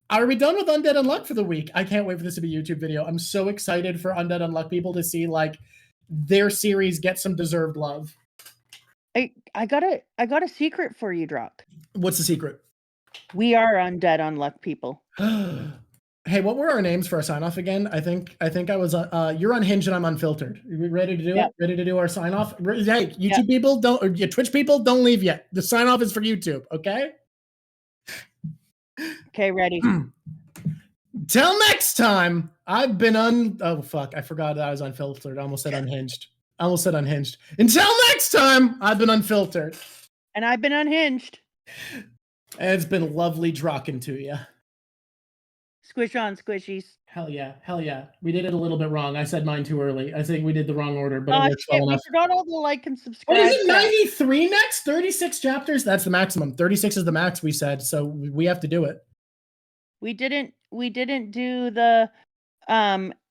Are we done with Undead Unluck for the week? I can't wait for this to be a YouTube video. I'm so excited for Undead Unluck people to see like their series get some deserved love. I got a secret for you, Drawk. What's the secret? We are Undead Unluck people. Hey, what were our names for our sign off again? I think I was you're unhinged and I'm unfiltered. Are we ready to do it? Ready to do our sign off? Hey, YouTube people, Twitch people, don't leave yet. The sign off is for YouTube, okay? Okay, ready. Till next time, I've been oh fuck, I forgot that I was unfiltered. I almost said unhinged. Until next time, I've been unfiltered. And I've been unhinged. And it's been lovely drawking to you. Squish on, squishies. Hell yeah. We did it a little bit wrong. I said mine too early. I think we did the wrong order, but it works well enough. We forgot all the like and subscribe. What is it, 93 next? 36 chapters? That's the maximum. 36 is the max, we said, so we have to do it. We didn't do the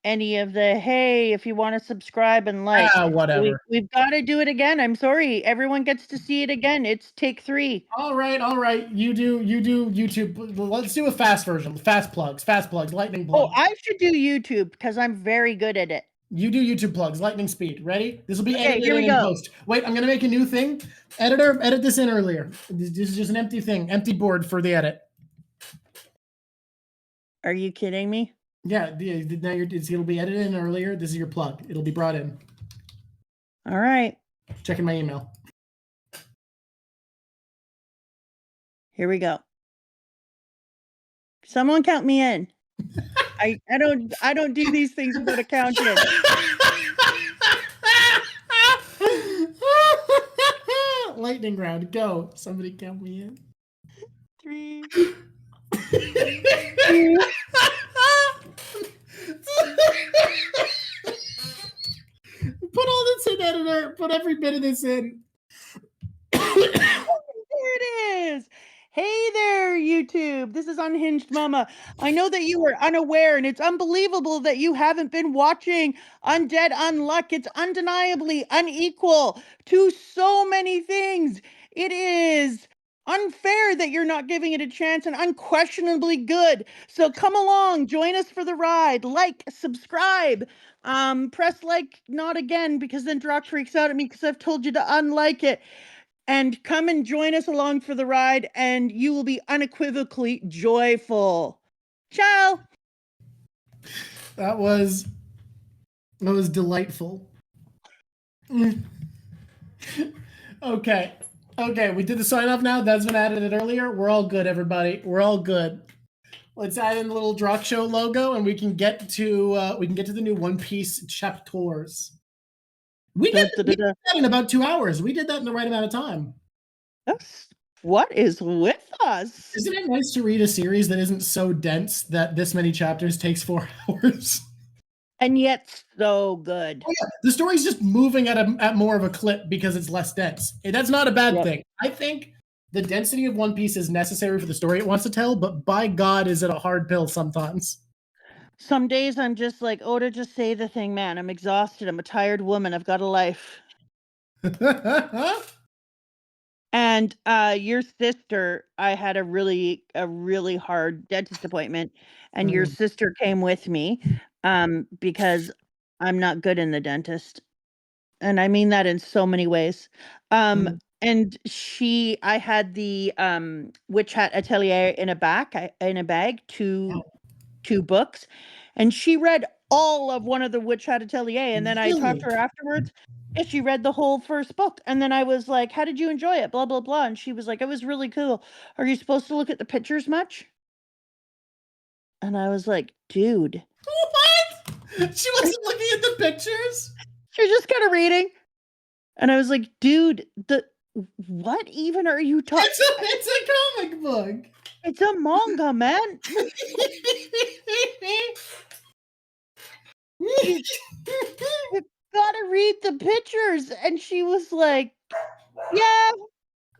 any of the hey, if you want to subscribe and like. Whatever. We've got to do it again. I'm sorry. Everyone gets to see it again. It's take 3. All right. You do YouTube. Let's do a fast version. Fast plugs, lightning plugs. Oh, I should do YouTube because I'm very good at it. You do YouTube plugs, lightning speed. Ready? This will be edited in go. post. Wait, I'm gonna make a new thing. Editor, edit this in earlier. This is just an empty thing, empty board for the edit. Are you kidding me? Yeah, now it'll be edited in earlier. This is your plug. It'll be brought in. All right. Checking my email. Here we go. Someone count me in. I don't do these things without a count in. Lightning round, go. Somebody count me in. 3. Put all this in, editor. Put every bit of this in. There it is. Hey there, YouTube. This is Unhinged Mama. I know that you are unaware, and it's unbelievable that you haven't been watching Undead Unluck. It's undeniably unequal to so many things. It is unfair that you're not giving it a chance and unquestionably good. So come along, join us for the ride. Like, subscribe. Press like not again because then Drawk freaks out at me because I've told you to unlike it. And come and join us along for the ride, and you will be unequivocally joyful. Ciao. That was delightful. Okay. Okay, we did the sign off now. That's been added earlier. We're all good, everybody. We're all good. Let's add in the little Drawk Show logo, and we can get to the new One Piece chapters. We did that in about 2 hours. We did that in the right amount of time. Yes. What is with us? Isn't it nice to read a series that isn't so dense that this many chapters takes 4 hours? And yet so good. Oh, yeah. The story's just moving at more of a clip because it's less dense. That's not a bad thing. I think the density of One Piece is necessary for the story it wants to tell, but by God, is it a hard pill sometimes. Some days I'm just like, Oda, just say the thing, man. I'm exhausted. I'm a tired woman. I've got a life. And your sister, I had a really hard dentist appointment, and your sister came with me because I'm not good in the dentist. And I mean that in so many ways. And I had the Witch Hat Atelier in a bag, two books, and she read all of one of the Witch Hat Atelier, and then I talked to her afterwards. Yeah, she read the whole first book, and then I was like, "How did you enjoy it?" Blah blah blah, and she was like, "It was really cool. Are you supposed to look at the pictures much?" And I was like, "Dude, what? She wasn't looking at the pictures. She was just kind of reading." And I was like, "Dude, what even are you talking? It's a comic book. It's a manga, man. You gotta read the pictures." And she was like, "Yeah,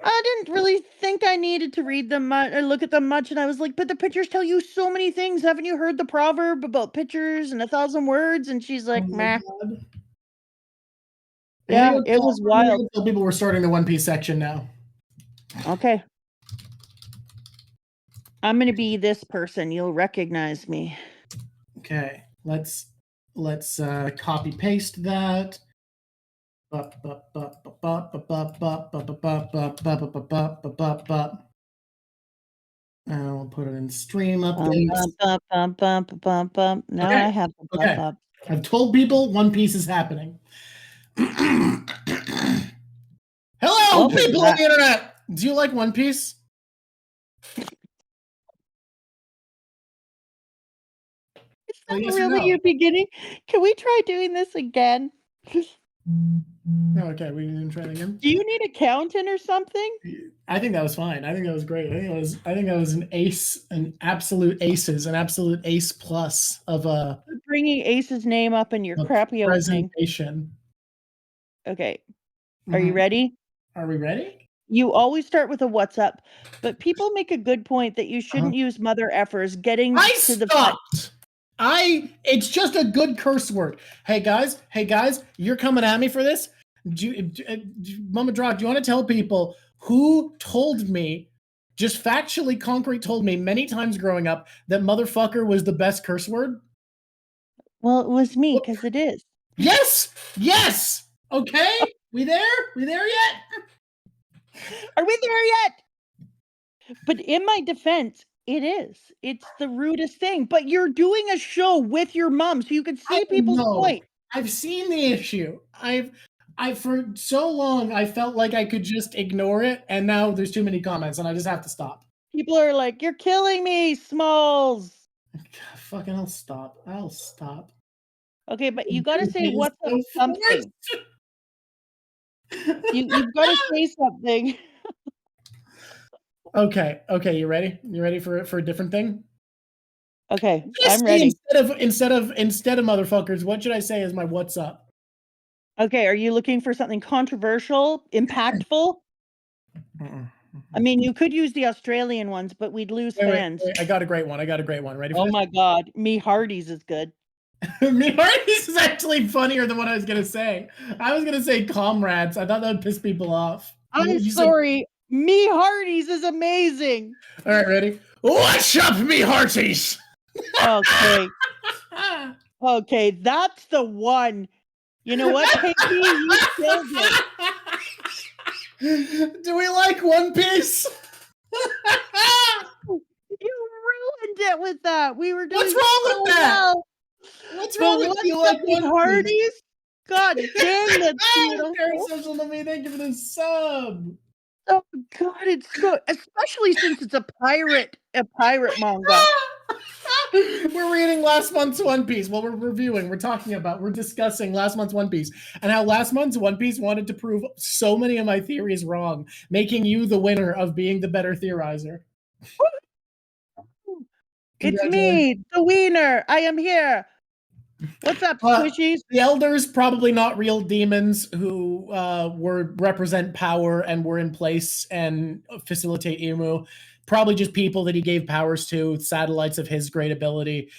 I didn't really think I needed to read them or look at them much." And I was like, "But the pictures tell you so many things. Haven't you heard the proverb about pictures and 1,000 words?" And she's like, "Meh." Yeah, it was wild. Tell people we're starting the One Piece section now. Okay. I'm gonna be this person. You'll recognize me. Okay, let's copy paste that. And we'll put it in stream updates. Now I have the okay. up. I've told people One Piece is happening. Hello, people on the internet. Do you like One Piece? Is that really your beginning? Can we try doing this again? Okay, we can try it again. Do you need a accountant or something? I think that was fine. I think that was great. I think that was an ace, an absolute ace plus of bringing Ace's name up in your crappy presentation. Okay, are you ready? Are we ready? You always start with a "what's up," but people make a good point that you shouldn't use mother effers getting to the stopped. It's just a good curse word. Hey guys, you're coming at me for this? Mama Drawk, do you want to tell people who told me, just factually concrete told me many times growing up that motherfucker was the best curse word? Well, it was me, because it is. Yes! Okay, we there yet? Are we there yet? But in my defense, it is. It's the rudest thing. But you're doing a show with your mom, so you can see people's point. I've seen the issue. I for so long I felt like I could just ignore it, and now there's too many comments, and I just have to stop. People are like, "You're killing me, Smalls." Fucking, I'll stop. Okay, but you gotta say what's up something. You've got to say something. Okay, you ready? You ready for a different thing? Okay, I'm ready. Instead of motherfuckers, what should I say as my what's up? Okay, are you looking for something controversial, impactful? I mean, you could use the Australian ones, but we'd lose fans. Wait, I got a great one. Ready for Oh this? my God. Me Hardy's is good. Me Hardy's is actually funnier than what I was going to say. I was going to say comrades. I thought that would piss people off. I'm sorry. Me Hardy's is amazing. All right, ready? What's up, me hearties? Okay. Okay, that's the one. You know what, KP? You killed it. Do we like One Piece? You ruined it with that. We were doing What's wrong so with that? well. What's wrong with you like Me One Piece? Hardy's? God dang, that's Parasocial beautiful. to me. Thank you for the sub. Oh God, it's so, especially since it's a pirate manga. We're reading last month's One Piece. Well, we're discussing last month's One Piece and how last month's One Piece wanted to prove so many of my theories wrong, making you the winner of being the better theorizer. It's me, the wiener. I am here. What's up, squishies? The elders, probably not real demons who represent power and were in place and facilitate Imu. Probably just people that he gave powers to, satellites of his great ability.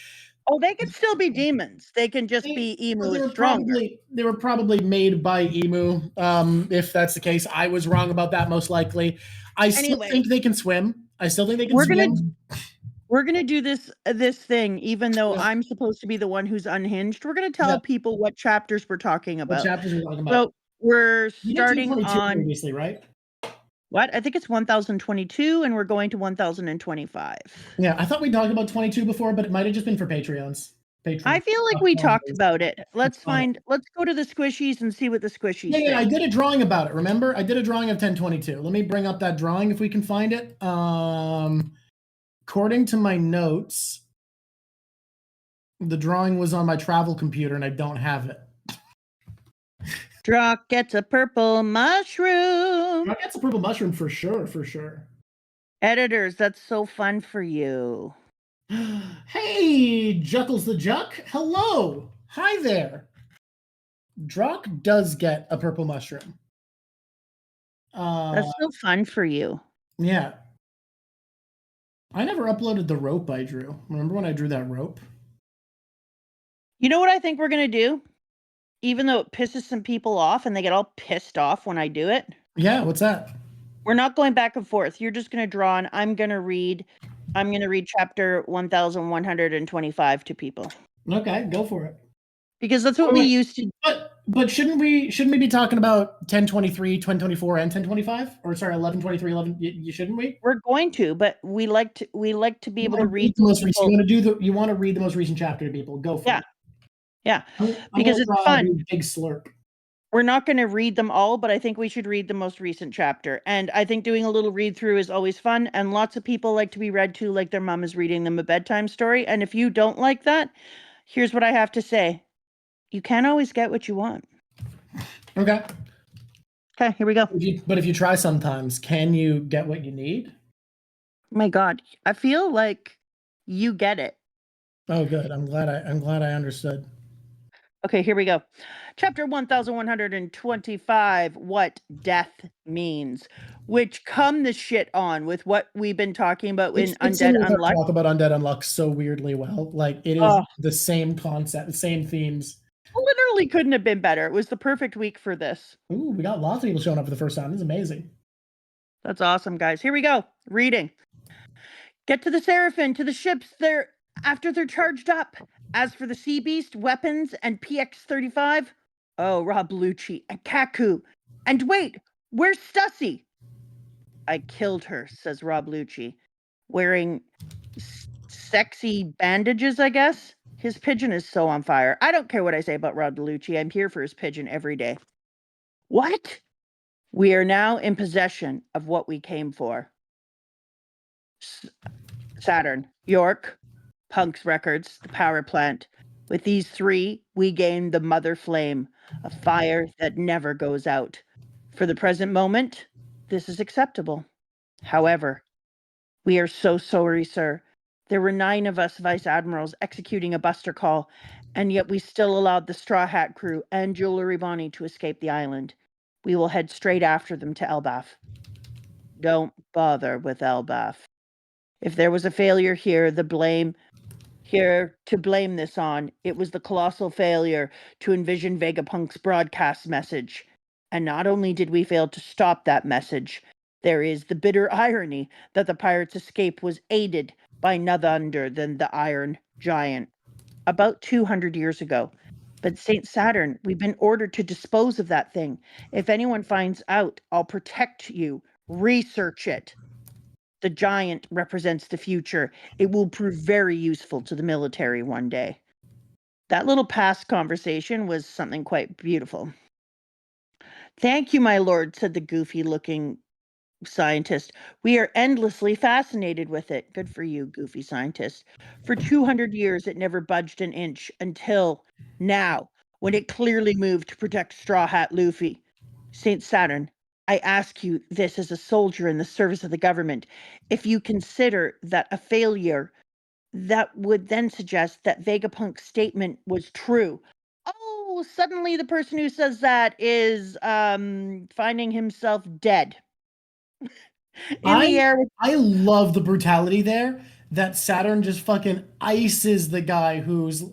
Oh, they can still be demons. They can just be Imu is stronger. They were probably made by Imu. If that's the case, I was wrong about that most likely. I still think they can swim. We're gonna do this thing, even though I'm supposed to be the one who's unhinged. We're gonna tell people what chapters we're talking about. So we're starting on previously, right? What? I think it's 1022, and we're going to 1025. Yeah, I thought we talked about 22 before, but it might have just been for Patreons. I feel like we talked about it. Let's go to the squishies and see what the squishies say. Yeah, I did a drawing about it. Remember? I did a drawing of 1022. Let me bring up that drawing if we can find it. According to my notes, the drawing was on my travel computer and I don't have it. Drawk gets a purple mushroom. Drawk gets a purple mushroom for sure. Editors, that's so fun for you. Hey, Juckles the Juck. Hello. Hi there. Drawk does get a purple mushroom. That's so fun for you. Yeah. I never uploaded the rope I drew. Remember when I drew that rope? You know what I think we're going to do? Even though it pisses some people off and they get all pissed off when I do it. Yeah, what's that? We're not going back and forth. You're just going to draw and I'm going to read chapter 1125 to people. Okay, go for it. Because that's what we used to. But shouldn't we be talking about 1023, 1024, and 1025? Or sorry, 1123, 11. Shouldn't we? We're going to, but we like to be able to read the most recent. You want to read the most recent chapter to people. Go for it. Yeah. Because it's fun. Big slurp. We're not going to read them all, but I think we should read the most recent chapter. And I think doing a little read through is always fun. And lots of people like to be read to like their mom is reading them a bedtime story. And if you don't like that, here's what I have to say. You can't always get what you want. Okay. Okay, here we go. But if you try sometimes, can you get what you need? Oh my God, I feel like you get it. Oh, good. I'm glad I understood. Okay, here we go. Chapter 1125, What Death Means, which come the shit on with what we've been talking about in Undead Unluck. Talk about Undead Unluck so weirdly well. Like, it is the same concept, the same themes. Literally couldn't have been better. It was the perfect week for this. Ooh, we got lots of people showing up for the first time. This is amazing. That's awesome, guys. Here we go. Reading. Get to the Seraphim, to the ships after they're charged up. As for the Sea Beast, weapons, and PX-35, Rob Lucci and Kaku. And wait, where's Stussy? I killed her, says Rob Lucci, wearing sexy bandages, I guess. His pigeon is so on fire. I don't care what I say about Rob Lucci. I'm here for his pigeon every day. What? We are now in possession of what we came for. Saturn, York, Punk's Records, the power plant. With these three, we gain the mother flame, a fire that never goes out. For the present moment, this is acceptable. However, we are so sorry, sir. There were 9 of us vice admirals executing a buster call, and yet we still allowed the Straw Hat crew and Jewelry Bonnie to escape the island. We will head straight after them to Elbaf. Don't bother with Elbaf. If there was a failure here, to blame this on, it was the colossal failure to envision Vegapunk's broadcast message. And not only did we fail to stop that message, there is the bitter irony that the pirates' escape was aided by none other than the Iron Giant. About 200 years ago. But St. Saturn, we've been ordered to dispose of that thing. If anyone finds out, I'll protect you. Research it. The giant represents the future. It will prove very useful to the military one day. That little past conversation was something quite beautiful. Thank you, my lord, said the goofy-looking scientist. We are endlessly fascinated with it. Good for you, goofy scientist. For 200 years, it never budged an inch until now, when it clearly moved to protect Straw Hat Luffy. St. Saturn, I ask you this as a soldier in the service of the government. If you consider that a failure, that would then suggest that Vegapunk's statement was true. Oh, suddenly the person who says that is finding himself dead. In the air. I love the brutality there that Saturn just fucking ices the guy who's,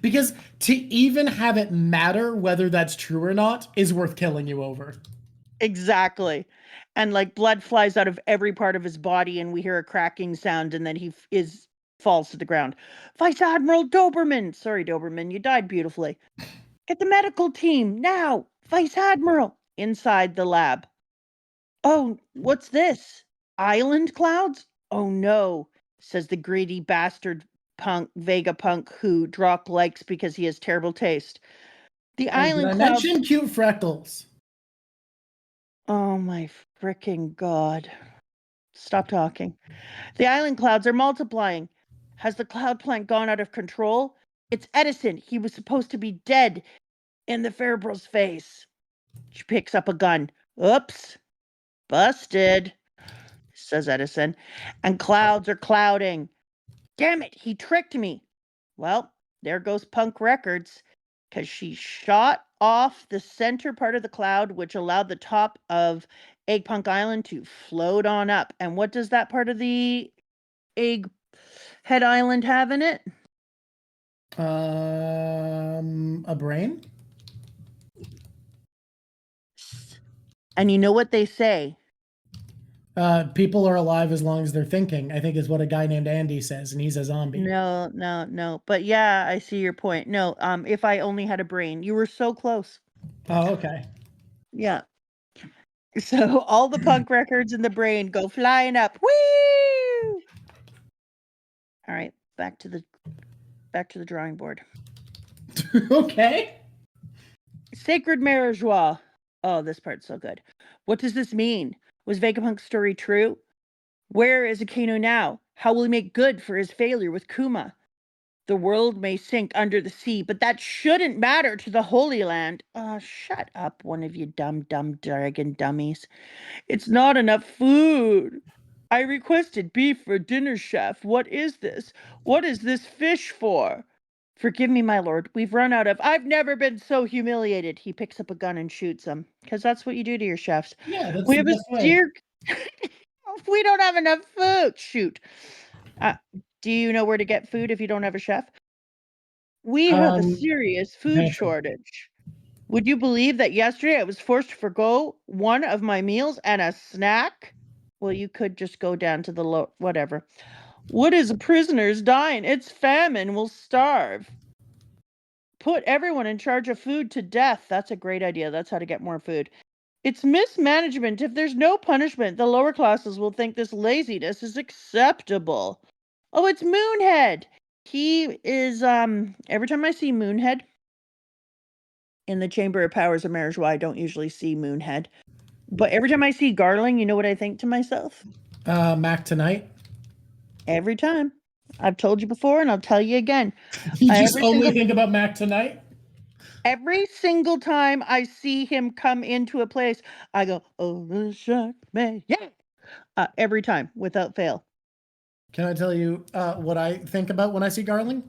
because to even have it matter whether that's true or not is worth killing you over. Exactly. And like blood flies out of every part of his body and we hear a cracking sound and then he falls to the ground. Vice Admiral Doberman. Sorry, Doberman, you died beautifully. Get the medical team now. Vice Admiral. Inside the lab. Oh, what's this? Island clouds? Oh no, says the greedy bastard Vegapunk who Drawk likes because he has terrible taste. The island clouds. Did I mention cute freckles? Oh my freaking God. Stop talking. The island clouds are multiplying. Has the cloud plant gone out of control? It's Edison. He was supposed to be dead in the Fairbro's face. She picks up a gun. Oops. Busted, says Edison. And clouds are clouding. Damn it, he tricked me. Well, there goes Punk Records, because she shot off the center part of the cloud, which allowed the top of Eggpunk Island to float on up. And what does that part of the Egghead Island have in it? A brain? And you know what they say? People are alive as long as they're thinking, I think is what a guy named Andy says, and he's a zombie. No. But yeah, I see your point. No, if I only had a brain. You were so close. Oh, okay. Yeah. So all the Punk Records in the brain go flying up. Woo! All right, back to the drawing board. Okay. Sacred Marijois. Oh, this part's so good. What does this mean? Was Vegapunk's story true? Where is Akainu now? How will he make good for his failure with Kuma? The world may sink under the sea, but that shouldn't matter to the Holy Land. Shut up, one of you dumb dragon dummies. It's not enough food. I requested beef for dinner, chef. What is this? What is this fish for? Forgive me, my lord. We've run out of... I've never been so humiliated. He picks up a gun and shoots him. Because that's what you do to your chefs. Yeah, that's we the have best a way. steer... We don't have enough food. Shoot. Do you know where to get food if you don't have a chef? We have a serious food shortage. Would you believe that yesterday I was forced to forgo one of my meals and a snack? Well, you could just go down to the whatever. What is a prisoner's dying? It's famine. We'll starve. Put everyone in charge of food to death. That's a great idea. That's how to get more food. It's mismanagement. If there's no punishment, the lower classes will think this laziness is acceptable. Oh, it's Moonhead. He is, every time I see Moonhead in the Chamber of Powers of Marijois, I don't usually see Moonhead. But every time I see Garling, you know what I think to myself? Mac tonight. Every time. I've told you before and I'll tell you again. You just only think about Mac tonight? Every single time I see him come into a place, I go, oh, the shark man, yeah! Every time, without fail. Can I tell you what I think about when I see Garling?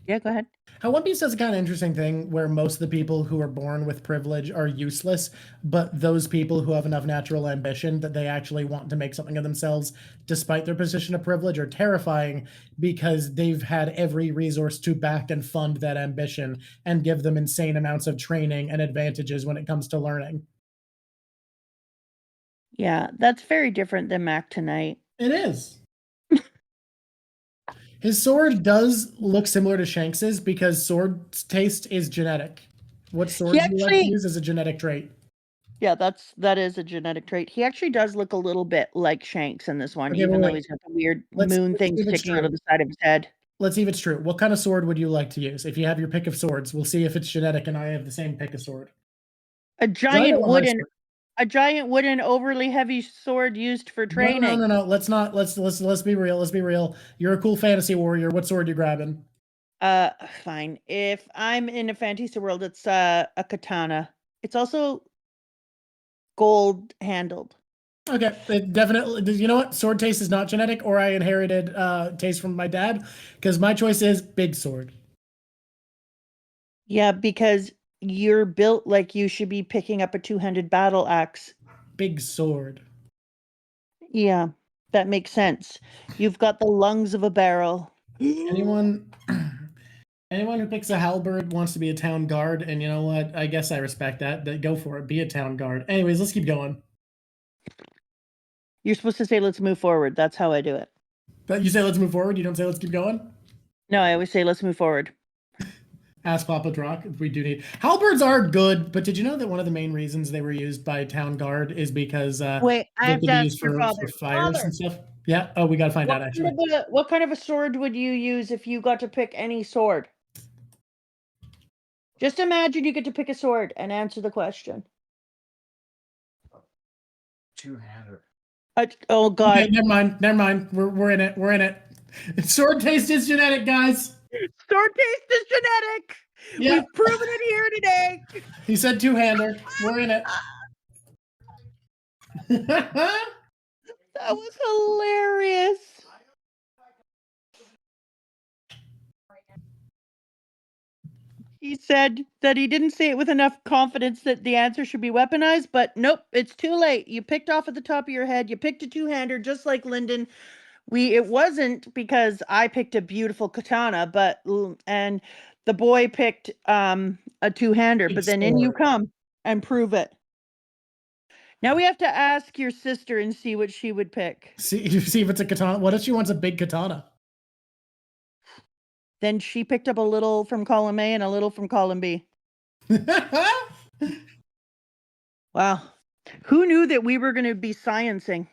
Yeah, go ahead. How One Piece does a kind of interesting thing where most of the people who are born with privilege are useless, but those people who have enough natural ambition that they actually want to make something of themselves despite their position of privilege are terrifying because they've had every resource to back and fund that ambition and give them insane amounts of training and advantages when it comes to learning. Yeah, that's very different than Mac tonight. It is. His sword does look similar to Shanks's because sword taste is genetic. What swords you like to use is a genetic trait. Yeah, that is a genetic trait. He actually does look a little bit like Shanks in this one, Okay, even though wait. he's got the weird Let's moon thing see if it's sticking out of true. the side of his head. Let's see if it's true. What kind of sword would you like to use? If you have your pick of swords, we'll see if it's genetic and I have the same pick of sword. A giant know my wooden, sword. a giant wooden, overly heavy sword used for training. No. Let's be real. Let's be real. You're a cool fantasy warrior. What sword you grabbing? Fine. If I'm in a fantasy world, it's a katana. It's also gold handled. Okay, it definitely. You know what? Sword taste is not genetic, or I inherited taste from my dad, because my choice is big sword. Yeah, because you're built like you should be picking up a two-handed battle axe. Big sword. Yeah, that makes sense. You've got the lungs of a barrel. Anyone who picks a halberd wants to be a town guard, and you know what? I guess I respect that. Go for it. Be a town guard. Anyways, let's keep going. You're supposed to say, let's move forward. That's how I do it. But you say let's move forward. You don't say let's keep going. No, I always say, let's move forward. Ask Papa Drawk. We do need halberds are good, but did you know that one of the main reasons they were used by town guard is because Wait, I they have could to be ask used your for father. fires Father, and stuff? Yeah. Oh, we gotta find out actually. what kind of a sword would you use if you got to pick any sword? Just imagine you get to pick a sword and answer the question. Two-hander. Oh God. Okay, never mind. We're in it. We're in it. Sword taste is genetic, guys. Sword taste is genetic. Yeah. We've proven it here today. He said two-hander. We're in it. That was hilarious. He said that he didn't say it with enough confidence that the answer should be weaponized, but nope, it's too late. You picked off at the top of your head. You picked a two-hander just like Lyndon. It wasn't because I picked a beautiful katana, but and the boy picked a two-hander, but then in you come and prove it. Now we have to ask your sister and see what she would pick. See if it's a katana. What if she wants a big katana? Then she picked up a little from column A and a little from column B. Wow. Who knew that we were going to be sciencing?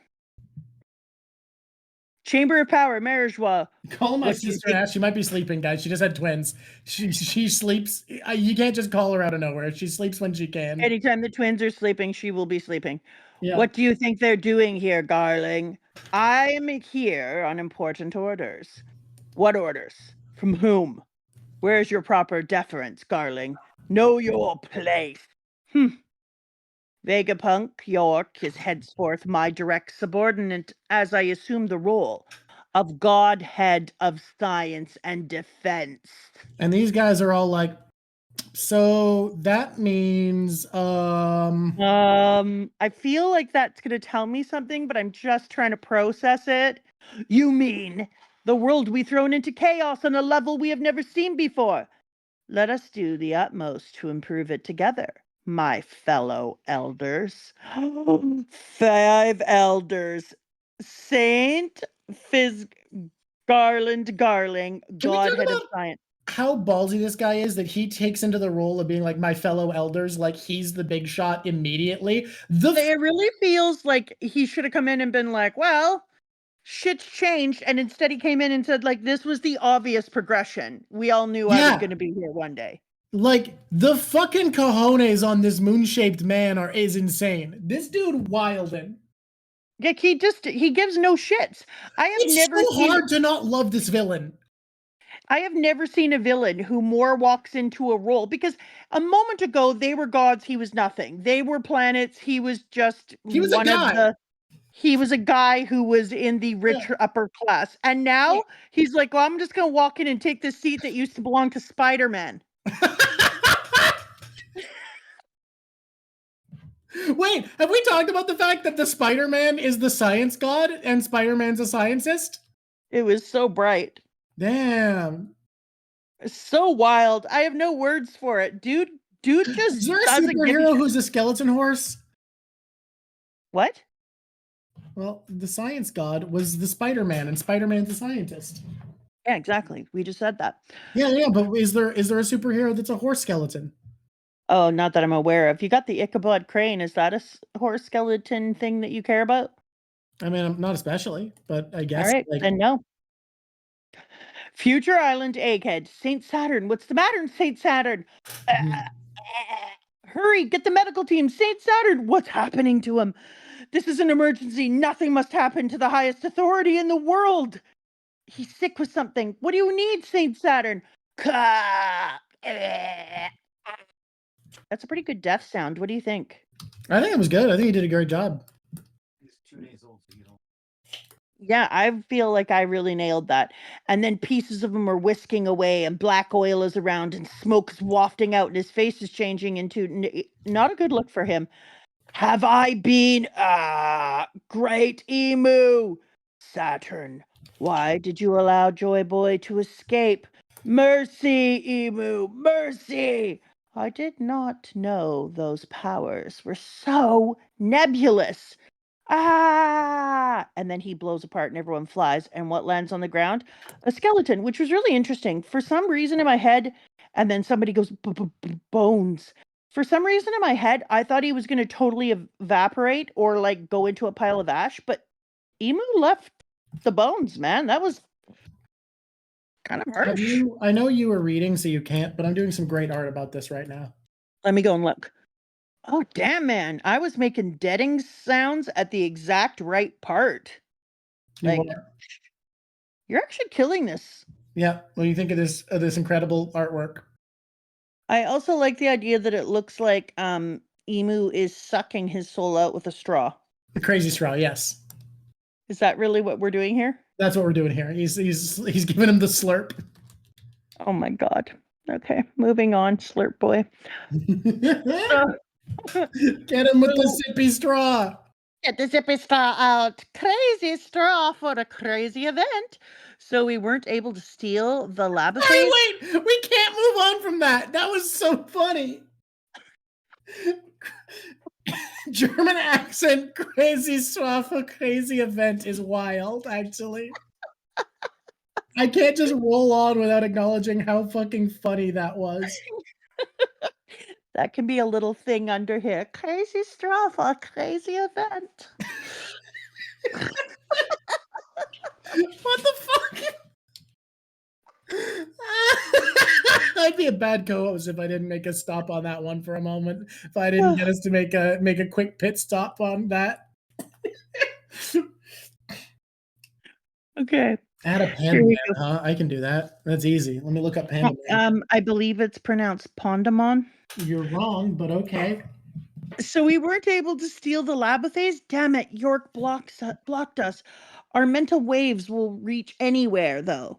Chamber of Power, Marijois. Call my sister and ask. She might be sleeping, guys. She just had twins. She sleeps. You can't just call her out of nowhere. She sleeps when she can. Anytime the twins are sleeping, she will be sleeping. Yeah. What do you think they're doing here, darling? I am here on important orders. What orders? From whom? Where's your proper deference, darling? Know your place. Vegapunk York is henceforth my direct subordinate, as I assume the role of Godhead of Science and Defense. And these guys are all like, so that means I feel like that's going to tell me something, but I'm just trying to process it. You mean the world we thrown into chaos on a level we have never seen before? Let us do the utmost to improve it together, my fellow elders. 5 elders. Saint Fizz Garland Garling, Godhead of Science. How ballsy this guy is that he takes into the role of being like my fellow elders, like he's the big shot immediately. It really feels like he should have come in and been like, well, shit's changed, and instead he came in and said, like, this was the obvious progression. We all knew I was going to be here one day. Like, the fucking cojones on this moon-shaped man is insane. This dude wildin'. Like, he gives no shits. It's so hard to not love this villain. I have never seen a villain who more walks into a role, because a moment ago they were gods, he was nothing. They were planets, he was just He was a guy. He was a guy who was in the richer upper class. And now he's like, well, I'm just going to walk in and take this seat that used to belong to Spider-Man. Wait, have we talked about the fact that the Spider-Man is the science god and Spider-Man's a scientist? It was so bright. Damn. So wild. I have no words for it. Dude just Is there a doesn't give a superhero shit. who's a skeleton horse? What? Well, the science god was the Spider-Man, and Spider-Man's a scientist. Yeah, exactly. We just said that. Yeah, but is there a superhero that's a horse skeleton? Oh, not that I'm aware of. You got the Ichabod Crane. Is that a horse skeleton thing that you care about? I mean, not especially, but I guess. All right, like, then no. Future Island Egghead. St. Saturn. What's the matter, St. Saturn? Hurry, get the medical team. St. Saturn. What's happening to him? This is an emergency. Nothing must happen to the highest authority in the world. He's sick with something. What do you need, St. Saturn? That's a pretty good death sound. What do you think? I think it was good. I think he did a great job. He's 2 days old, so you don't. Yeah, I feel like I really nailed that. And then pieces of him are whisking away, and black oil is around, and smoke's wafting out, and his face is changing into not a good look for him. Have I been great emu? Saturn, why did you allow Joy Boy to escape? Mercy, emu, mercy! I did not know those powers were so nebulous. And then he blows apart and everyone flies. And what lands on the ground? A skeleton, which was really interesting. For some reason in my head, and then somebody goes, bones. For some reason in my head, I thought he was going to totally evaporate or like go into a pile of ash, but Emu left the bones, man. That was kind of harsh. I know you were reading, so you can't, but I'm doing some great art about this right now. Let me go and look. Oh, damn, man. I was making deading sounds at the exact right part. Like, you're actually killing this. Yeah. What do you think of this incredible artwork? I also like the idea that it looks like Emu is sucking his soul out with a straw. The crazy straw, yes. Is that really what we're doing here? That's what we're doing here. He's giving him the slurp. Oh my god. Okay, moving on, slurp boy. Get him with the sippy straw. Get the zippy straw out. Crazy straw for a crazy event. So we weren't able to steal the lab. Hey, wait! We can't move on from that. That was so funny. German accent, crazy straw for crazy event is wild, actually. I can't just roll on without acknowledging how fucking funny that was. That can be a little thing under here. Crazy straw for a crazy event. What the fuck? I'd be a bad co-host if I didn't make a stop on that one for a moment. If I didn't get us to make a quick pit stop on that. Okay. Add a panda man, huh? I can do that. That's easy. Let me look up panda man. I believe it's pronounced Pondamon. You're wrong, but okay. So we weren't able to steal the labathase? Damn it, York blocked us. Our mental waves will reach anywhere, though.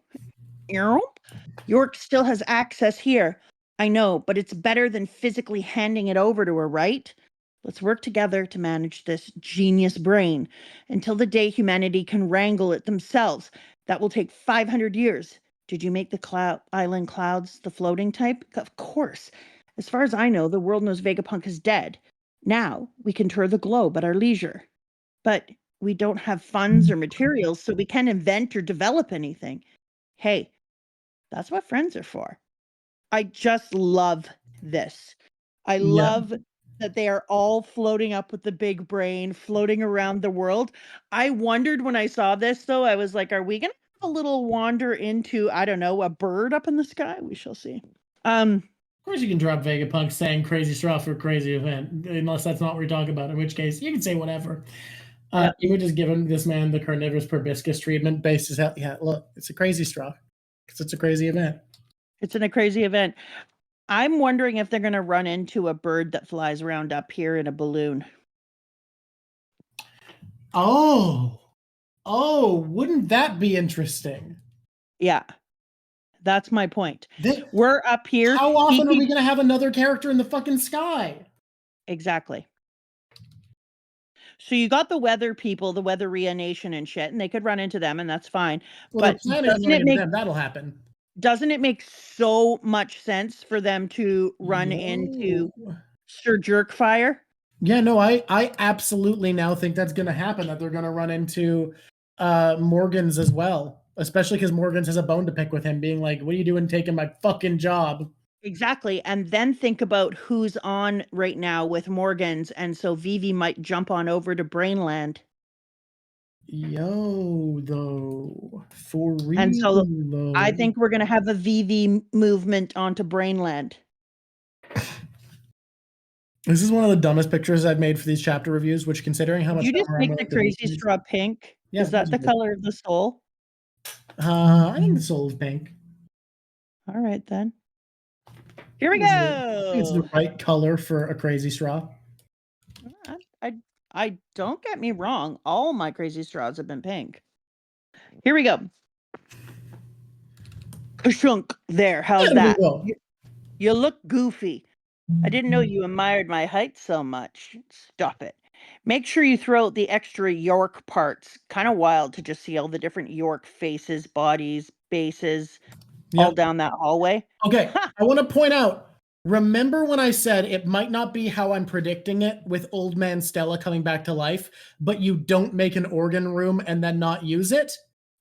York still has access here. I know, but it's better than physically handing it over to her, right? Let's work together to manage this genius brain until the day humanity can wrangle it themselves. That will take 500 years. Did you make the island clouds the floating type? Of course. As far as I know, the world knows Vegapunk is dead. Now we can tour the globe at our leisure. But we don't have funds or materials, so we can't invent or develop anything. Hey, that's what friends are for. I just love this. I love that they are all floating up with the big brain, floating around the world. I wondered when I saw this, though, I was like, are we going to have a little wander into, I don't know, a bird up in the sky? We shall see. Of course you can drop Vegapunk saying crazy straw for a crazy event, unless that's not what we're talking about, in which case you can say whatever. You would just give him this man the carnivorous proboscis treatment based as hell. Yeah, look, it's a crazy straw because it's a crazy event. It's in a crazy event. I'm wondering if they're going to run into a bird that flies around up here in a balloon. Oh, wouldn't that be interesting? Yeah. That's my point. That, We're up here. how he often are we keeps- going to have another character in the fucking sky? Exactly. So you got the weather people, the Weatheria Nation and shit, and they could run into them, and that's fine. Well, But they're planning on running into them. That'll happen. doesn't it make so much sense for them to run into Sir Jerkfire? Yeah, no, I absolutely now think that's going to happen, that they're going to run into Morgans as well, especially because Morgans has a bone to pick with him, being like, what are you doing taking my fucking job? Exactly. And then think about who's on right now with Morgans, and so Vivi might jump on over to Brainland. Yo, though, for real, And so though. I think we're going to have a Vivi movement onto Brainland. This is one of the dumbest pictures I've made for these chapter reviews, which, considering how much Did you just time I'm make the willing to do crazy these- straw pink? Yeah, Is that the color of the soul? I think the soul is pink. All right, then. Here we I think it's the go. right color for a crazy straw. I don't get me wrong. All my crazy straws have been pink. Here we go. Kashunk there. How's There we that? go. You look goofy. I didn't know you admired my height so much. Stop it. Make sure you throw out the extra York parts. Kind of wild to just see all the different York faces, bodies, bases, all Yep. down that hallway. Okay, I want to point out, remember when I said it might not be how I'm predicting it with Old Man Stella coming back to life, but you don't make an organ room and then not use it?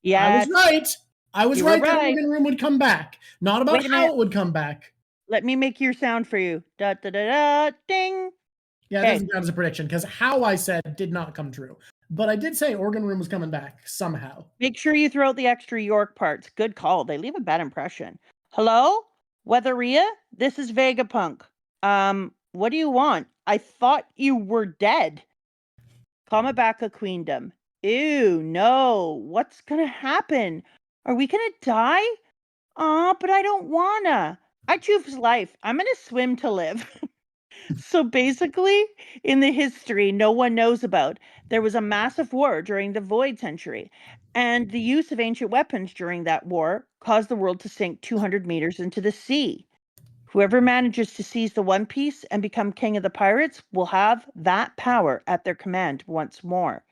Yeah. I was right. I was You were right that right. organ room would come back. Not about Wait a how minute. it would come back. Let me make your sound for you. Da da da da ding. Yeah, Okay. it doesn't count as a prediction because how I said did not come true. But I did say organ room was coming back somehow. Make sure you throw out the extra York parts. Good call. They leave a bad impression. Hello? Weatheria? This is Vegapunk. What do you want? I thought you were dead. Kamabaka Queendom. Ew, no. What's gonna happen? Are we gonna die? But I don't wanna. I choose life. I'm gonna swim to live. So basically, in the history no one knows about, there was a massive war during the Void Century, and the use of ancient weapons during that war caused the world to sink 200 meters into the sea. Whoever manages to seize the One Piece and become king of the pirates will have that power at their command once more.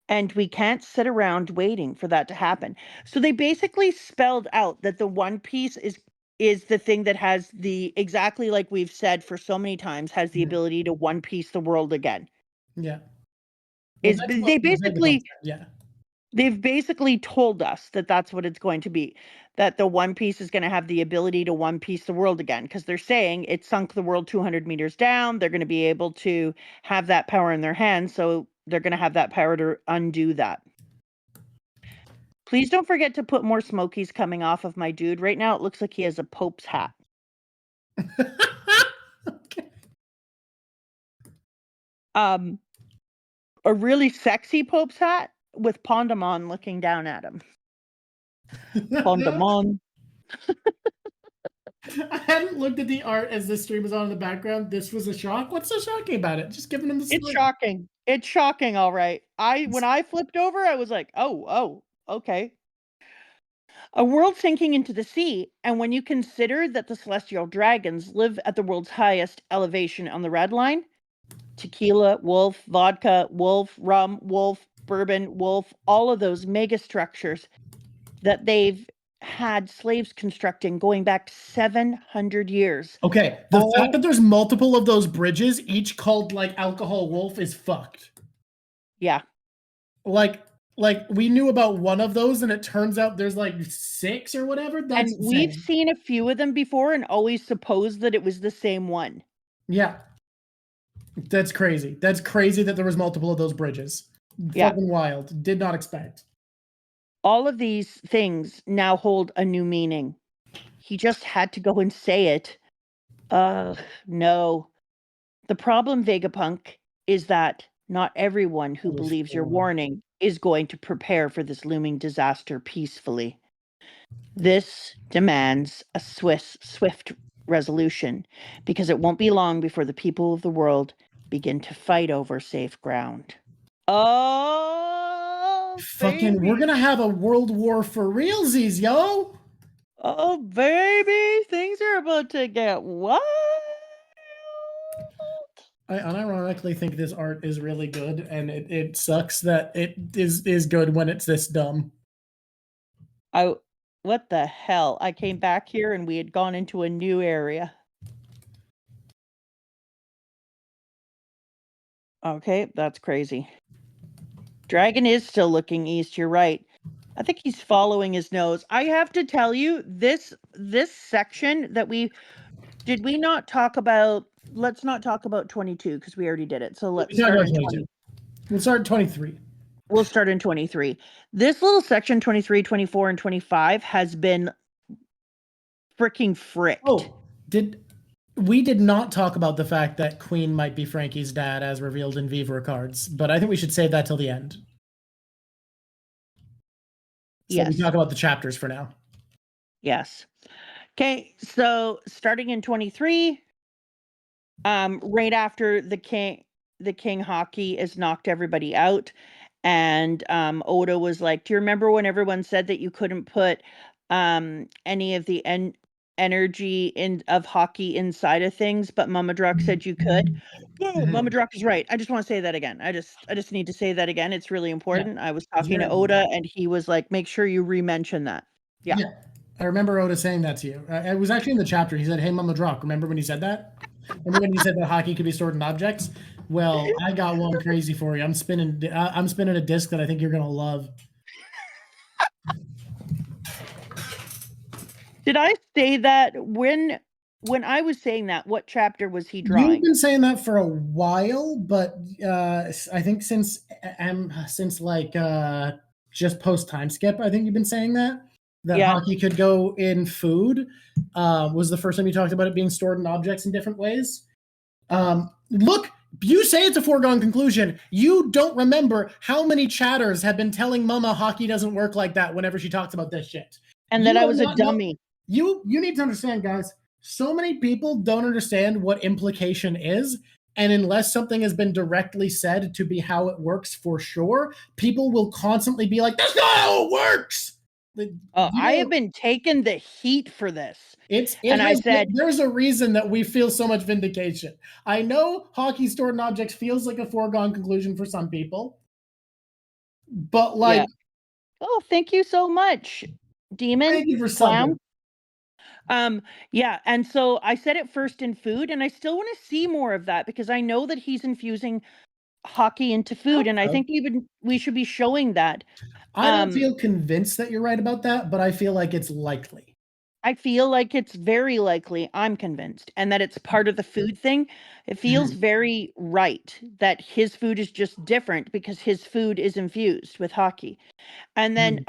And we can't sit around waiting for that to happen. So they basically spelled out that the One Piece is the thing that has the, exactly like we've said for so many times, has the Mhm. ability to One Piece the world again. Yeah. Is that's they what the basically Vegapunk said, yeah. they've basically told us that that's what it's going to be, that the One Piece is going to have the ability to One Piece the world again, because they're saying it sunk the world 200 meters down. They're going to be able to have that power in their hands, so they're going to have that power to undo that. Please don't forget to put more smokies coming off of my dude. Right now it looks like he has a Pope's hat. Okay. A really sexy Pope's hat with Pondamon looking down at him. Pondamon. I hadn't looked at the art as this stream was on in the background. This was a shock. What's so shocking about it? Just giving him the It's smile. shocking. It's shocking, all right. When I flipped over, I was like, oh, okay. A world sinking into the sea, and when you consider that the celestial dragons live at the world's highest elevation on the red line, tequila, wolf, vodka, wolf, rum, wolf, bourbon, wolf, all of those mega structures that they've had slaves constructing going back 700 years. Okay, the fact that there's multiple of those bridges, each called like Alcohol Wolf, is fucked. Yeah. Like we knew about one of those, and it turns out there's like 6 or whatever. That's And we've insane. seen a few of them before and always supposed that it was the same one. Yeah. That's crazy. That's crazy that there was multiple of those bridges. Yeah. Fucking wild. Did not expect. All of these things now hold a new meaning. He just had to go and say it. No. The problem, Vegapunk, is that not everyone who That was believes your cool. warning is going to prepare for this looming disaster peacefully. This demands a swift resolution, because it won't be long before the people of the world begin to fight over safe ground. Oh, Fucking, we're baby. gonna have a world war for realsies, yo. Oh, baby. Things are about to get wild. I unironically think this art is really good, and it sucks that it is good when it's this dumb. What the hell? I came back here and we had gone into a new area. Okay, that's crazy. Dragon is still looking east, you're right. I think he's following his nose. I have to tell you, this section that did we not talk about, let's not talk about 22 because we already did it. So let's Talk start about in 22. 20. We'll start at 23. We'll start in 23. This little section 23, 24, and 25 has been freaking fricked. Oh, we did not talk about the fact that Queen might be Frankie's dad as revealed in Vivre cards, but I think we should save that till the end. So Yes. we talk about the chapters for now. Yes. Okay, so starting in 23, right after the king Haki has knocked everybody out, and Oda was like, "Do you remember when everyone said that you couldn't put any of the energy of Haki inside of things, but Mama Drawk said you could?" Oh, Mama Drawk is right. I just want to say that again. I just need to say that again. It's really important. I was talking to Oda, and he was like, "Make sure you re-mention that." Yeah. I remember Oda saying that to you. It was actually in the chapter. He said, "Hey, Mama Drawk, remember when he said that? Remember when he said that hockey could be stored in objects? Well, I got one crazy for you. I'm spinning a disc that I think you're gonna love." Did I say that when I was saying that? What chapter was he drawing? You've been saying that for a while, but I think since like just post time skip, I think you've been saying that hockey could go in food. Was the first time you talked about it being stored in objects in different ways. Look, you say it's a foregone conclusion. You don't remember how many chatters have been telling Mama hockey doesn't work like that whenever she talks about this shit. And that I was a dummy. You need to understand, guys. So many people don't understand what implication is, and unless something has been directly said to be how it works for sure, people will constantly be like, "That's not how it works." I have been taking the heat for this. I said, there's a reason that we feel so much vindication. I know hockey stored in objects feels like a foregone conclusion for some people, but like, oh, thank you so much, Demon. Thank you for Clown. something. Yeah, and so I said it first in food, and I still want to see more of that because I know that he's infusing hockey into food, and I think we should be showing that. I don't feel convinced that you're right about that, but I feel like it's likely. I feel like it's very likely, I'm convinced, and that it's part of the food thing. It feels very right that his food is just different because his food is infused with hockey. And then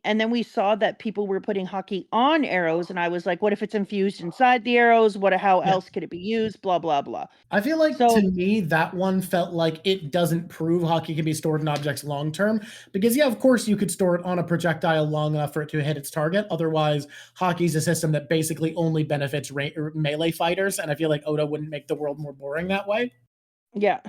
and then we saw that people were putting hockey on arrows, and I was like, what if it's infused inside the arrows? How else could it be used? Blah, blah, blah. I feel like to me, that one felt like it doesn't prove hockey can be stored in objects long term. Because, of course, you could store it on a projectile long enough for it to hit its target. Otherwise, hockey's a system that basically only benefits melee fighters. And I feel like Oda wouldn't make the world more boring that way. Yeah.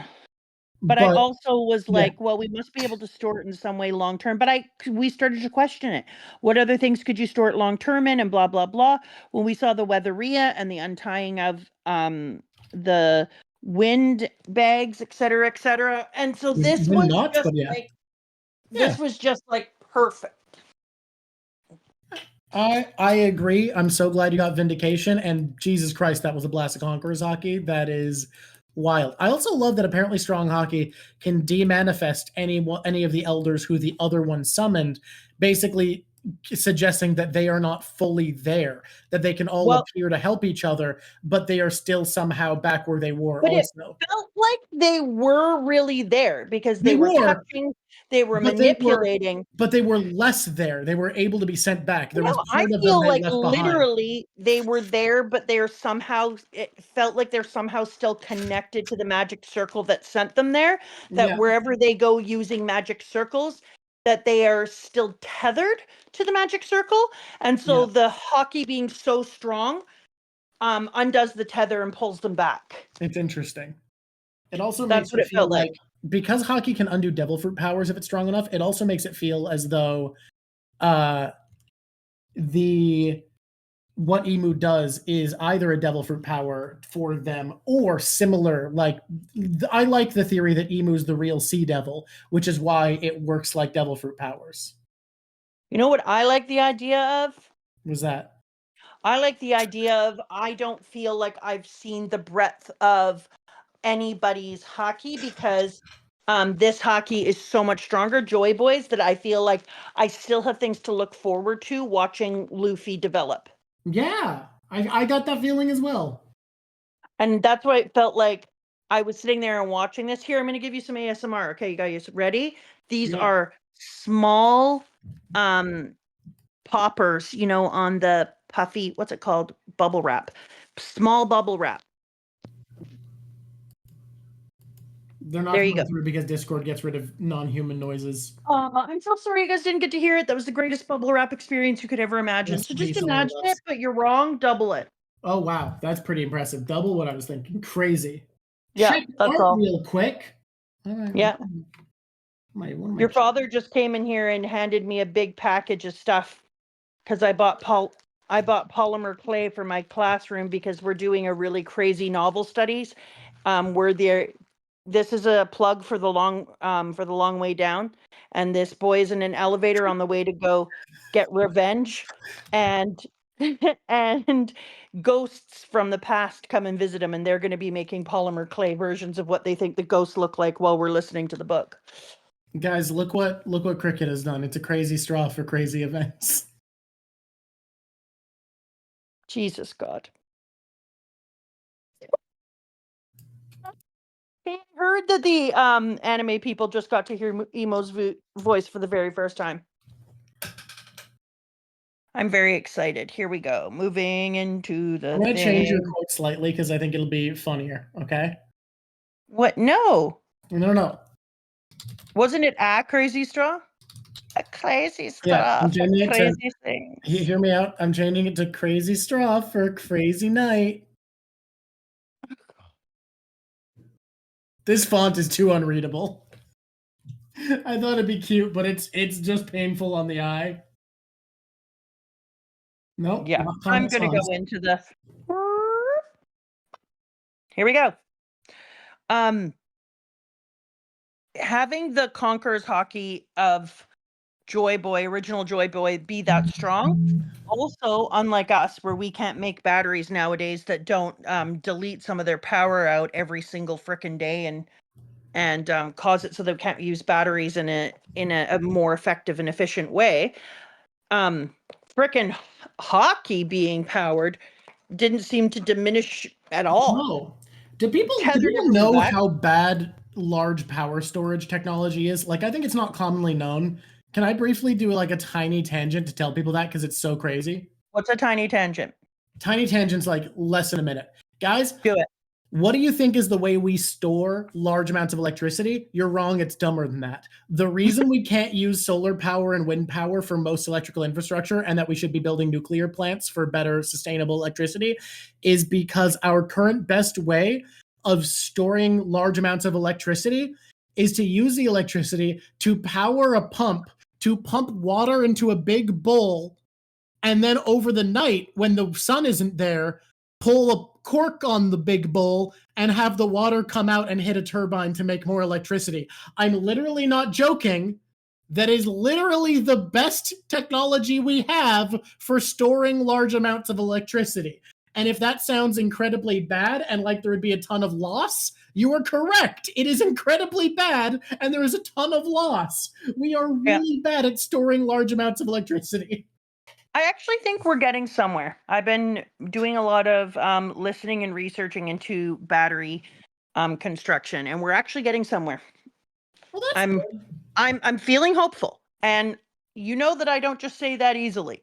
But I also was like, well, we must be able to store it in some way long term. But we started to question it. What other things could you store it long term in, and blah, blah, blah. When we saw the weatheria and the untying of the wind bags, et cetera, et cetera. And so this was just like perfect. I agree. I'm so glad you got vindication. And Jesus Christ, that was a blast of Conqueror's hockey. That is wild. I also love that apparently strong hockey can demanifest any of the elders who the other one summoned, basically suggesting that they are not fully there, that they can all appear to help each other, but they are still somehow back where they were. But also, it felt like they were really there because they were touching, they were manipulating, but they were less there. They were able to be sent back. There was part I feel like literally they were there, but they're somehow, it felt like they're somehow still connected to the magic circle that sent them there, that wherever they go using magic circles, that they are still tethered to the magic circle. And so the hockey being so strong undoes the tether and pulls them back. It's interesting. It also makes me feel like because hockey can undo devil fruit powers if it's strong enough, it also makes it feel as though what emu does is either a devil fruit power for them or similar. Like, I like the theory that emu's the real sea devil, which is why it works like devil fruit powers. You know what I like the idea of? Was that? I like the idea of I don't feel like I've seen the breadth of anybody's hockey because this hockey is so much stronger, Joy Boys, that I feel like I still have things to look forward to watching Luffy develop. Yeah, I got that feeling as well. And that's why it felt like I was sitting there and watching this. Here, I'm going to give you some ASMR. Okay, you guys ready? These are small poppers, you know, on the puffy, what's it called? Bubble wrap. Small bubble wrap. They're not There you coming go. through because Discord gets rid of non-human noises. I'm so sorry you guys didn't get to hear it. That was the greatest bubble wrap experience you could ever imagine. Rest So in just peace, all of imagine us. it, but you're wrong. Double it. Oh wow, that's pretty impressive. Double what I was thinking. Crazy. Yeah, Check that's art all. real quick. Yeah. Your father checking? just came in here and handed me a big package of stuff because I bought polymer clay for my classroom because we're doing a really crazy novel studies. This is a plug for the long way down, and this boy is in an elevator on the way to go get revenge, and and ghosts from the past come and visit him, and they're going to be making polymer clay versions of what they think the ghosts look like while we're listening to the book. Guys, look what Cricket has done. It's a crazy straw for crazy events. Jesus God. I heard that the anime people just got to hear Emo's voice for the very first time. I'm very excited. Here we go. Moving into the I'm gonna thing. change your quote slightly because I think it'll be funnier. Okay? What? No. No. Wasn't it a crazy straw? A crazy straw. Yeah, I'm changing it to crazy things. hear me out. I'm changing it to crazy straw for crazy night. This font is too unreadable. I thought it'd be cute, but it's just painful on the eye. Nope. Yeah, I'm gonna go into the. Here we go. Having the Conqueror's hockey of Joy Boy, original Joy Boy, be that strong. Also, unlike us, where we can't make batteries nowadays that don't delete some of their power out every single frickin' day and cause it so they can't use batteries in a more effective and efficient way. Frickin' hockey being powered didn't seem to diminish at all. No. Do people Tethered it from the know back. how bad large power storage technology is? Like, I think it's not commonly known. Can I briefly do like a tiny tangent to tell people that because it's so crazy? What's a tiny tangent? Tiny tangent's like less than a minute. Guys, Do it. what do you think is the way we store large amounts of electricity? You're wrong. It's dumber than that. The reason we can't use solar power and wind power for most electrical infrastructure and that we should be building nuclear plants for better sustainable electricity is because our current best way of storing large amounts of electricity is to use the electricity to power a pump, to pump water into a big bowl, and then over the night, when the sun isn't there, pull a cork on the big bowl and have the water come out and hit a turbine to make more electricity. I'm literally not joking. That is literally the best technology we have for storing large amounts of electricity. And if that sounds incredibly bad and like there would be a ton of loss, you are correct. It is incredibly bad and there is a ton of loss. We are really bad at storing large amounts of electricity. I actually think we're getting somewhere. I've been doing a lot of listening and researching into battery construction, and we're actually getting somewhere. Well, that's good. I'm feeling hopeful, and you know that I don't just say that easily.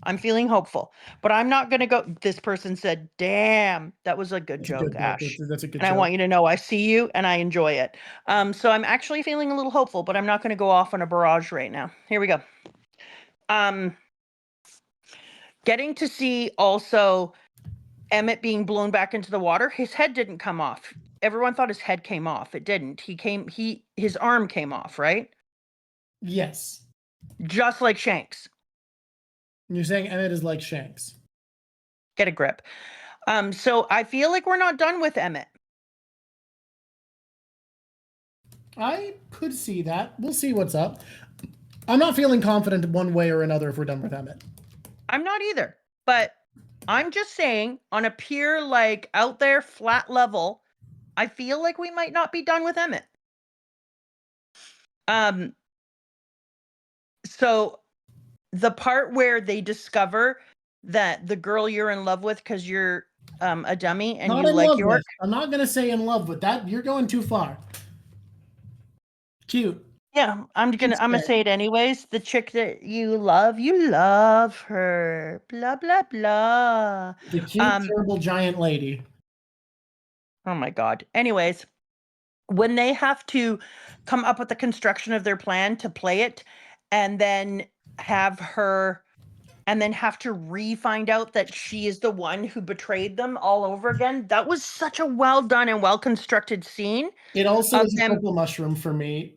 I'm feeling hopeful, but I'm not going to go. This person said, "Damn, that was a good joke, Ash." That's a good And I joke. want you to know I see you and I enjoy it. So I'm actually feeling a little hopeful, but I'm not going to go off on a barrage right now. Here we go. Getting to see also Emmett being blown back into the water. His head didn't come off. everyone thought his head came off. It didn't. His arm came off, right? Yes. Just like Shanks. You're saying Emmett is like Shanks. Get a grip. So I feel like we're not done with Emmett. I could see that. We'll see what's up. I'm not feeling confident one way or another if we're done with Emmett. I'm not either. But I'm just saying, on a pure, like, out there, flat level, I feel like we might not be done with Emmett. So the part where they discover that the girl you're in love with because you're a dummy and Not you in like love York. with. I'm not gonna say in love with that. You're going too far. Cute. Yeah, I'm gonna say it anyways. The chick that you love her. Blah blah blah. The cute, terrible giant lady. Oh my god. Anyways, when they have to come up with the construction of their plan to play it, and then have to find out that she is the one who betrayed them all over again. That was such a well done and well constructed scene. It also Of is a them- purple mushroom for me.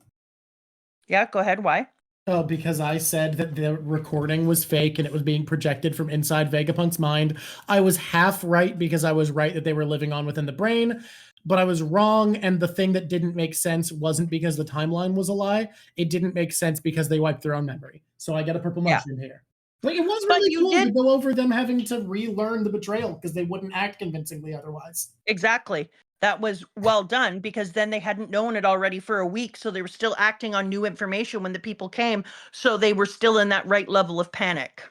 Yeah, go ahead. Why? Oh, because I said that the recording was fake and it was being projected from inside Vegapunk's mind. I was half right because I was right that they were living on within the brain, but I was wrong. And the thing that didn't make sense wasn't because the timeline was a lie. It didn't make sense because they wiped their own memory. So I get a purple mushroom here. But it was But really you cool to did- go over them having to relearn the betrayal because they wouldn't act convincingly otherwise. Exactly. That was well done because then they hadn't known it already for a week. So they were still acting on new information when the people came. So they were still in that right level of panic.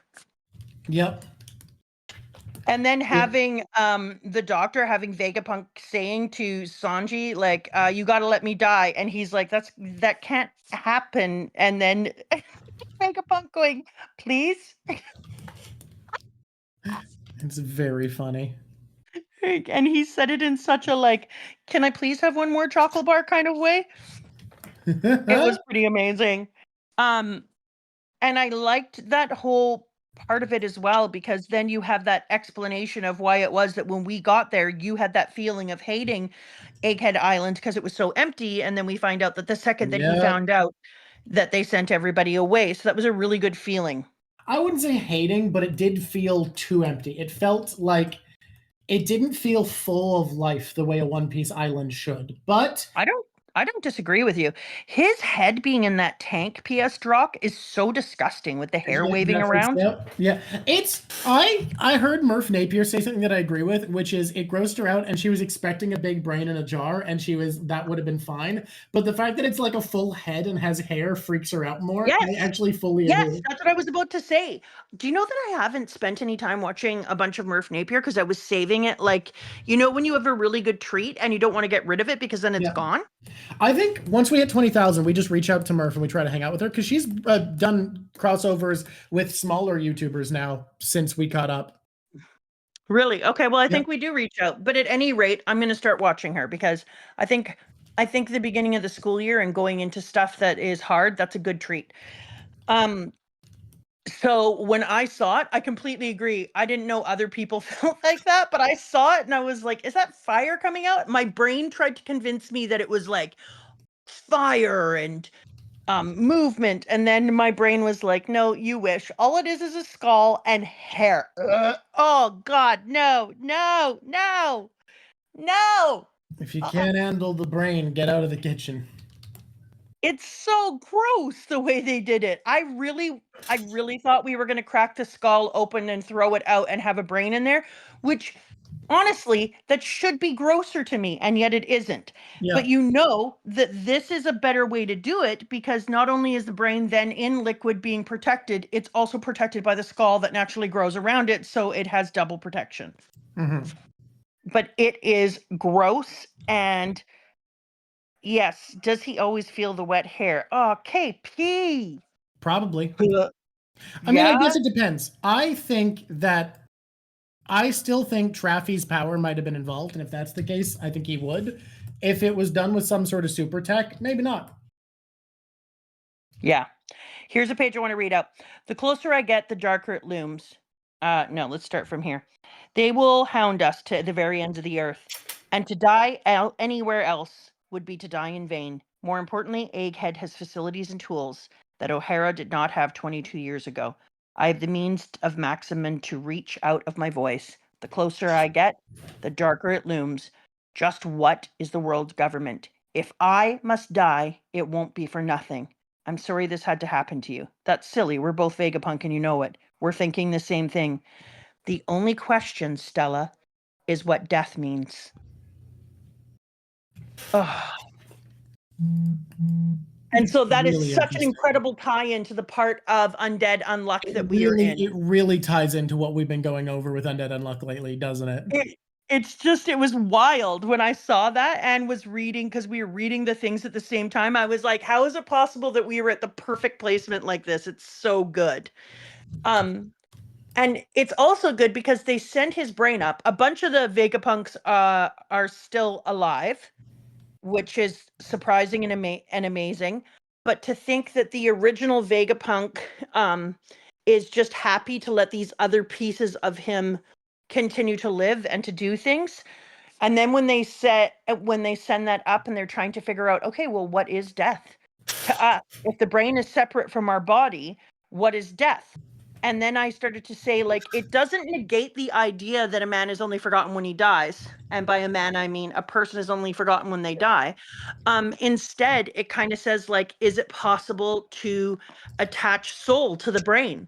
Yep. And then having the doctor having Vegapunk saying to Sanji, like, you got to let me die. And he's like, that can't happen. And then Vegapunk going, please. It's very funny. And he said it in such a like, can I please have one more chocolate bar kind of way? It was pretty amazing. And I liked that whole part of it as well, because then you have that explanation of why it was that when we got there, you had that feeling of hating Egghead Island because it was so empty. And then we find out that the second that he found out that they sent everybody away. So that was a really good feeling. I wouldn't say hating, but it did feel too empty. It felt like it didn't feel full of life the way a One Piece island should. But I don't disagree with you. His head being in that tank, PS Drawk, is so disgusting with the hair waving around. Yeah. I heard Murph Napier say something that I agree with, which is it grossed her out and she was expecting a big brain in a jar and that would have been fine. But the fact that it's like a full head and has hair freaks her out more. Yes. I actually fully agree. Yes, that's what I was about to say. Do you know that I haven't spent any time watching a bunch of Murph Napier because I was saving it, like, you know, when you have a really good treat and you don't want to get rid of it because then it's gone? I think once we hit 20,000, we just reach out to Murph and we try to hang out with her because she's done crossovers with smaller YouTubers now since we caught up. Really? Okay, well, I think we do reach out. But at any rate, I'm going to start watching her because I think the beginning of the school year and going into stuff that is hard, that's a good treat. So when I saw it, I completely agree. I didn't know other people felt like that, but I saw it and I was like, is that fire coming out? My brain tried to convince me that it was like fire and movement. And then my brain was like, no, you wish. All it is a skull and hair. Oh God, no. If you can't handle the brain, get out of the kitchen. It's so gross the way they did it. I really thought we were going to crack the skull open and throw it out and have a brain in there, which honestly, that should be grosser to me, and yet it isn't. Yeah. But you know that this is a better way to do it because not only is the brain then in liquid being protected, it's also protected by the skull that naturally grows around it, so it has double protection. Mm-hmm. But it is gross and... Yes. Does he always feel the wet hair? Oh, KP. Probably. Yeah. I mean, I guess it depends. I still think Traffy's power might have been involved, and if that's the case, I think he would. If it was done with some sort of super tech, maybe not. Yeah. Here's a page I want to read out. The closer I get, the darker it looms. No, let's start from here. They will hound us to the very ends of the earth. And to die anywhere else would be to die in vain. More importantly, Egghead has facilities and tools that O'Hara did not have 22 years ago. I have the means of maximum to reach out of my voice. The closer I get, the darker it looms. Just what is the world's government? If I must die, it won't be for nothing. I'm sorry this had to happen to you. That's silly. We're both Vegapunk and you know it. We're thinking the same thing. The only question, Stella, is what death means. Ugh. And so that is Really such an interesting. incredible tie-in to the part of Undead Unluck that we are in. It really ties into what we've been going over with Undead Unluck lately, doesn't it? It was wild when I saw that and was reading, because we were reading the things at the same time. I was like, how is it possible that we were at the perfect placement like this? It's so good. And it's also good because they sent his brain up. A bunch of the Vegapunks are still alive, which is surprising and amazing. But to think that the original Vegapunk is just happy to let these other pieces of him continue to live and to do things. And then when they send that up and they're trying to figure out, okay, well, what is death to us? If the brain is separate from our body, what is death? And then I started to say, like, it doesn't negate the idea that a man is only forgotten when he dies. And by a man, I mean a person is only forgotten when they die. Instead, it kind of says, like, is it possible to attach soul to the brain?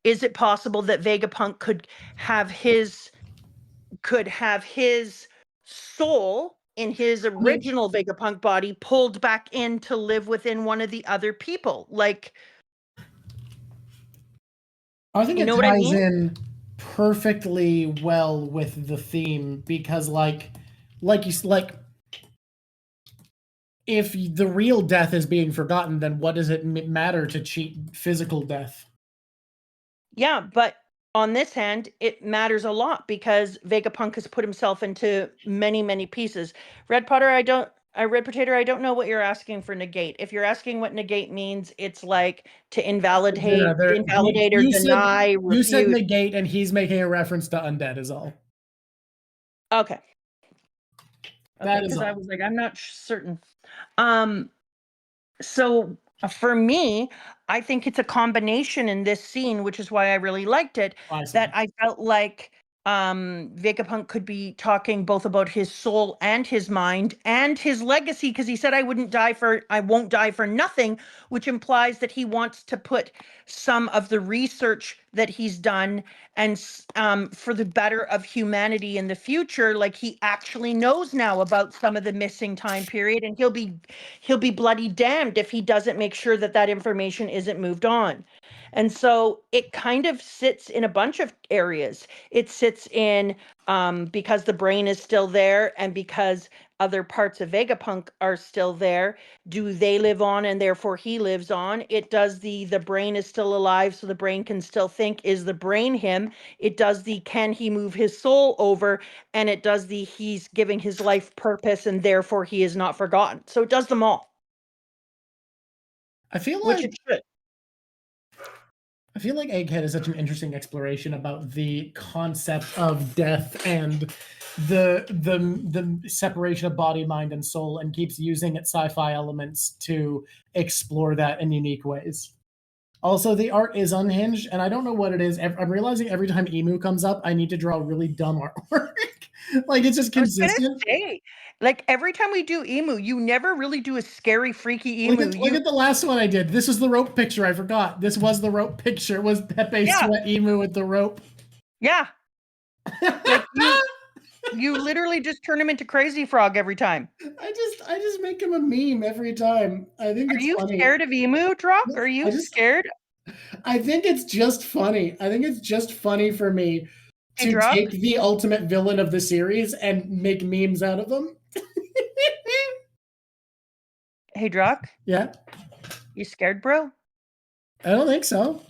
Is it possible that Vegapunk could have his soul in his original Vegapunk body pulled back in to live within one of the other people? Like, I think you it know what I ties mean? in perfectly well with the theme because, if the real death is being forgotten, then what does it matter to cheat physical death? Yeah, but on this hand, it matters a lot because Vegapunk has put himself into many, many pieces. Red Potato, I don't know what you're asking for negate. If you're asking what negate means, it's like to invalidate or deny, You said refute. negate, and he's making a reference to undead, is all. Okay. That is Because I all. was like, I'm not certain. So for me, I think it's a combination in this scene, which is why I really liked it, that I felt like Vegapunk could be talking both about his soul and his mind and his legacy, because he said I won't die for nothing, which implies that he wants to put some of the research that he's done and for the better of humanity in the future. Like, he actually knows now about some of the missing time period, and he'll be bloody damned if he doesn't make sure that that information isn't moved on. And so it kind of sits in a bunch of areas. It sits in because the brain is still there and because other parts of Vegapunk are still there. Do they live on and therefore he lives on? It does the brain is still alive so the brain can still think. Is the brain him? It does the can he move his soul over? And it does the he's giving his life purpose and therefore he is not forgotten. So it does them all. I feel Which like it should. Egghead is such an interesting exploration about the concept of death and the separation of body, mind, and soul, and keeps using its sci-fi elements to explore that in unique ways. Also, the art is unhinged, and I don't know what it is. I'm realizing every time Emu comes up, I need to draw really dumb artwork. Like, it's just I was gonna consistent. say, like, every time we do emu, you never really do a scary, freaky emu. Look at the last one I did. This was the rope picture. I forgot. This was the rope picture. It was Pepe Sweat Emu with the rope. Yeah. Like, you literally just turn him into Crazy Frog every time. I just make him a meme every time. I think it's funny. Are you scared of emu, Drawk? Are you scared? I think it's just funny. I think it's just funny for me to take the ultimate villain of the series and make memes out of them. Hey, Drawk? Yeah? You scared, bro? I don't think so.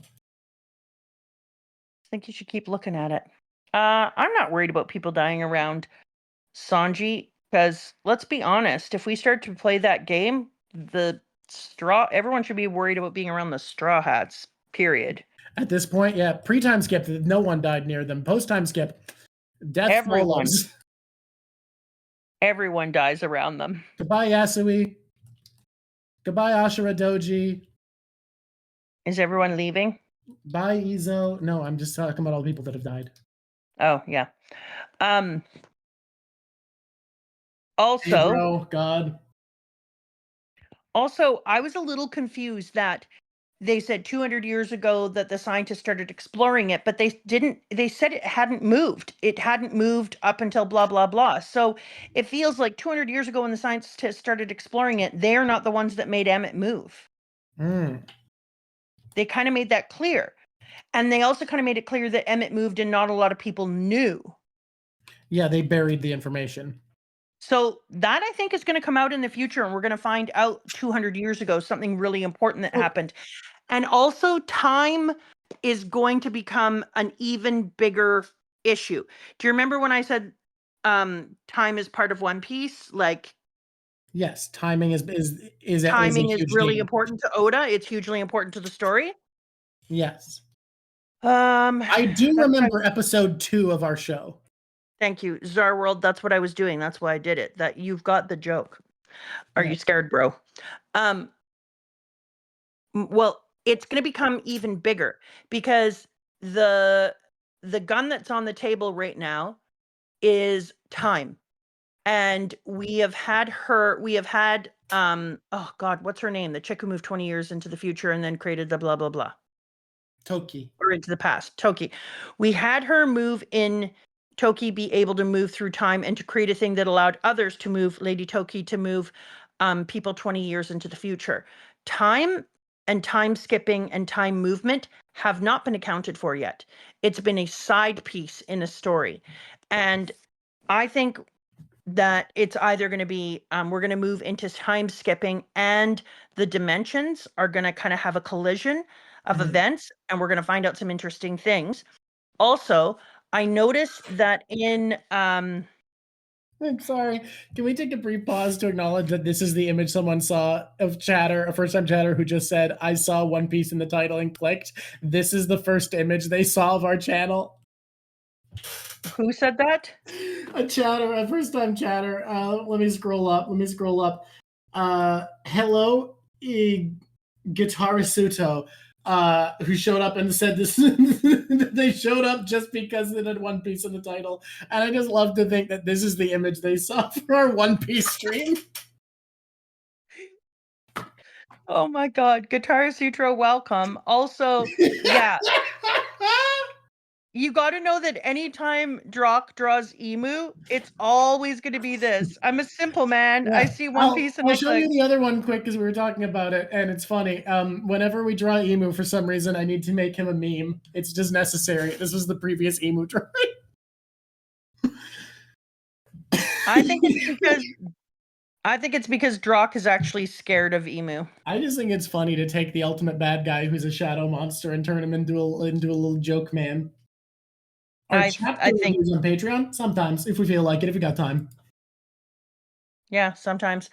I think you should keep looking at it. I'm not worried about people dying around Sanji, because let's be honest, if we start to play that game, everyone should be worried about being around the Straw Hats, period. At this point, yeah, pre-time skip, no one died near them. Post-time skip, death follows. Everyone dies around them. Goodbye, Yasui. Goodbye, Ashura Doji. Is everyone leaving? Bye, Izo. No, I'm just talking about all the people that have died. Oh, yeah. Hey, Also, bro, God. I was a little confused that they said 200 years ago that the scientists started exploring it, but they said it hadn't moved. It hadn't moved up until blah, blah, blah. So it feels like 200 years ago when the scientists started exploring it, they're not the ones that made Emmett move. They kind of made that clear. And they also kind of made it clear that Emmett moved and not a lot of people knew. Yeah, they buried the information. So that I think is going to come out in the future, and we're going to find out 200 years ago something really important that happened. And also time is going to become an even bigger issue. Do you remember when I said time is part of One Piece? Like, yes, timing is timing is really important to Oda. It's hugely important to the story. Yes. I do remember episode 2 of our show. Thank you, Czar World. That's what I was doing. That's why I did it. That you've got the joke. Are you scared, bro? Well, it's going to become even bigger because the gun that's on the table right now is time. And we have had oh God, what's her name? The chick who moved 20 years into the future and then created the blah, blah, blah. Toki. Or into the past. Toki. We had her move in, Toki be able to move through time and to create a thing that allowed others to move, Lady Toki to move people 20 years into the future. Time and time skipping and time movement have not been accounted for yet. It's been a side piece in a story. And I think that it's either going to be, we're going to move into time skipping and the dimensions are going to kind of have a collision of events, and we're going to find out some interesting things. Also, I noticed that in I'm sorry. Can we take a brief pause to acknowledge that this is the image someone saw of Chatter, a first-time chatter who just said, I saw One Piece in the title and clicked. This is the first image they saw of our channel. Who said that? A chatter, a first-time chatter. Let me scroll up. Hello, Guitarisuto, who showed up and said this. They showed up just because it had One Piece in the title, and I just love to think that this is the image they saw for our One Piece stream. Oh my God, Guitar Sutra, welcome. Also, yeah. You got to know that anytime Drawk draws emu, it's always going to be this. I'm a simple man. Yeah. I see One Piece and I'll show you the other one quick because we were talking about it, and it's funny. Whenever we draw emu, for some reason, I need to make him a meme. It's just necessary. This was the previous emu drawing. I think it's because Drawk is actually scared of emu. I just think it's funny to take the ultimate bad guy who's a shadow monster and turn him into a little joke man. I think on Patreon sometimes if we feel like it, if we got time. Yeah, sometimes.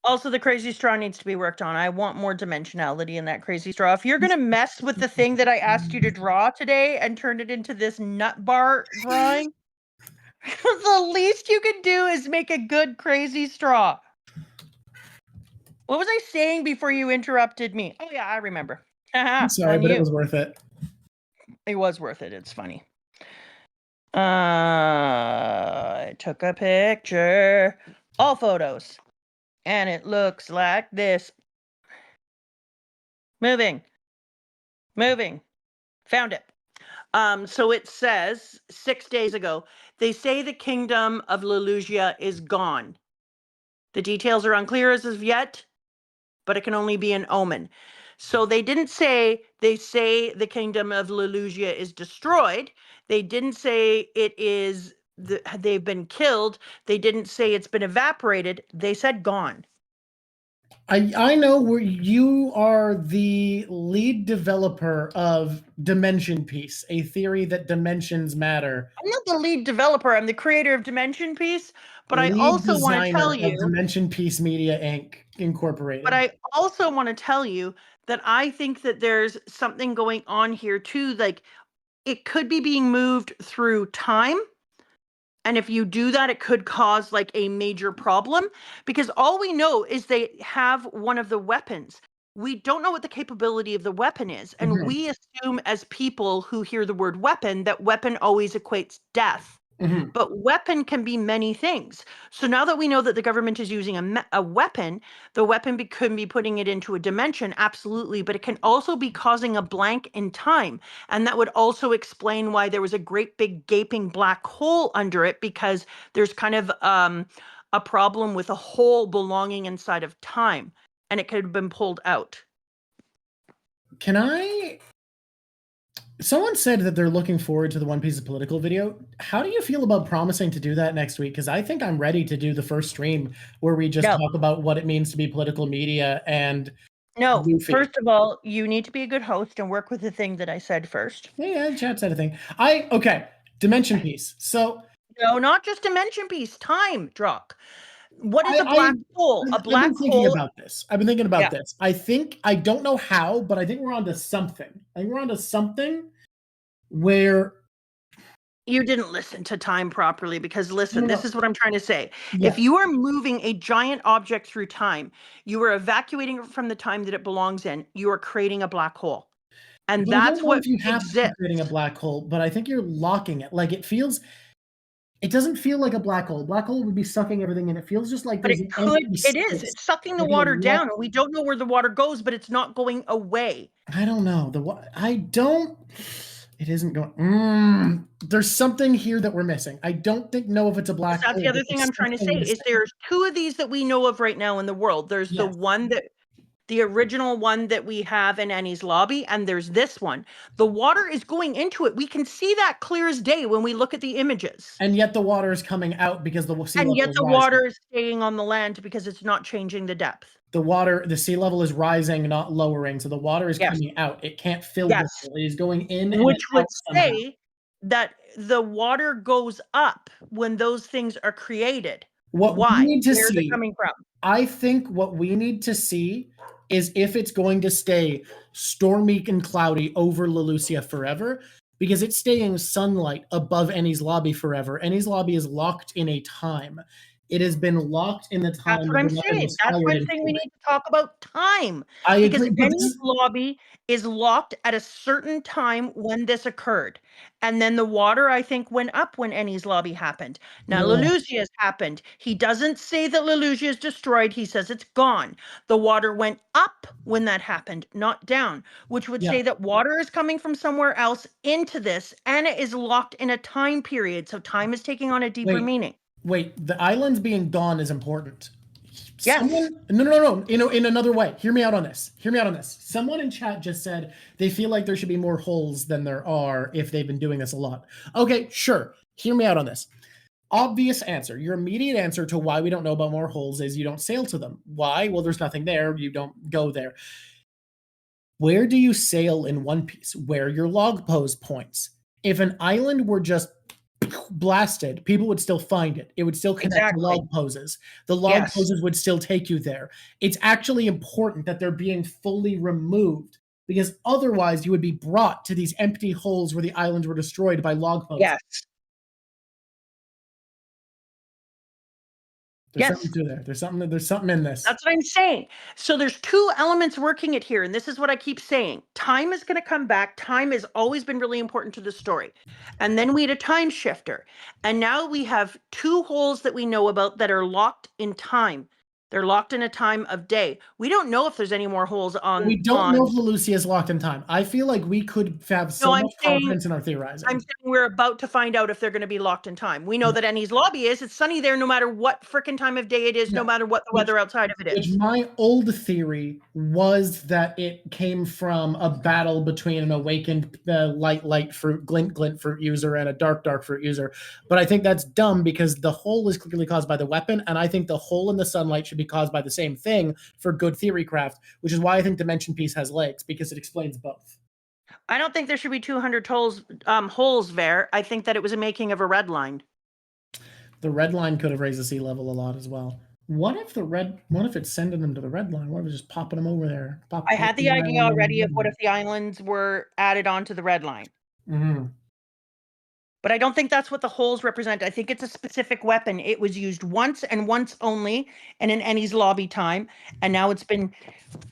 Also, the crazy straw needs to be worked on. I want more dimensionality in that crazy straw. If you're gonna mess with the thing that I asked you to draw today and turn it into this nut bar drawing, the least you can do is make a good crazy straw. What was I saying before you interrupted me? Oh yeah, I remember. I'm sorry, but it was worth it. It was worth it. It's funny. I took a picture, all photos, and it looks like this. Moving, found it. So it says 6 days ago, they say the kingdom of Lelusia is gone. The details are unclear as of yet, but it can only be an omen. So they didn't say, they say the kingdom of Lelusia is destroyed. They didn't say it is, they've been killed. They didn't say it's been evaporated. They said gone. I know where you are the lead developer of Dimension Piece, a theory that dimensions matter. I'm not the lead developer. I'm the creator of Dimension Piece, but I also want to tell you, Dimension Piece Media Inc. Incorporated. But I also want to tell you that I think that there's something going on here too. Like it could be being moved through time, And if you do that, it could cause like a major problem, because all we know is they have one of the weapons. We don't know what the capability of the weapon is. And Mhm. we assume as people who hear the word weapon, that weapon always equates death. Mhm. But weapon can be many things. So now that we know that the government is using a weapon, the weapon could be putting it into a dimension, absolutely, but it can also be causing a blank in time. And that would also explain why there was a great big gaping black hole under it, because there's kind of a problem with a hole belonging inside of time, and it could have been pulled out. Can I? Someone said that they're looking forward to the One Piece of Political video. How do you feel about promising to do that next week? Because I think I'm ready to do the first stream where we just No. talk about what it means to be political media and No, Goofy. first of all, you need to be a good host and work with the thing that I said first. Yeah, chat said a thing. Okay, dimension piece. So No, not just dimension piece, time, Drawk. What is a I- black hole? A I've black been thinking hole. about this. I've been thinking about Yeah. this. I don't know how, but I think we're onto something. I think we're onto something where You didn't listen to time properly, because listen, No. this is what I'm trying to say. Yeah. If you are moving a giant object through time, you are evacuating it from the time that it belongs in. You are creating a black hole. And But I that's don't know what if you have to be exists. creating a black hole, but I think you're locking it. Like it doesn't feel like a black hole. Black hole would be sucking everything in. It feels just like But there's it an could, empty it is. space. It's sucking the Like you're water down, locked- and we don't know where the water goes, but it's not going away. I don't know. It isn't going. There's something here that we're missing. I don't know if it's a black hole. That's the other but thing there's I'm trying to say something is missing. there's two of these that we know of right now in the world. There's the Yes. one that the original one that we have in Annie's lobby, and there's this one. The water is going into it. We can see that clear as day when we look at the images. And yet the water is coming out because the sea level And yet is the rising. water is staying on the land because it's not changing the depth. The sea level is rising, not lowering. So the water is Yes. coming out. It can't fill Yes. the hole. It is going in, and Which it's would out somehow. say that the water goes up when those things are created. What we Why? need to Where is see, it coming from? I think what we need to see is if it's going to stay stormy and cloudy over Lelucia forever, because it's staying sunlight above Annie's lobby forever. Annie's lobby is locked in a time. It has been locked in the time. That's what I'm saying. That's why I'm saying we need to talk about time. I Because agree, but Annie's lobby is locked at a certain time when this occurred. And then the water, I think, went up when Annie's lobby happened. Now, No. Lelucia's happened. He doesn't say that Lelucia is destroyed. He says it's gone. The water went up when that happened, not down, which would say that water is coming from somewhere else into this, and it is locked in a time period. So time is taking on a deeper meaning. Wait, the islands being gone is important. Yes. No. In another way. Hear me out on this. Someone in chat just said they feel like there should be more holes than there are if they've been doing this a lot. Okay, sure. Hear me out on this. Obvious answer. Your immediate answer to why we don't know about more holes is you don't sail to them. Why? Well, there's nothing there. You don't go there. Where do you sail in One Piece? Where your log pose points. If an island were just blasted, people would still find it. It would still connect to log poses. The log poses would still take you there. It's actually important that they're being fully removed, because otherwise you would be brought to these empty holes where the islands were destroyed by log poses. Yes. There's something to there. There's something in this. That's what I'm saying. So there's two elements working it here, and this is what I keep saying. Time is going to come back. Time has always been really important to the story. And then we had a time shifter. And now we have two holes that we know about that are locked in time. They're locked in a time of day. We don't know if there's any more holes on. We don't know if Lelucia is locked in time. I feel like we could have so much confidence in our theorizing. I'm saying we're about to find out if they're going to be locked in time. We know that Annie's lobby is. It's sunny there no matter what frickin' time of day it is, no matter what the weather outside of it is. My old theory was that it came from a battle between an awakened light fruit, glint fruit user and a dark fruit user. But I think that's dumb, because the hole is clearly caused by the weapon, and I think the hole in the sunlight should be caused by the same thing for good theory craft, which is why I think Dimension Piece has legs, because it explains both. I don't think there should be 200 holes there. I think that it was a making of a red line. The red line could have raised the sea level a lot as well. What if it's sending them to the red line? What if it's just popping them over there? I had the idea already of what if the islands were added onto the red line. Mm-hmm. But I don't think that's what the holes represent. I think it's a specific weapon. It was used once and once only, and in Ennie's lobby time, and now it's been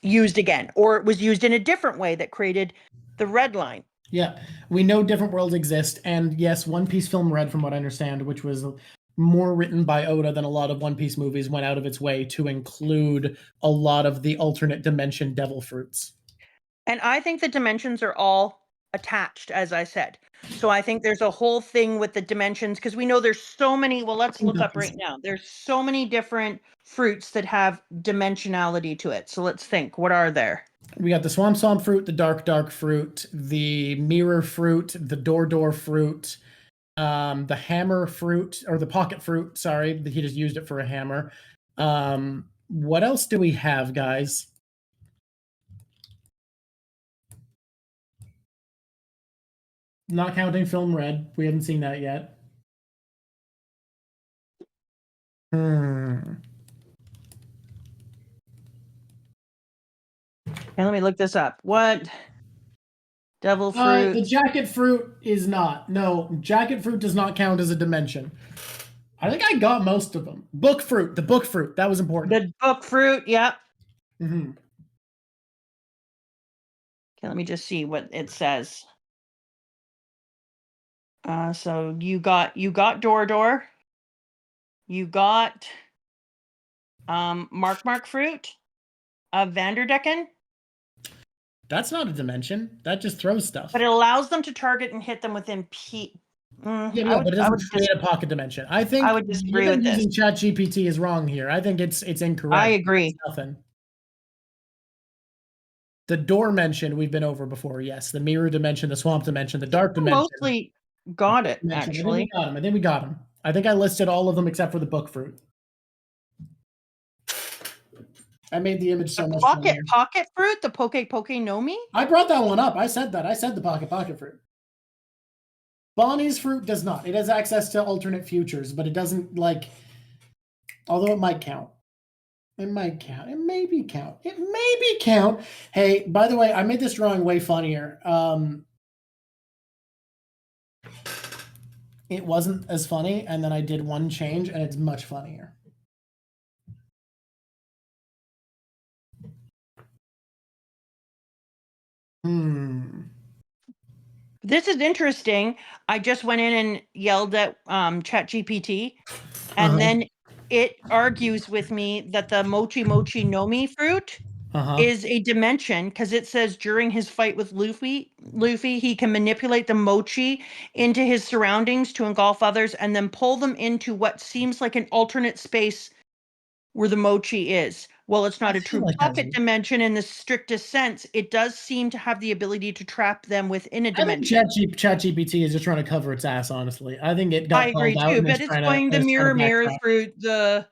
used again, or it was used in a different way that created the red line. Yeah, we know different worlds exist, and yes, One Piece Film Red, from what I understand, which was more written by Oda than a lot of One Piece movies, went out of its way to include a lot of the alternate dimension devil fruits. And I think the dimensions are all attached, as I said. So I think there's a whole thing with the dimensions, because we know there's so many. Well, let's look up right now. There's so many different fruits that have dimensionality to it. So let's think, what are there? We got the swamp fruit, the dark fruit, the mirror fruit, the door fruit, the hammer fruit, or the pocket fruit. Sorry, he just used it for a hammer. What else do we have, guys? Not counting Film Red. We haven't seen that yet. And let me look this up. What? Devil fruit. The jacket fruit is not. No, jacket fruit does not count as a dimension. I think I got most of them. Book fruit. The book fruit. That was important. The book fruit. Yep. Mm-hmm. Okay, let me just see what it says. So you got door. You got mark fruit, Vanderdecken. That's not a dimension. That just throws stuff. But it allows them to target and hit them within but it doesn't create a pocket dimension. I think I would disagree with this. Using ch.GPT is wrong here. I think it's incorrect. I agree. It's nothing. The door mention we've been over before. Yes, the mirror dimension, the swamp dimension, the dark dimension. Mostly got it, actually. I think we got them. I think I listed all of them except for the book fruit. I made the image so much pocket fruit, the poke no mi. I brought that one up. I said that. I said the pocket fruit. Bonnie's fruit does not. It has access to alternate futures, but it doesn't, like, although it might count. It might count. It maybe count. It maybe count. Hey, by the way, I made this drawing way funnier. It wasn't as funny, and then I did one change, and it's much funnier. This is interesting. I just went in and yelled at ChatGPT, and then it argues with me that the mochi no mi fruit is a dimension, because it says during his fight with Luffy, he can manipulate the mochi into his surroundings to engulf others and then pull them into what seems like an alternate space where the mochi is. Well, it's not a true pocket dimension in the strictest sense. It does seem to have the ability to trap them within a dimension. I think ChatGPT is just trying to cover its ass, honestly. I think it got I agree too, but it's going the mirror fruit, the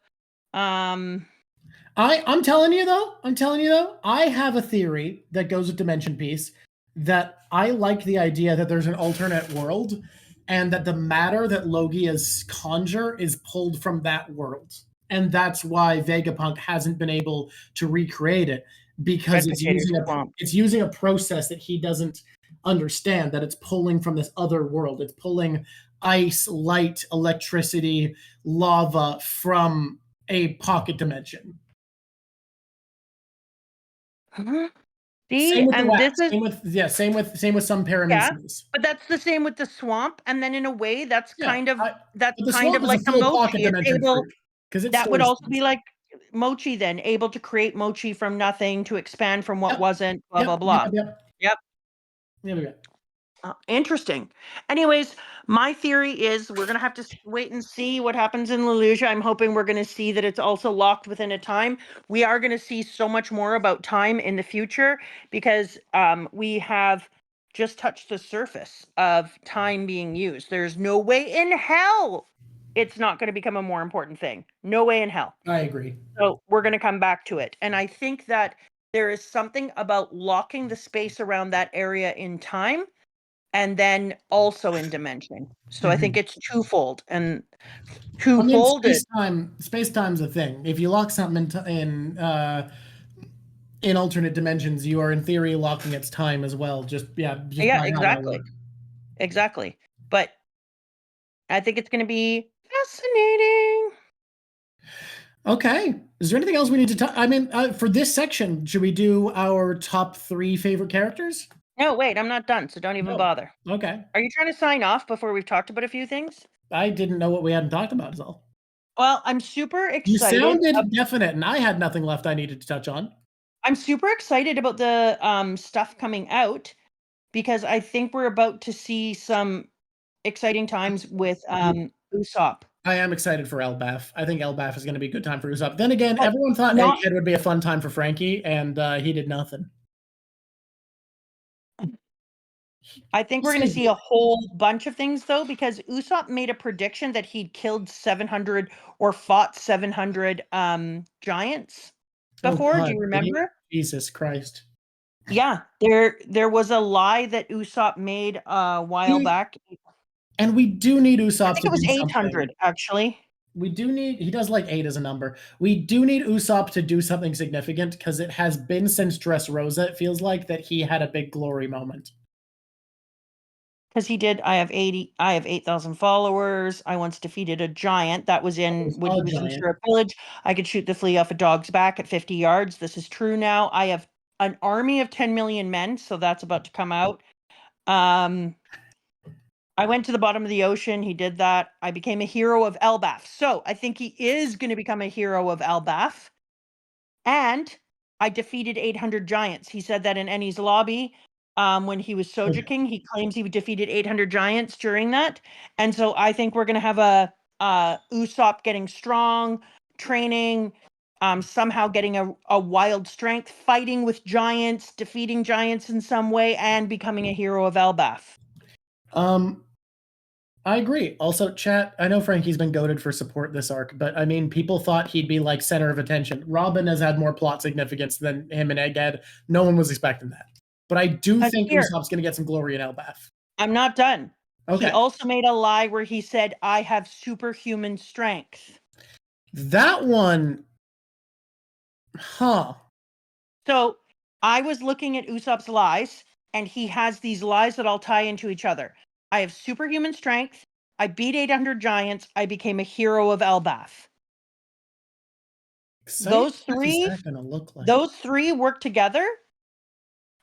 I'm telling you though, I have a theory that goes with Dimension Piece, that I like the idea that there's an alternate world and that the matter that Logia's conjure is pulled from that world. And that's why Vegapunk hasn't been able to recreate it, because it's using a process that he doesn't understand, that it's pulling from this other world. It's pulling ice, light, electricity, lava from a pocket dimension. See, and this is same with some parameciums. But that's the same with the swamp, and then in a way, that's kind of like a mochi. That would also be like mochi, then able to create mochi from nothing, to expand from what wasn't. Blah blah. Yep. Interesting. Anyways, my theory is we're going to have to wait and see what happens in Lelouch. I'm hoping we're going to see that it's also locked within a time. We are going to see so much more about time in the future, because we have just touched the surface of time being used. There's no way in hell it's not going to become a more important thing. No way in hell. I agree. So we're going to come back to it. And I think that there is something about locking the space around that area in time, and then also in dimension. So I think it's twofold. And twofold space-time's a thing. If you lock something in alternate dimensions, you are in theory locking its time as well. Exactly. Exactly. But I think it's going to be fascinating. Okay. Is there anything else we need to talk? I mean, for this section, should we do our top 3 favorite characters? No, wait, I'm not done, so don't even No. bother. Okay. Are you trying to sign off before we've talked about a few things? I didn't know what we hadn't talked about is all. Well, I'm super You excited. sounded definite, and I had nothing left I needed to touch on. I'm super excited about the stuff coming out because I think we're about to see some exciting times with Usopp. I am excited for Elbaf. I think Elbaf is going to be a good time for Usopp. Then again, But everyone thought not- Egghead would be a fun time for Frankie, and he did nothing. I think we're going to see a whole bunch of things, though, because Usopp made a prediction that he'd killed 700 or fought 700 giants before. God, Do you remember? Jesus Christ. Yeah, there was a lie that Usopp made a while back. And we do need Usopp I think to it was do 800, something. actually. We do need, he does like 8 as a number. We do need Usopp to do something significant because it has been since Dressrosa, it feels like, that he had a big glory moment. Because he did, I have 8,000 followers. I once defeated a giant that was in when he was in Syrup Village. I could shoot the flea off a dog's back at 50 yards. This is true now. I have an army of 10 million men, so that's about to come out. I went to the bottom of the ocean. He did that. I became a hero of Elbaf. So I think he is going to become a hero of Elbaf. And I defeated 800 giants. He said that in Ennie's lobby when he was Soja King. He claims he defeated 800 giants during that. And so I think we're going to have a Usopp getting strong, training, somehow getting a wild strength, fighting with giants, defeating giants in some way, and becoming a hero of Elbaf. I agree. Also, chat, I know Frankie's been goated for support this arc, but I mean, people thought he'd be like center of attention. Robin has had more plot significance than him and Egghead. No one was expecting that. But I do think Usopp's going to get some glory in Elbaf. I'm not done. Okay. He also made a lie where he said, I have superhuman strength. That one, huh. So I was looking at Usopp's lies, and he has these lies that all tie into each other. I have superhuman strength. I beat 800 giants. I became a hero of Elbaf. Those three, those 3 work together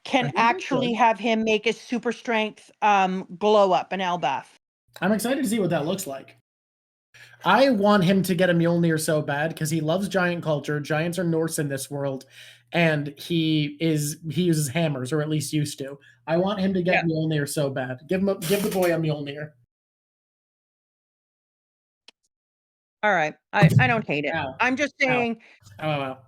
can actually have him make a super strength glow up in Elbaf. I'm excited to see what that looks like. I want him to get a Mjolnir so bad because he loves giant culture. Giants are Norse in this world, and he uses hammers, or at least used to. I want him to get Mjolnir so bad. Give the boy a Mjolnir. All right. I don't hate it. Ow. I'm just saying. Ow.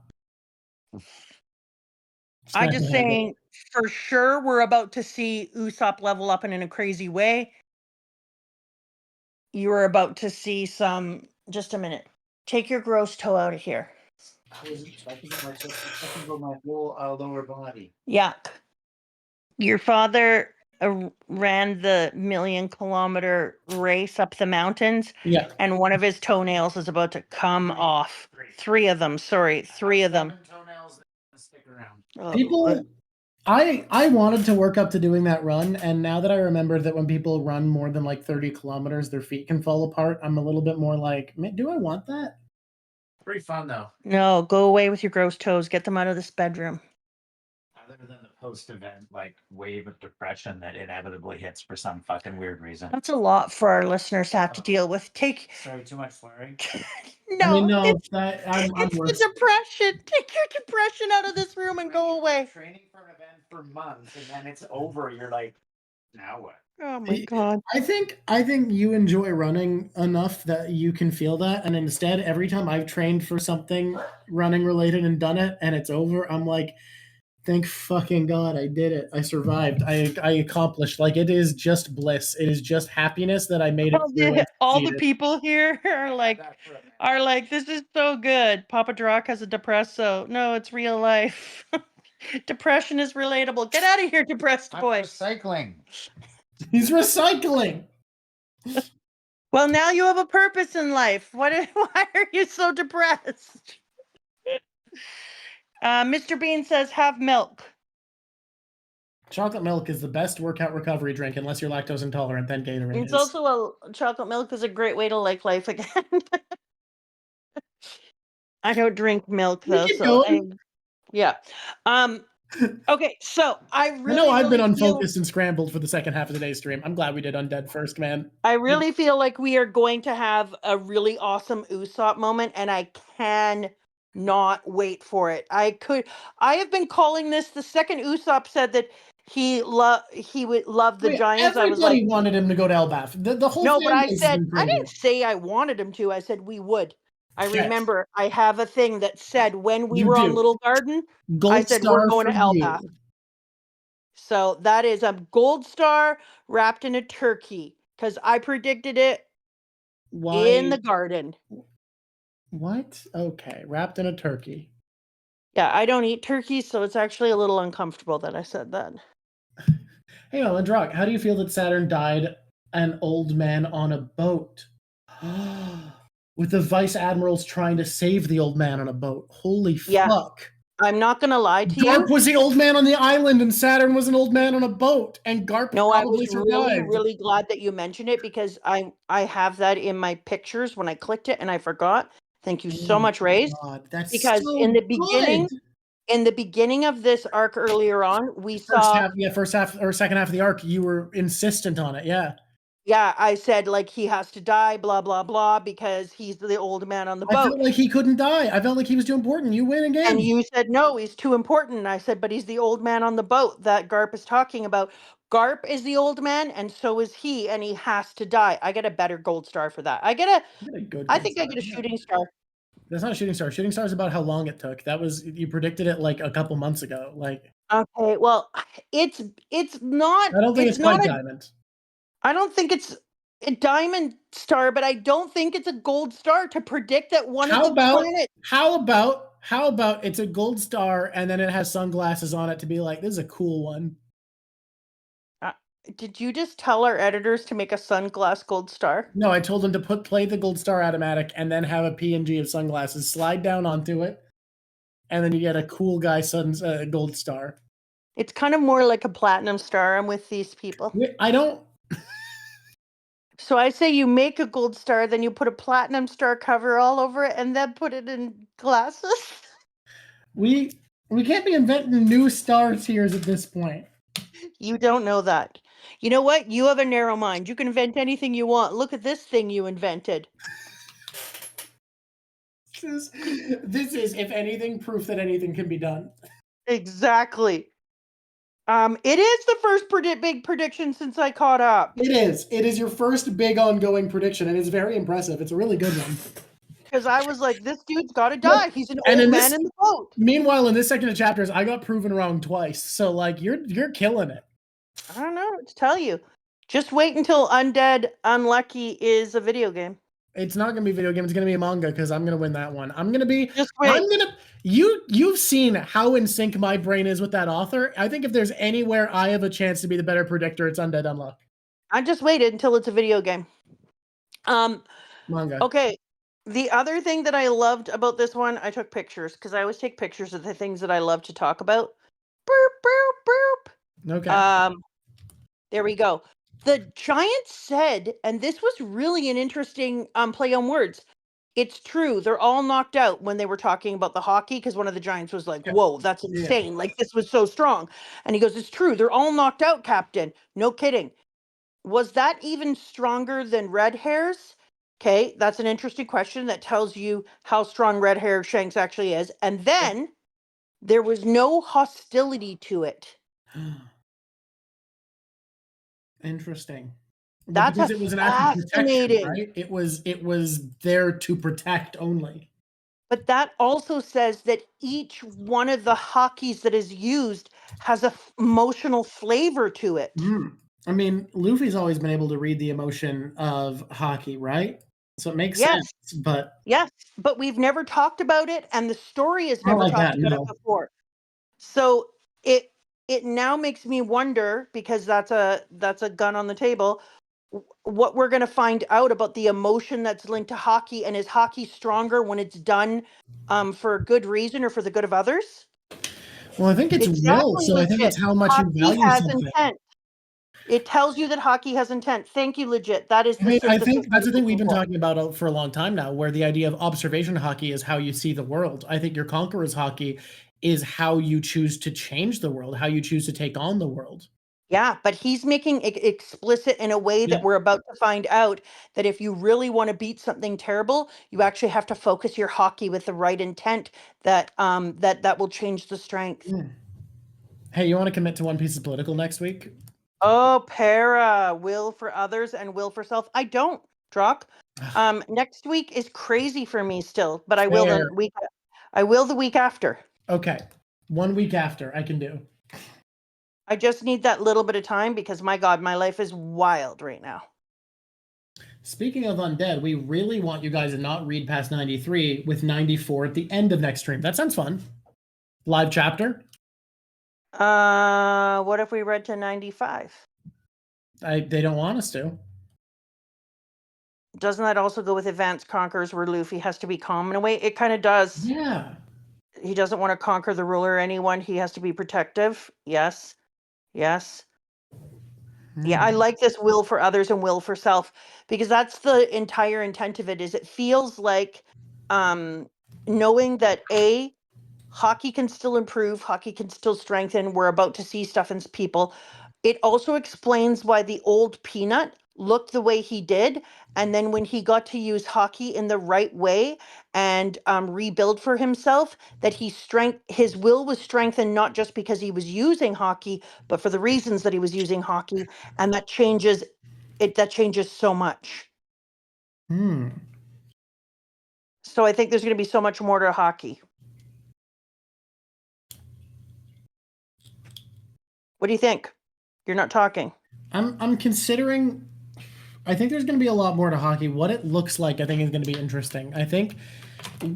I'm just saying for sure we're about to see Usopp level up in a crazy way. You are about to see some. Just a minute. Take your gross toe out of here. I was talking about my whole lower body. Yuck. Your father ran the 1,000,000-kilometer race up the mountains. Yeah. And one of his toenails is about to come off. 3 of them. Sorry, 3 of them. Toenails that stick around. People, I wanted to work up to doing that run, and now that I remember that when people run more than like 30 kilometers, their feet can fall apart, I'm a little bit more like, do I want that? Pretty fun though. No, go away with your gross toes. Get them out of this bedroom. Other than the post-event like wave of depression that inevitably hits for some fucking weird reason. That's a lot for our listeners to have to deal with. Sorry, too much swearing. No, I mean, no, it's I'm the depression. Take your depression out of this room and go away. Training for an event for months, and then it's over. You're like, now what? Oh my god. I think you enjoy running enough that you can feel that, and instead, every time I've trained for something running related and done it, and it's over, I'm like, thank fucking God I did it. I survived. I accomplished. Like, it is just bliss. It is just happiness that I made it. All the people here are like, this is so good. Papa Drawk has a depresso. No, it's real life. Depression is relatable. Get out of here, depressed boy. Recycling. He's recycling. Well, now you have a purpose in life. Why are you so depressed? Mr. Bean says, have milk. Chocolate milk is the best workout recovery drink unless you're lactose intolerant, then Gatorade It's is. also chocolate milk is a great way to like life again. I don't drink milk though, Keep so going. yeah. Okay, so I I know I've been really feel unfocused and scrambled for the second half of today's stream. I'm glad we did Undead first, man. I really feel like we are going to have a really awesome Usopp moment, and I can not wait for it. I have been calling this the second Usopp said that he would love the Wait, Giants. I was like, everybody wanted him to go to Elbaf. The whole no, but fan I base has said been I crazy. didn't say I wanted him to. I said we would. I Yes. remember I have a thing that said when we You were do. on Little Garden, Gold I said star we're going for to Elbaf. you. So that is a gold star wrapped in a turkey because I predicted it Why? in the garden. What? Okay, wrapped in a turkey. Yeah, I don't eat turkey, so it's actually a little uncomfortable that I said that. Hey, Drawk, how do you feel that Saturn died an old man on a boat? With the vice admirals trying to save the old man on a boat. Holy Yeah. fuck. I'm not gonna lie to Garp you. was the old man on the island, and Saturn was an old man on a boat, and Garp No, I probably was really, survived. really glad that you mentioned it because I have that in my pictures when I clicked it and I forgot. Thank you so much, Raze. God, that's Because so in the good. beginning of this arc earlier on, we First saw half or second half of the arc, you were insistent on it, yeah. yeah, I said like he has to die, blah blah blah, because he's the old man on the I boat. felt like he couldn't die. I felt like he was too important. You win again. And you said, no, he's too important. And I said, but he's the old man on the boat that Garp is talking about. Garp is the old man, and so is he, and he has to die. I get a better gold star for that. I think I get a shooting star. That's not a shooting star. Shooting star is about how long it took. That was, you predicted it like a couple months ago. Like, Okay, well, it's not. I don't think it's quite not a. diamond. I don't think it's a diamond star, but I don't think it's a gold star to predict that one of the planets. How about it's a gold star and then it has sunglasses on it to be like, this is a cool one. Did you just tell our editors to make a sunglass gold star? No, I told them to play the gold star automatic and then have a PNG of sunglasses, slide down onto it, and then you get a cool guy gold star. It's kind of more like a platinum star. I'm with these people. I don't. So I say you make a gold star, then you put a platinum star cover all over it, and then put it in glasses. We can't be inventing new star tiers at this point. You don't know that. You know what? You have a narrow mind. You can invent anything you want. Look at this thing you invented. This is, if anything, proof that anything can be done. Exactly. It is the first big prediction since I caught up. It is. It is your first big ongoing prediction, and it's very impressive. It's a really good one. Because I was like, this dude's got to die. He's an old man in the boat. Meanwhile, in this second of chapters, I got proven wrong twice. So, like, you're killing it. I don't know what to tell you. Just wait until Undead Unlucky is a video game. It's not gonna be a video game. It's gonna be a manga because I'm gonna win that one. I'm gonna be. Just wait. You've seen how in sync my brain is with that author. I think if there's anywhere I have a chance to be the better predictor, it's Undead Unluck. I just waited until it's a video game. Manga. Okay. The other thing that I loved about this one, I took pictures because I always take pictures of the things that I love to talk about. Boop, boop, boop. Okay. There we go. The giant said, and this was really an interesting play on words. It's true. They're all knocked out when they were talking about the hockey because one of the giants was like, whoa, that's insane. Yeah. Like, this was so strong. And he goes, it's true. They're all knocked out, Captain. No kidding. Was that even stronger than red hairs? Okay, that's an interesting question that tells you how strong red hair Shanks actually is. And then there was no hostility to it. Interesting. That's because it was an act of protection, right? It was there to protect only. But that also says that each one of the hockeys that is used has a emotional flavor to it. I mean, Luffy's always been able to read the emotion of hockey, right? So it makes sense. But yes, but we've never talked about it, and the story has never talked about it before. So it now makes me wonder, because that's a gun on the table, what we're going to find out about the emotion that's linked to hockey, and is hockey stronger when it's done for good reason or for the good of others? Well, I think it's will, Exactly, so I think legit. it's how much you Hockey value has something. intent. It tells you that hockey has intent. Thank you, legit. That is I the mean, I synthesis think I that's was the thing we've looking been for. talking about for a long time now, where the idea of observation hockey is how you see the world. I think your conqueror's hockey is how you choose to change the world, how you choose to take on the world. Yeah, but he's making it explicit in a way that Yeah. we're about to find out that if you really want to beat something terrible, you actually have to focus your hockey with the right intent that will change the strength. Mm. Hey, you want to commit to One Piece's political next week? Oh, para, will for others and will for self. I don't, Drawk. Next week is crazy for me still, but I will Fair. the week after. Okay. 1 week after, I can do. I just need that little bit of time because my God, my life is wild right now. Speaking of undead, we really want you guys to not read past 93 with 94 at the end of next stream. That sounds fun. Live chapter. What if we read to 95? They don't want us to. Doesn't that also go with Advanced Conquerors where Luffy has to be calm in a way? It kind of does. Yeah. He doesn't want to conquer the ruler or anyone. He has to be protective. Yes. Yes. Yeah, I like this will for others and will for self because that's the entire intent of it is it feels like knowing that hockey can still improve, hockey can still strengthen. We're about to see stuff in people. It also explains why the old Peanut looked the way he did. And then when he got to use hockey in the right way and rebuild for himself, that his will was strengthened not just because he was using hockey, but for the reasons that he was using hockey. And that changes so much. So I think there's going to be so much more to hockey. What do you think? You're not talking. I'm considering. I think there's going to be a lot more to hockey. What it looks like, I think, is going to be interesting. I think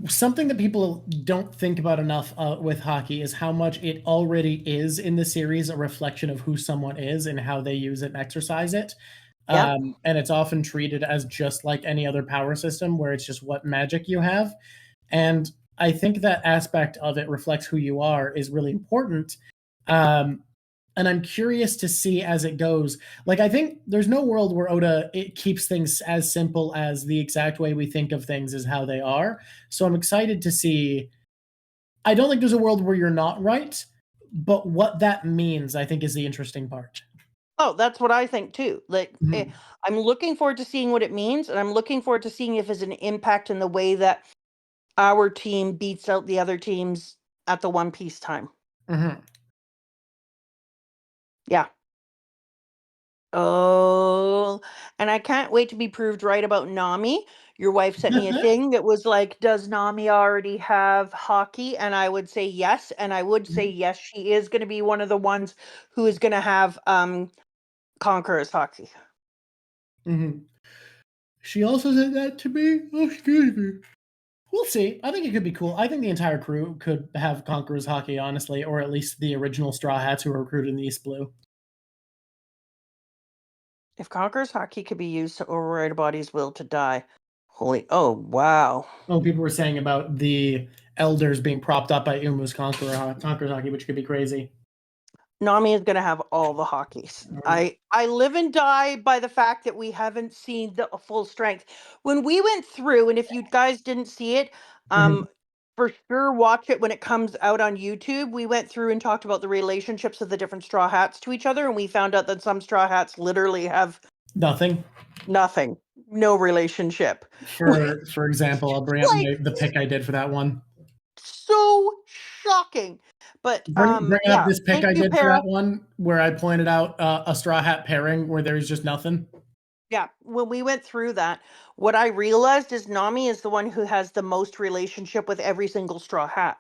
something that people don't think about enough with hockey is how much it already is in the series a reflection of who someone is and how they use it and exercise it. Yep. And it's often treated as just like any other power system where it's just what magic you have. And I think that aspect of it reflects who you are is really important. And I'm curious to see as it goes. Like, I think there's no world where Oda it keeps things as simple as the exact way we think of things is how they are. So I'm excited to see. I don't think there's a world where you're not right, but what that means, I think, is the interesting part. Oh, that's what I think too. Like, I'm looking forward to seeing what it means, and I'm looking forward to seeing if it's an impact in the way that our team beats out the other teams at the One Piece time. Yeah. Oh, and I can't wait to be proved right about Nami. Your wife sent me a thing that was like, does Nami already have hockey? And I would say yes. And I would say yes, she is going to be one of the ones who is going to have Conqueror's hockey. She also said that to me. Oh, excuse me. We'll see. I think it could be cool. I think the entire crew could have Conqueror's hockey, honestly, or at least the original Straw Hats who were recruited in the East Blue. If Conqueror's hockey could be used to override a body's will to die. Oh, wow. Oh, people were saying about the elders being propped up by Umu's Conqueror's hockey, which could be crazy. Nami is going to have all the hockeys. I live and die by the fact that we haven't seen the full strength. When we went through, and if you guys didn't see it, for sure watch it when it comes out on YouTube. We went through and talked about the relationships of the different Straw Hats to each other, and we found out that some Straw Hats literally have nothing. No relationship. For example, I'll bring up the pick I did for that one. So shocking. But bring up this pick I did for that one where I pointed out a Straw Hat pairing where there's just nothing. Yeah, when we went through that, what I realized is Nami is the one who has the most relationship with every single Straw Hat.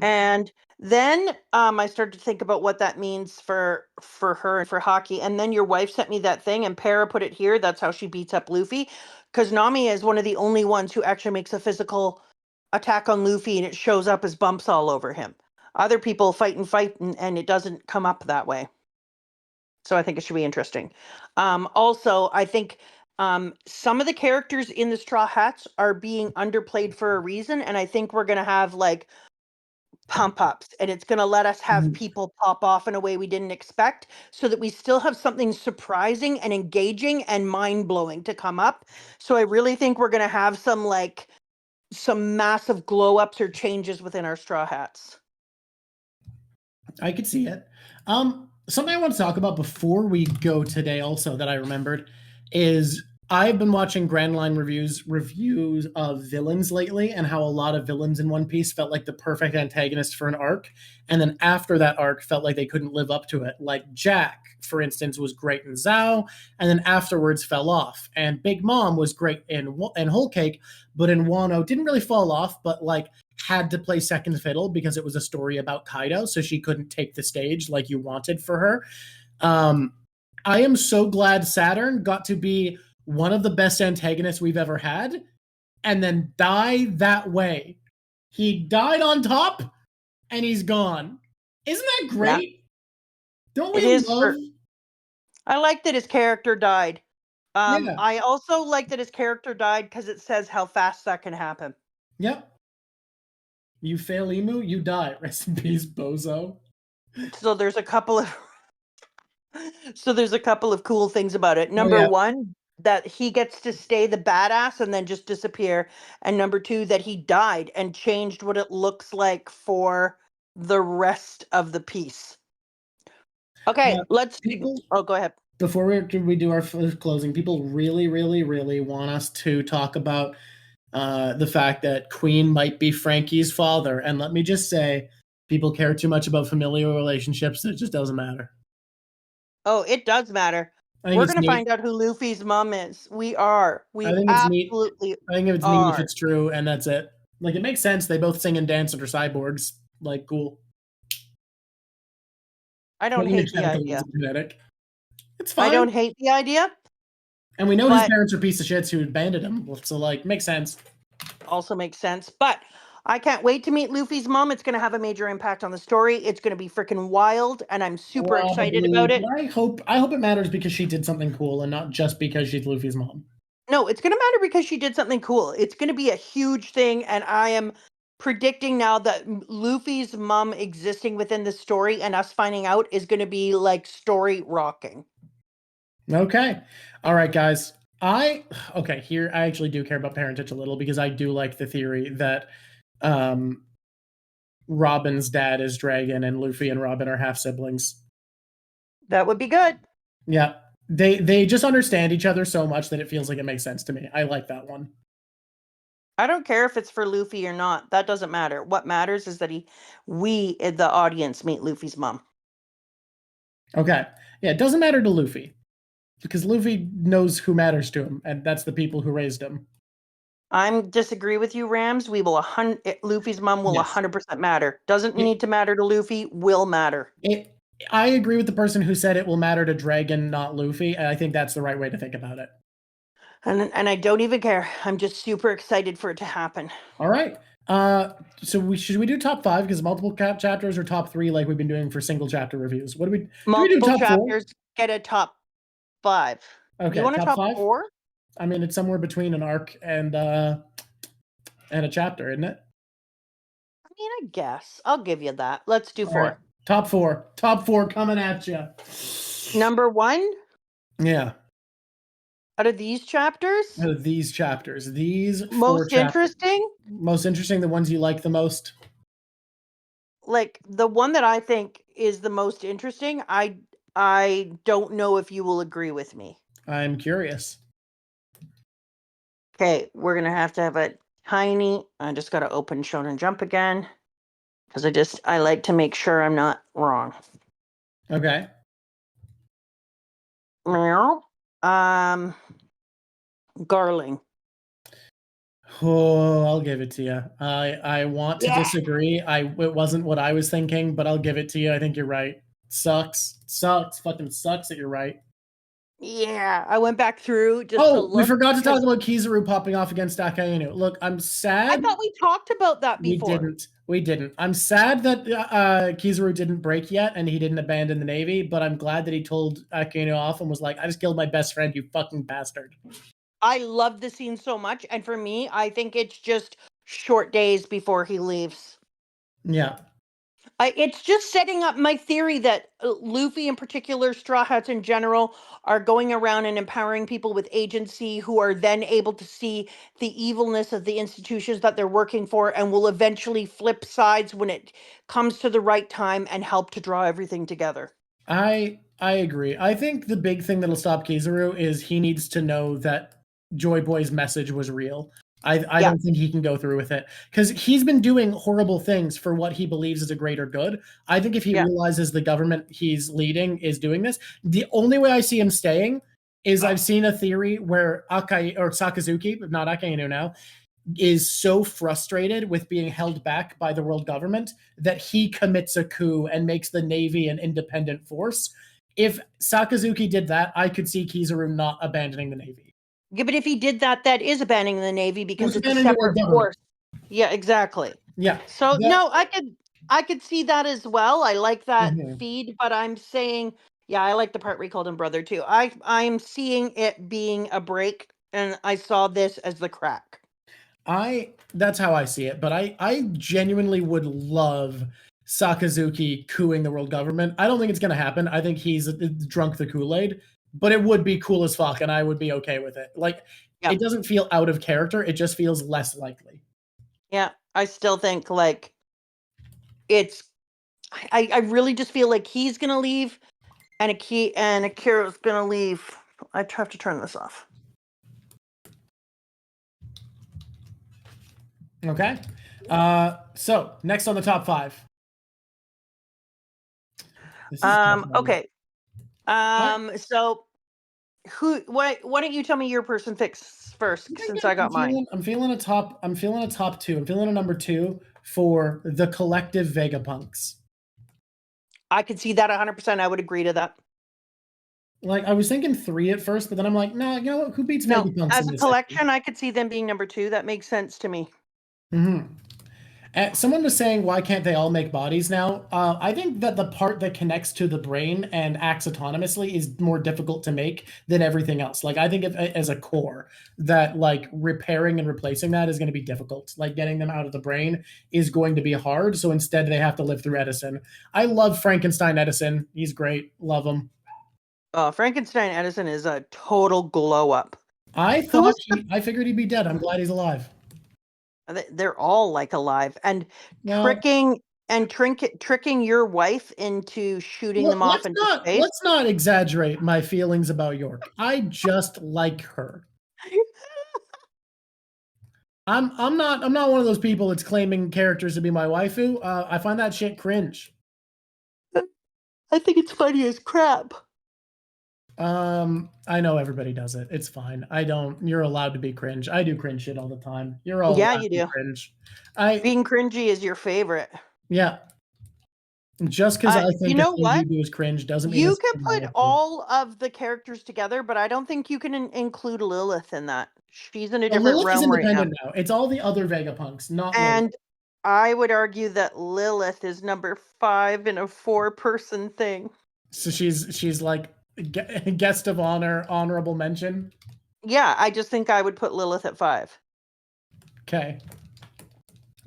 And then I started to think about what that means for her and for hockey. And then your wife sent me that thing, and Para put it here. That's how she beats up Luffy, because Nami is one of the only ones who actually makes a physical attack on Luffy, and it shows up as bumps all over him. Other people fight, and it doesn't come up that way. So I think it should be interesting. Also, I think some of the characters in the Straw Hats are being underplayed for a reason, and I think we're going to have like pump ups, and it's going to let us have Mhm. people pop off in a way we didn't expect, so that we still have something surprising and engaging and mind blowing to come up. So I really think we're going to have some massive glow ups or changes within our straw hats. I could see it. Something I want to talk about before we go today, also that I remembered, is I've been watching Grand Line reviews of villains lately, and how a lot of villains in One Piece felt like the perfect antagonist for an arc, and then after that arc felt like they couldn't live up to it. Like Jack, for instance, was great in Zao, and then afterwards fell off. And Big Mom was great in Whole Cake, but in Wano didn't really fall off, but like had to play second fiddle because it was a story about Kaido, so she couldn't take the stage like you wanted for her. I am so glad Saturn got to be one of the best antagonists we've ever had, and then die that way. He died on top, and he's gone. Isn't that great? Yeah. Don't we love? I like that his character died. Yeah. I also like that his character died because it says how fast that can happen. Yep. You fail Emu, you die. Rest in peace, bozo. So there's a couple of cool things about it. Number one, that he gets to stay the badass and then just disappear. And number two, that he died and changed what it looks like for the rest of the piece. Okay, go ahead. Before we do our closing, people really, really, really want us to talk about the fact that Queen might be Frankie's father. And let me just say, people care too much about familial relationships that it just doesn't matter. Oh, it does matter. We're going to find out who Luffy's mom is. We are. I think it's neat if it's true, and that's it. Like, it makes sense. They both sing and dance and are cyborgs. Like, cool. I don't hate the idea. Genetic. It's fine. I don't hate the idea. And we know his parents are piece of shits who abandoned him. So, like, makes sense. Also makes sense. But I can't wait to meet Luffy's mom. It's going to have a major impact on the story. It's going to be freaking wild, and I'm super excited about it. I hope it matters because she did something cool and not just because she's Luffy's mom. No, it's going to matter because she did something cool. It's going to be a huge thing, and I am predicting now that Luffy's mom existing within the story and us finding out is going to be like story rocking. Okay. All right, guys. Here I actually do care about parentage a little because I do like the theory that Robin's dad is Dragon and Luffy and Robin are half siblings. That would be good. Yeah. They just understand each other so much that it feels like it makes sense to me. I like that one. I don't care if it's for Luffy or not. That doesn't matter. What matters is that we, the audience, meet Luffy's mom. Okay. Yeah, it doesn't matter to Luffy. Because Luffy knows who matters to him, and that's the people who raised him. I disagree with you, Rams. Luffy's mom will 100% matter. Doesn't need to matter to Luffy, will matter. I agree with the person who said it will matter to Dragon, not Luffy, and I think that's the right way to think about it. And I don't even care. I'm just super excited for it to happen. All right. So should we do top 5 because multiple chapters, or top 3 like we've been doing for single chapter reviews? What do we multiple do? Top chapters 4? Get a top 5. Okay. You want a top 5? 4? I mean, it's somewhere between an arc and a chapter, isn't it? I mean, I guess I'll give you that. Let's do 4. Right. Top 4 coming at you. Number 1. Yeah. Out of these chapters, these most interesting, the ones you like the most. Like the one that I think is the most interesting. I don't know if you will agree with me. I'm curious. Okay, we're gonna have to have a tiny. I just gotta open Shonen Jump again because I like to make sure I'm not wrong. Okay. Garling. Oh, I'll give it to you. I want to disagree. It wasn't what I was thinking, but I'll give it to you. I think you're right. Sucks. Fucking sucks that you're right. Yeah, I went back through we forgot to talk about Kizaru popping off against Akainu. Look, I'm sad. I thought we talked about that before. We didn't. I'm sad that Kizaru didn't break yet and he didn't abandon the Navy, but I'm glad that he told Akainu off and was like, I just killed my best friend, you fucking bastard. I love the scene so much, and for me, I think it's just short days before he leaves. Yeah. It's just setting up my theory that Luffy in particular, Straw Hats in general, are going around and empowering people with agency who are then able to see the evilness of the institutions that they're working for and will eventually flip sides when it comes to the right time and help to draw everything together. I agree. I think the big thing that'll stop Kizaru is he needs to know that Joy Boy's message was real. I Yeah. don't think he can go through with it because he's been doing horrible things for what he believes is a greater good. I think if he Yeah. realizes the government he's leading is doing this, the only way I see him staying is I've seen a theory where Akai or Sakazuki, not Akainu now, is so frustrated with being held back by the world government that he commits a coup and makes the Navy an independent force. If Sakazuki did that, I could see Kizaru not abandoning the Navy. Yeah, but if he did that, that is abandoning the Navy because it's a abandoning the world separate government. force. Yeah, exactly. Yeah. So that- no, I could see that as well. I like that Mhm. feed, but I'm saying, yeah, I like the part where he called him brother too. I'm seeing it being a break, and I saw this as the crack. That's how I see it, but I genuinely would love Sakazuki cooing the world government. I don't think it's going to happen. I think he's drunk the Kool-Aid, but it would be cool as fuck, and I would be okay with it. Like, Yeah. It doesn't feel out of character. It just feels less likely. Yeah, I still think like it's. I really just feel like he's gonna leave, and Akira's gonna leave. I have to turn this off. Okay. So next on the top 5. This is a tough one. Okay. So why don't you tell me your person picks first since I got mine? I'm feeling a top 2. I'm feeling a number 2 for the collective Vegapunks. I could see that 100%. I would agree to that. Like, I was thinking 3 at first, but then I'm like, nah, you know what? Who beats No, Vegapunks as in a this collection, I could see them being number 2. That makes sense to me. Mm-hmm. Someone was saying, why can't they all make bodies now? I think that the part that connects to the brain and acts autonomously is more difficult to make than everything else. Like, I think as a core, that like repairing and replacing that is going to be difficult. Like, getting them out of the brain is going to be hard. So instead, they have to live through Edison. I love Frankenstein Edison. He's great. Love him. Frankenstein Edison is a total glow up. I figured he'd be dead. I'm glad he's alive. They're all like alive and tricking your wife into shooting them off into space. Let's not exaggerate my feelings about York. I just like her. I'm not one of those people that's claiming characters to be my waifu. I find that shit cringe. I think it's funny as crap. I know everybody does it. It's fine. You're allowed to be cringe. I do cringe shit all the time. You're all Yeah, you do. Cringe. Being cringy is your favorite. Yeah. Just because I think you know what? you do is cringe doesn't mean you can put all of the characters together, but I don't think you can include Lilith in that. She's in a different Lilith realm is independent right now. It's all the other Vegapunks, not and Lilith. I would argue that Lilith is number 5 in a 4-person thing. So she's like guest of honor, honorable mention. Yeah, I just think I would put Lilith at 5. Okay.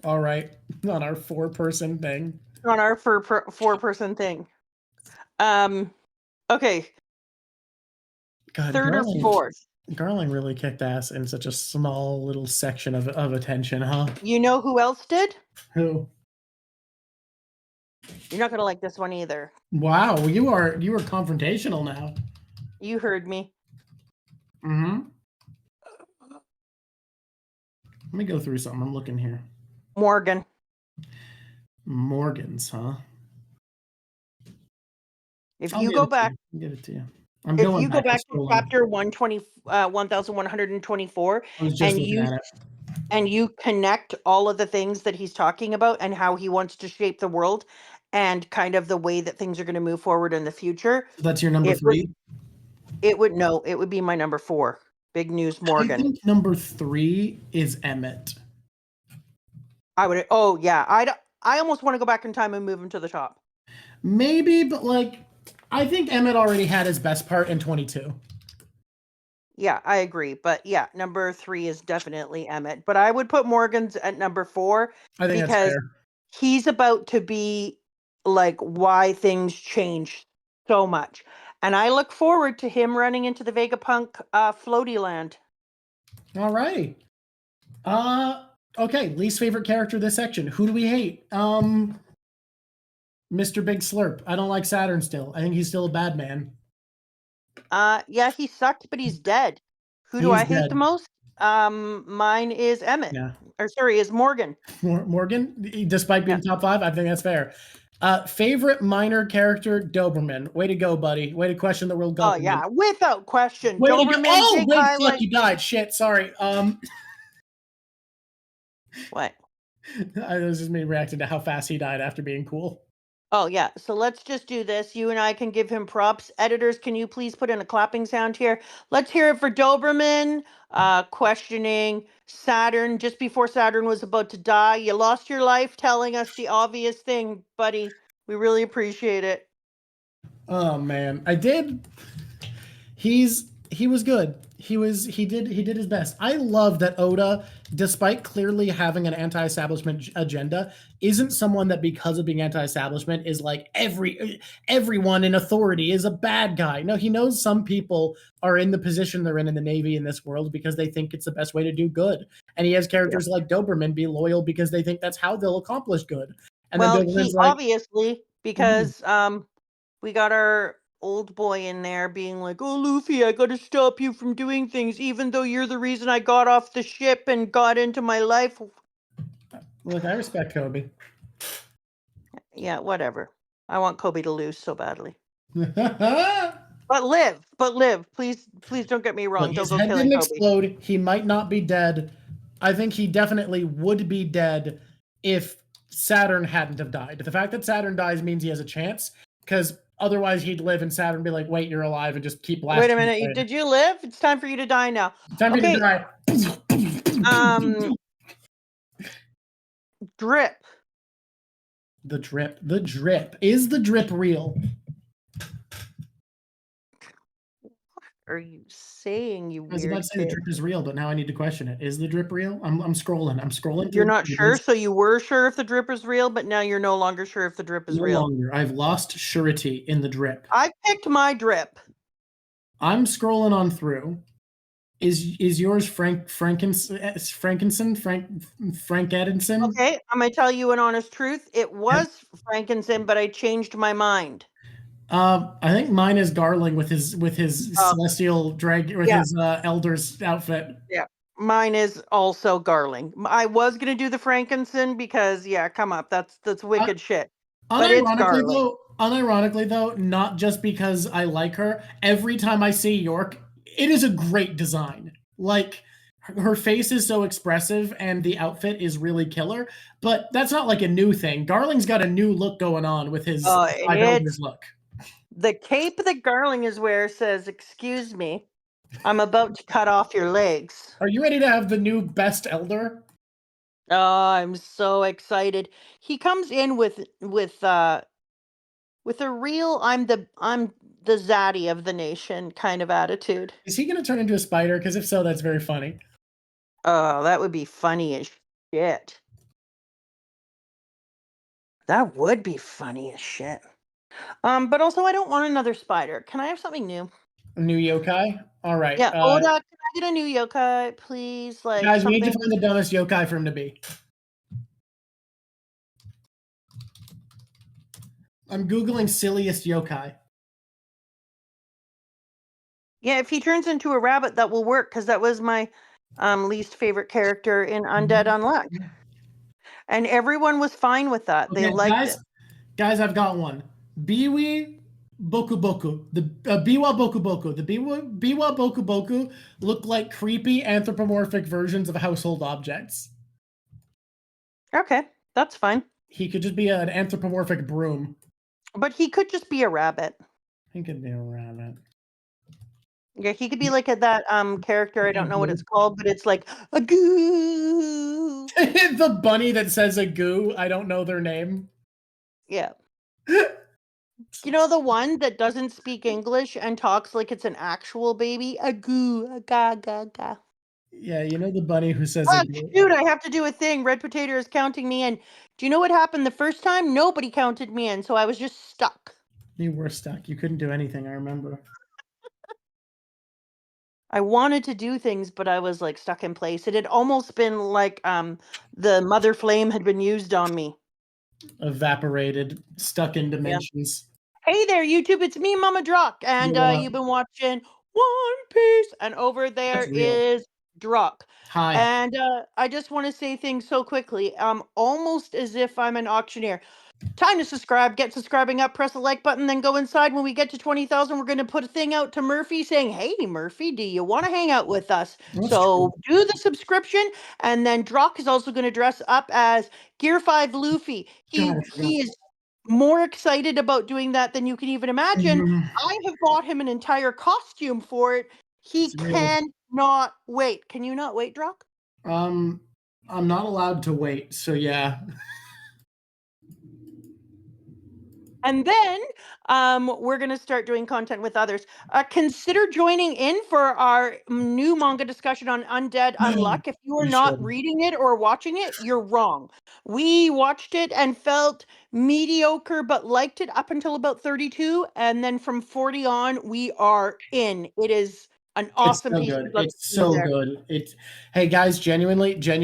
All right. On our 4-person thing. On our 4-person thing. Okay. God, third or fourth. Garling really kicked ass in such a small little section of attention, huh? You know who else did? Who? You're not gonna like this one either. Wow, you are confrontational now. You heard me. Mm-hmm. Let me go through something. I'm looking here. Morgan's, huh? If you go back, I'll give it to you. If you go back to chapter 1124, and you connect all of the things that he's talking about and how he wants to shape the world and kind of the way that things are going to move forward in the future. That's your number 3? It would be my number 4. Big News Morgan. I think number 3 is Emmett. I almost want to go back in time and move him to the top. Maybe, but like, I think Emmett already had his best part in 22. Yeah, I agree. But yeah, number 3 is definitely Emmett. But I would put Morgan's at number 4 I think because that's fair. he's about to be like why things change so much. And I look forward to him running into the Vegapunk floaty land. All right. Okay, least favorite character this section. Who do we hate? Mr. Big Slurp. I don't like Saturn still. I think he's still a bad man. Yeah, he sucked, but he's dead. Who do I hate the most? Mine is Emmett. Yeah. Or sorry, is Morgan. Morgan, despite being top 5, I think that's fair. Favorite minor character, Doberman. Way to go, buddy. Way to question the world government. Oh yeah, without question. Wait, Doberman, oh, big wait, highlight. fuck, he died. Shit, sorry. What? This is just me reacting to how fast he died after being cool. Oh yeah, so let's just do this. You and I can give him props. Editors, can you please put in a clapping sound here? Let's hear it for Doberman, questioning Saturn just before Saturn was about to die. You lost your life telling us the obvious thing, buddy. We really appreciate it. Oh man, I did. He was good. He did his best. I love that Oda, despite clearly having an anti-establishment agenda, isn't someone that because of being anti-establishment is like everyone in authority is a bad guy. No, he knows some people are in the position they're in the Navy in this world because they think it's the best way to do good. And he has characters like Doberman be loyal because they think that's how they'll accomplish good. And well, then Doberman's he like, obviously, because we got our old boy in there being like, oh, Luffy, I gotta stop you from doing things, even though you're the reason I got off the ship and got into my life. look, I respect Kobe. Yeah, whatever. I want Kobe to lose so badly. But live. Please don't get me wrong. Look, Don't his go head killing didn't Kobe. explode. He might not be dead. I think he definitely would be dead if Saturn hadn't have died. The fact that Saturn dies means he has a chance, because otherwise he'd live and Saturn be like, wait, you're alive, and just keep blasting. Wait a minute. Did you live? It's time for you to die now. Time for you to die. Drip. The drip. Is the drip real? Are you saying, you I was weird about to say the kid? drip is real, but now I need to question it. Is the drip real? I'm scrolling. You're not sure, so you were sure if the drip is real, but now you're no longer sure if the drip is real. Longer. I've lost surety in the drip. I picked my drip. I'm scrolling on through. Is yours Frank Edinson? Okay, I'm gonna tell you an honest truth. It was Frankinson, but I changed my mind. I think mine is Garling with his celestial drag with his elder's outfit. Yeah, mine is also Garling. I was gonna do the Frankinson because come up, that's wicked shit. But it's Garling. Unironically though, not just because I like her. Every time I see York, it is a great design. Like, her face is so expressive and the outfit is really killer, but that's not like a new thing. Garling's got a new look going on with his elders look. The cape that Garling is wearing says, "Excuse me, I'm about to cut off your legs." Are you ready to have the new best elder? Oh, I'm so excited. He comes in with a real I'm the zaddy of the nation kind of attitude. Is he going to turn into a spider? Because if so, that's very funny. Oh, that would be funny as shit. That would be funny as shit. But also I don't want another spider. Can I have something new? A new yokai? All right. Yeah, Oda, can I get a new yokai, please? Like, guys, we need to find the dumbest yokai for him to be. I'm Googling silliest yokai. Yeah, if he turns into a rabbit, that will work, because that was my least favorite character in Undead Unluck. And everyone was fine with that. Okay, they liked it. Guys, I've got one. Biwa Boku Boku. The Biwa Boku Boku. The Biwa Boku Boku look like creepy anthropomorphic versions of household objects. Okay, that's fine. He could just be an anthropomorphic broom. But he could just be a rabbit. He could be a rabbit. Yeah, he could be like that character. I don't know what it's called, but it's like a goo. The bunny that says a goo. I don't know their name. Yeah. You know, the one that doesn't speak English and talks like it's an actual baby? A goo, a ga, ga, ga. Yeah, you know the bunny who says Oh, shoot, I have to do a thing. Red Potato is counting me in. Do you know what happened the first time? Nobody counted me in, so I was just stuck. you were stuck. You couldn't do anything, I remember. I wanted to do things, but I was like stuck in place. It had almost been like the mother flame had been used on me. Evaporated, stuck in dimensions. Hey there, YouTube. It's me, Mama Drawk, and Yeah, what up? you've been watching One Piece, and over there That's real. is Drawk. Hi. And I just want to say things so quickly, almost as if I'm an auctioneer. Time to subscribe, get subscribing up, press the like button, then go inside. When we get to 20,000, we're going to put a thing out to Murphy saying, hey, Murphy, do you want to hang out with us? That's so true. do the subscription. And then Drawk is also going to dress up as Gear 5 Luffy. God, I forgot. He is more excited about doing that than you can even imagine. Mhm. I have bought him an entire costume for it. He It's real. cannot wait. Can you not wait, Drawk? I'm not allowed to wait, so yeah. And then we're going to start doing content with others. Consider joining in for our new manga discussion on Undead Unluck. If you are You not should. reading it or watching it, you're wrong. We watched it and felt mediocre, but liked it up until about 32. And then from 40 on, we are in. It is an It's awesome so piece. good. We'd love to It's see you so there. good. It's hey guys, genuinely, join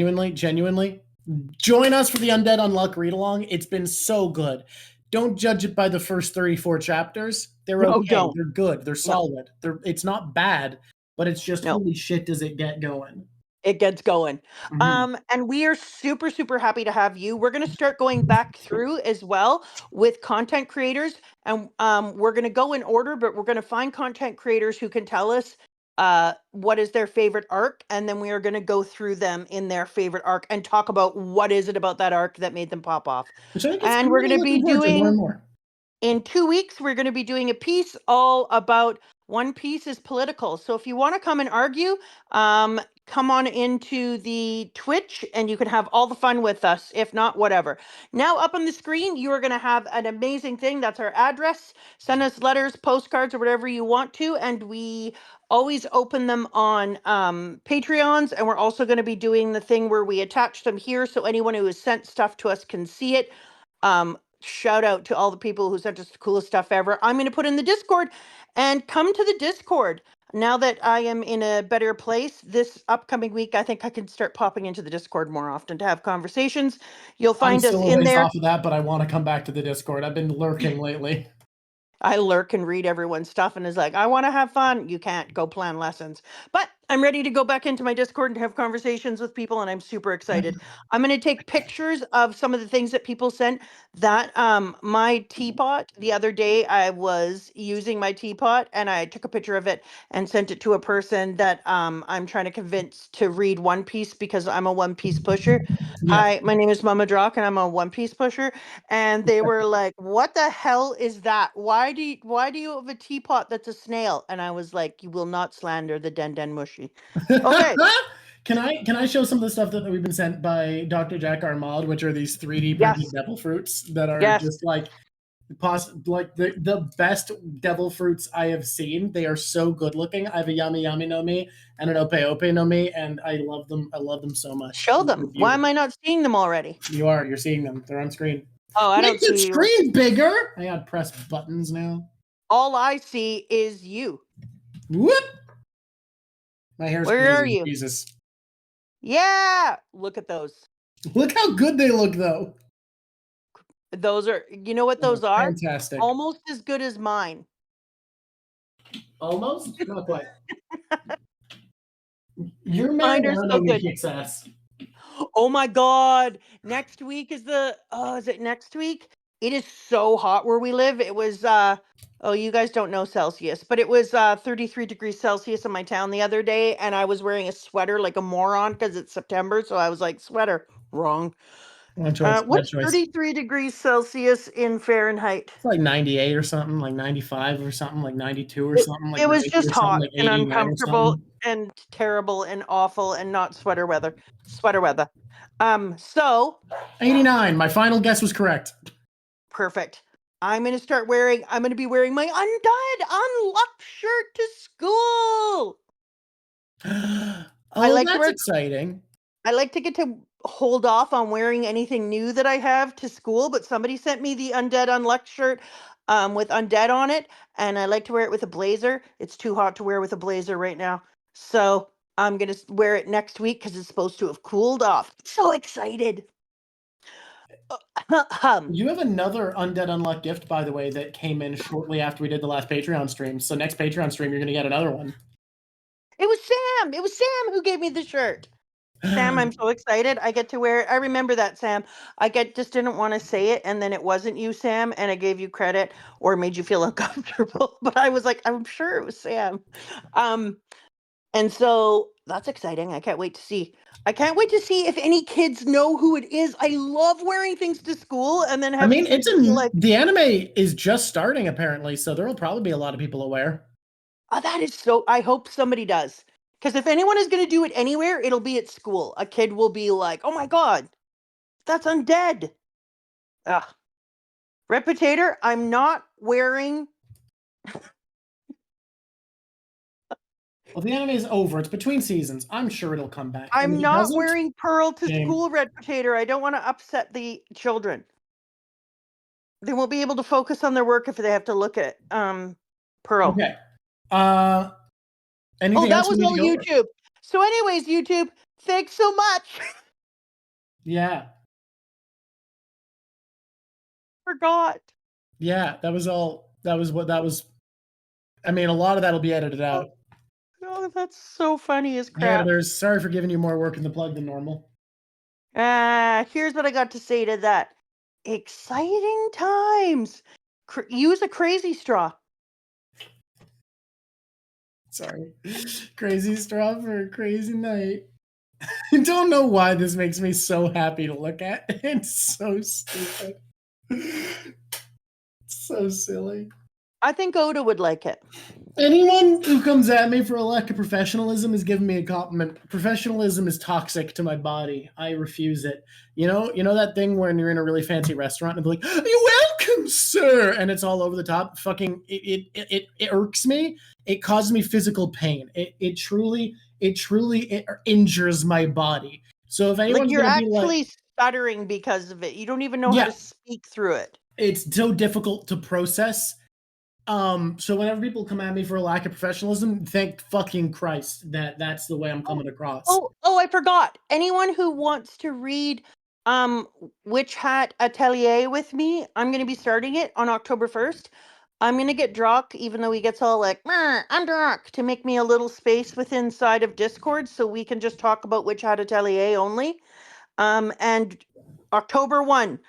us for the Undead Unluck read along. It's been so good. Don't judge it by the first 34 chapters. They're No, okay. don't. They're good. They're solid. It's not bad, but it's just No. holy shit does it get going. It gets going. Mhm. And we are super, super happy to have you. We're going to start going back through as well with content creators. And we're going to go in order, but we're going to find content creators who can tell us what is their favorite arc. And then we are going to go through them in their favorite arc and talk about what is it about that arc that made them pop off. Which I think it's And I'm we're going really to be looking forward to more and doing more. in 2 weeks, we're going to be doing a piece all about One Piece is political. So if you want to come and argue, come on into the Twitch and you can have all the fun with us. If not, whatever. Now up on the screen, you are going to have an amazing thing. That's our address. Send us letters, postcards, or whatever you want to. And we always open them on Patreons. And we're also going to be doing the thing where we attach them here so anyone who has sent stuff to us can see it. Shout out to all the people who sent us the coolest stuff ever. I'm going to put in the Discord and come to the Discord. Now that I am in a better place this upcoming week, I think I can start popping into the Discord more often to have conversations. You'll I'm find us still a in ways there. off of that, but I want to come back to the Discord. I've been lurking lately. I lurk and read everyone's stuff and is like, I want to have fun. You can't go plan lessons. But I'm ready to go back into my Discord and have conversations with people, and I'm super excited. I'm going to take pictures of some of the things that people sent. That my teapot, the other day I was using my teapot and I took a picture of it and sent it to a person that I'm trying to convince to read One Piece because I'm a One Piece pusher. Yeah. Hi, my name is Mama Drawk and I'm a One Piece pusher. And they were like, "What the hell is that? Why do you have a teapot that's a snail?" And I was like, "You will not slander the Den Den Mushi." Okay. Can I show some of the stuff that we've been sent by Dr. Jack Armand, which are these 3D printed Yes. devil fruits that are Yes. just like the best devil fruits I have seen. They are so good looking. I have a Yami Yami no Mi and an Ope Ope no Mi, and I love them. I love them so much. Show They're them. Why am I not seeing them already? You're seeing them. They're on screen. Oh, I don't Make the see you. screen bigger. I gotta press buttons now. All I see is you. Whoop. My hair's Where crazy. are you? Jesus. Yeah. Look at those. Look how good they look, though. Those are, you know what those are? Fantastic. Almost as good as mine. Almost? Not quite. Your Mine are so good. success. Oh my God. Next week is is it next week? It is so hot where we live. It was, you guys don't know Celsius, but it was 33 degrees Celsius in my town the other day. And I was wearing a sweater like a moron because it's September. So I was like, sweater, wrong. One choice. What's choice. 33 degrees Celsius in Fahrenheit? It's like 98 or something, like 95 or something, like 92 or something. Like It was just hot like and 89 uncomfortable or and terrible and awful and not sweater weather. Sweater weather. So 89. My final guess was correct. perfect. I'm going to be wearing my Undead Unluck shirt to school. Oh, like to that's wear exciting. I like to get to hold off on wearing anything new that I have to school, but somebody sent me the Undead Unluck shirt with Undead on it, and I like to wear it with a blazer. It's too hot to wear with a blazer right now. So I'm going to wear it next week because it's supposed to have cooled off. So excited. You have another Undead Unluck gift, by the way, that came in shortly after we did the last Patreon stream. So next Patreon stream, you're going to get another one. It was Sam. It was Sam who gave me the shirt. Sam, I'm so excited. I get to wear it. I remember that, Sam. Just didn't want to say it, and then it wasn't you, Sam, and I gave you credit or made you feel uncomfortable. But I was like, I'm sure it was Sam. And so that's exciting. I can't wait to see. I can't wait to see if any kids know who it is. I love wearing things to school and then having it's people be like, the anime is just starting apparently, so there will probably be a lot of people aware. oh, that is so. I hope somebody does. Because if anyone is going to do it anywhere, it'll be at school. A kid will be like, oh my God, that's Undead. Ugh. Reputator, I'm not wearing. Well, the anime is over. It's between seasons. I'm sure it'll come back. And I'm if it not doesn't, wearing Pearl to shame. school, Reputator. I don't want to upset the children. They won't be able to focus on their work if they have to look at Pearl. Okay. Oh, Anything that else was we need all to go over? YouTube. So, anyways, YouTube, thanks so much. Yeah. Forgot. Yeah, that was all. That was what that was. I mean, a lot of that'll be edited out. Oh, that's so funny as Hey, crap. editors, sorry for giving you more work in the plug than normal. Here's what I got to say to that. Exciting times. Use a crazy straw. Sorry. Crazy straw for a crazy night. I don't know why this makes me so happy to look at. It's so stupid. So silly. I think Oda would like it. Anyone who comes at me for a lack of professionalism is giving me a compliment. Professionalism is toxic to my body. I refuse it. You know that thing when you're in a really fancy restaurant and they're like, "You're welcome, sir," and it's all over the top. Fucking it irks me. It causes me physical pain. It truly injures my body. So if anyone's Like you're gonna be like, actually stuttering because of it. You don't even know how to speak through it. it's so difficult to process. So whenever people come at me for a lack of professionalism, thank fucking Christ that that's the way I'm coming across. Oh, I forgot. Anyone who wants to read Witch Hat Atelier with me, I'm going to be starting it on October 1st. I'm going to get Drawk, even though he gets all like, I'm Drawk, to make me a little space within inside of Discord so we can just talk about Witch Hat Atelier only. And October 1,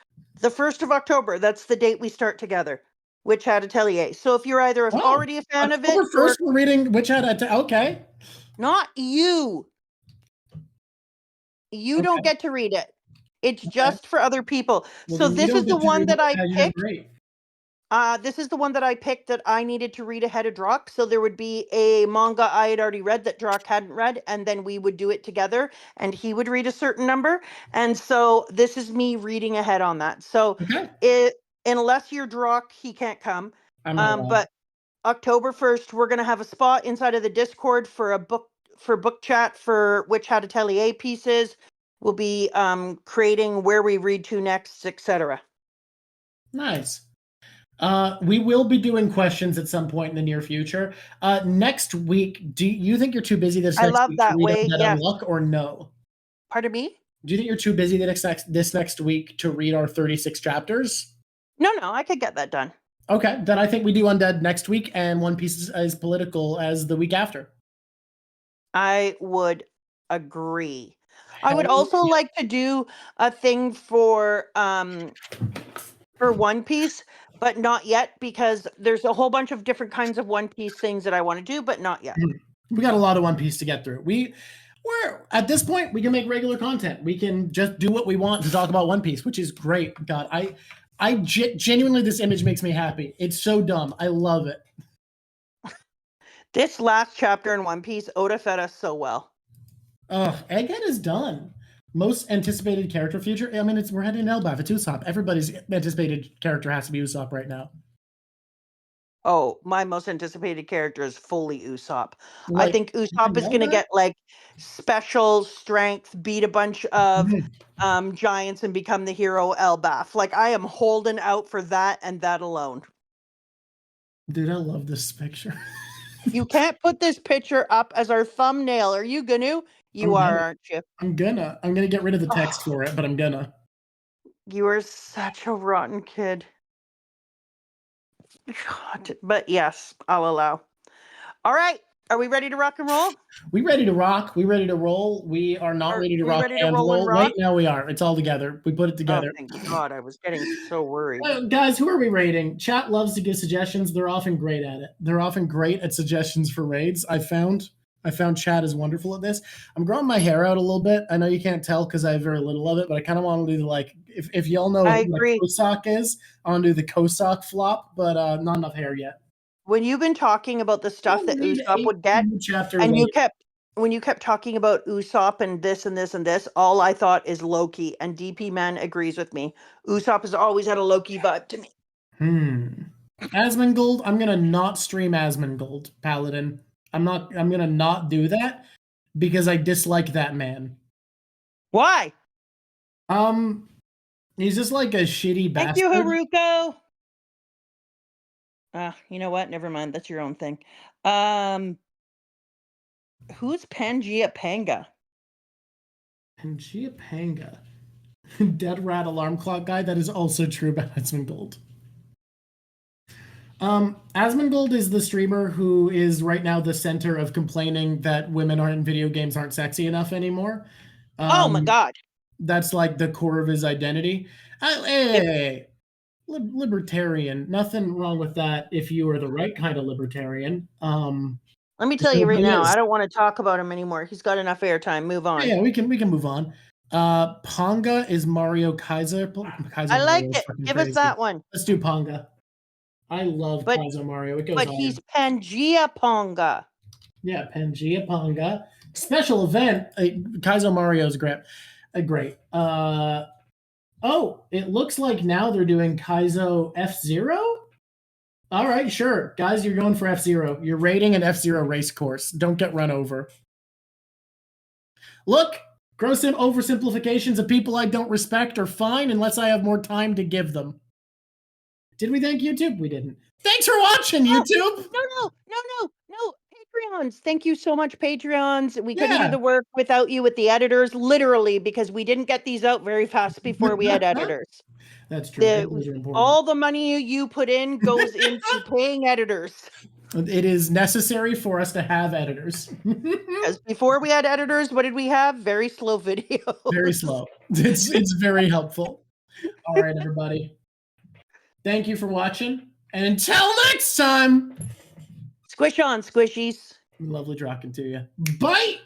the 1st of October, that's the date we start together. Witch Hat Atelier. So if you're either already a fan of it, October 1st, we're reading Witch Hat. Okay. Not you. You don't get to read it. It's just for other people. Well, so then this is the one that I picked. Great. This is the one that I picked that I needed to read ahead of Drawk. So there would be a manga I had already read that Drawk hadn't read, and then we would do it together, and he would read a certain number. And so this is me reading ahead on that. So unless you're Drawk, he can't come. But October 1st, we're gonna have a spot inside of the Discord for book chat for Witch Hat Atelier pieces. We'll be creating where we read to next, etc. Nice. We will be doing questions at some point in the near future. Next week, do you think you're too busy this next week to read Undead Unluck, or no? Pardon me? Do you think you're too busy this next week to read our 36 chapters? No, I could get that done. Okay, then I think we do Undead next week, and One Piece is as political as the week after. I would agree. I would also like to do a thing for One Piece, but not yet, because there's a whole bunch of different kinds of One Piece things that I want to do, but not yet. We got a lot of One Piece to get through. We're at this point, we can make regular content. We can just do what we want to talk about One Piece, which is great. God, I genuinely, this image makes me happy. It's so dumb. I love it. This last chapter in One Piece, Oda fed us so well. Egghead is done. Most anticipated character future. I mean, we're heading to Elbaf. It's Usopp. Everybody's anticipated character has to be Usopp right now. Oh, my most anticipated character is fully Usopp. I Like, think Usopp is going to get like special strength, beat a bunch of giants, and become the hero Elbaf. Like, I am holding out for that and that alone. Dude, I love this picture. You can't put this picture up as our thumbnail. Are you gonna? You are, aren't you? I'm gonna get rid of the text for it, but I'm gonna. You are such a rotten kid. God. But yes, I'll allow. All right. Are we ready to rock and roll? We ready to rock. We ready to roll. We are not ready to rock and roll. Wait, now we are. It's all together. We put it together. Oh, thank God. I was getting so worried. Guys, who are we raiding? Chat loves to give suggestions. They're often great at it. They're often great at suggestions for raids. I found chat is wonderful at this. I'm growing my hair out a little bit. I know you can't tell because I have very little of it, but I kind of want to do the, like, if y'all know what Kosok is, I want to do the Kosok flop, but not enough hair yet. When you've been talking about the stuff that Usopp would get, and when you kept talking about Usopp and this and this and this, all I thought is Loki, and DP Man agrees with me. Usopp has always had a Loki vibe to me. Asmongold, I'm gonna not stream Asmongold, Paladin. I'm gonna not do that because I dislike that man. Why? He's just like a shitty bastard. Thank you, Haruko. You know what? Never mind. That's your own thing. Who's Pangea Panga? Pangea Panga. Dead rat alarm clock guy. That is also true about Asmongold. Asmongold is the streamer who is right now the center of complaining that women in video games aren't sexy enough anymore. Oh my God. That's like the core of his identity. Hey, libertarian. Nothing wrong with that if you are the right kind of libertarian. Let me tell you right now, I don't want to talk about him anymore. He's got enough airtime. Move on. Yeah, we can move on. Panga is Mario Kaiser. I like it. Give us that one. Let's do Panga. I love Kaiser Mario. It goes but he's Pangea Panga. Yeah, Pangea Panga. Special event. Kaiser Mario is great. Great. Oh, it looks like now they're doing Kaizo F-Zero? All right, sure. Guys, you're going for F-Zero. You're raiding an F-Zero race course. Don't get run over. Look, gross oversimplifications of people I don't respect are fine unless I have more time to give them. Did we thank YouTube? We didn't. Thanks for watching, YouTube. No. Patreons. Thank you so much, Patreons. We couldn't do the work without you with the editors, literally, because we didn't get these out very fast before we had editors. That's true. All the money you put in goes into paying editors. It is necessary for us to have editors. Because before we had editors, what did we have? Very slow videos. Very slow. It's very helpful. All right, everybody. Thank you for watching. And until next time. Squish on, squishies. Lovely talking to you. Bye.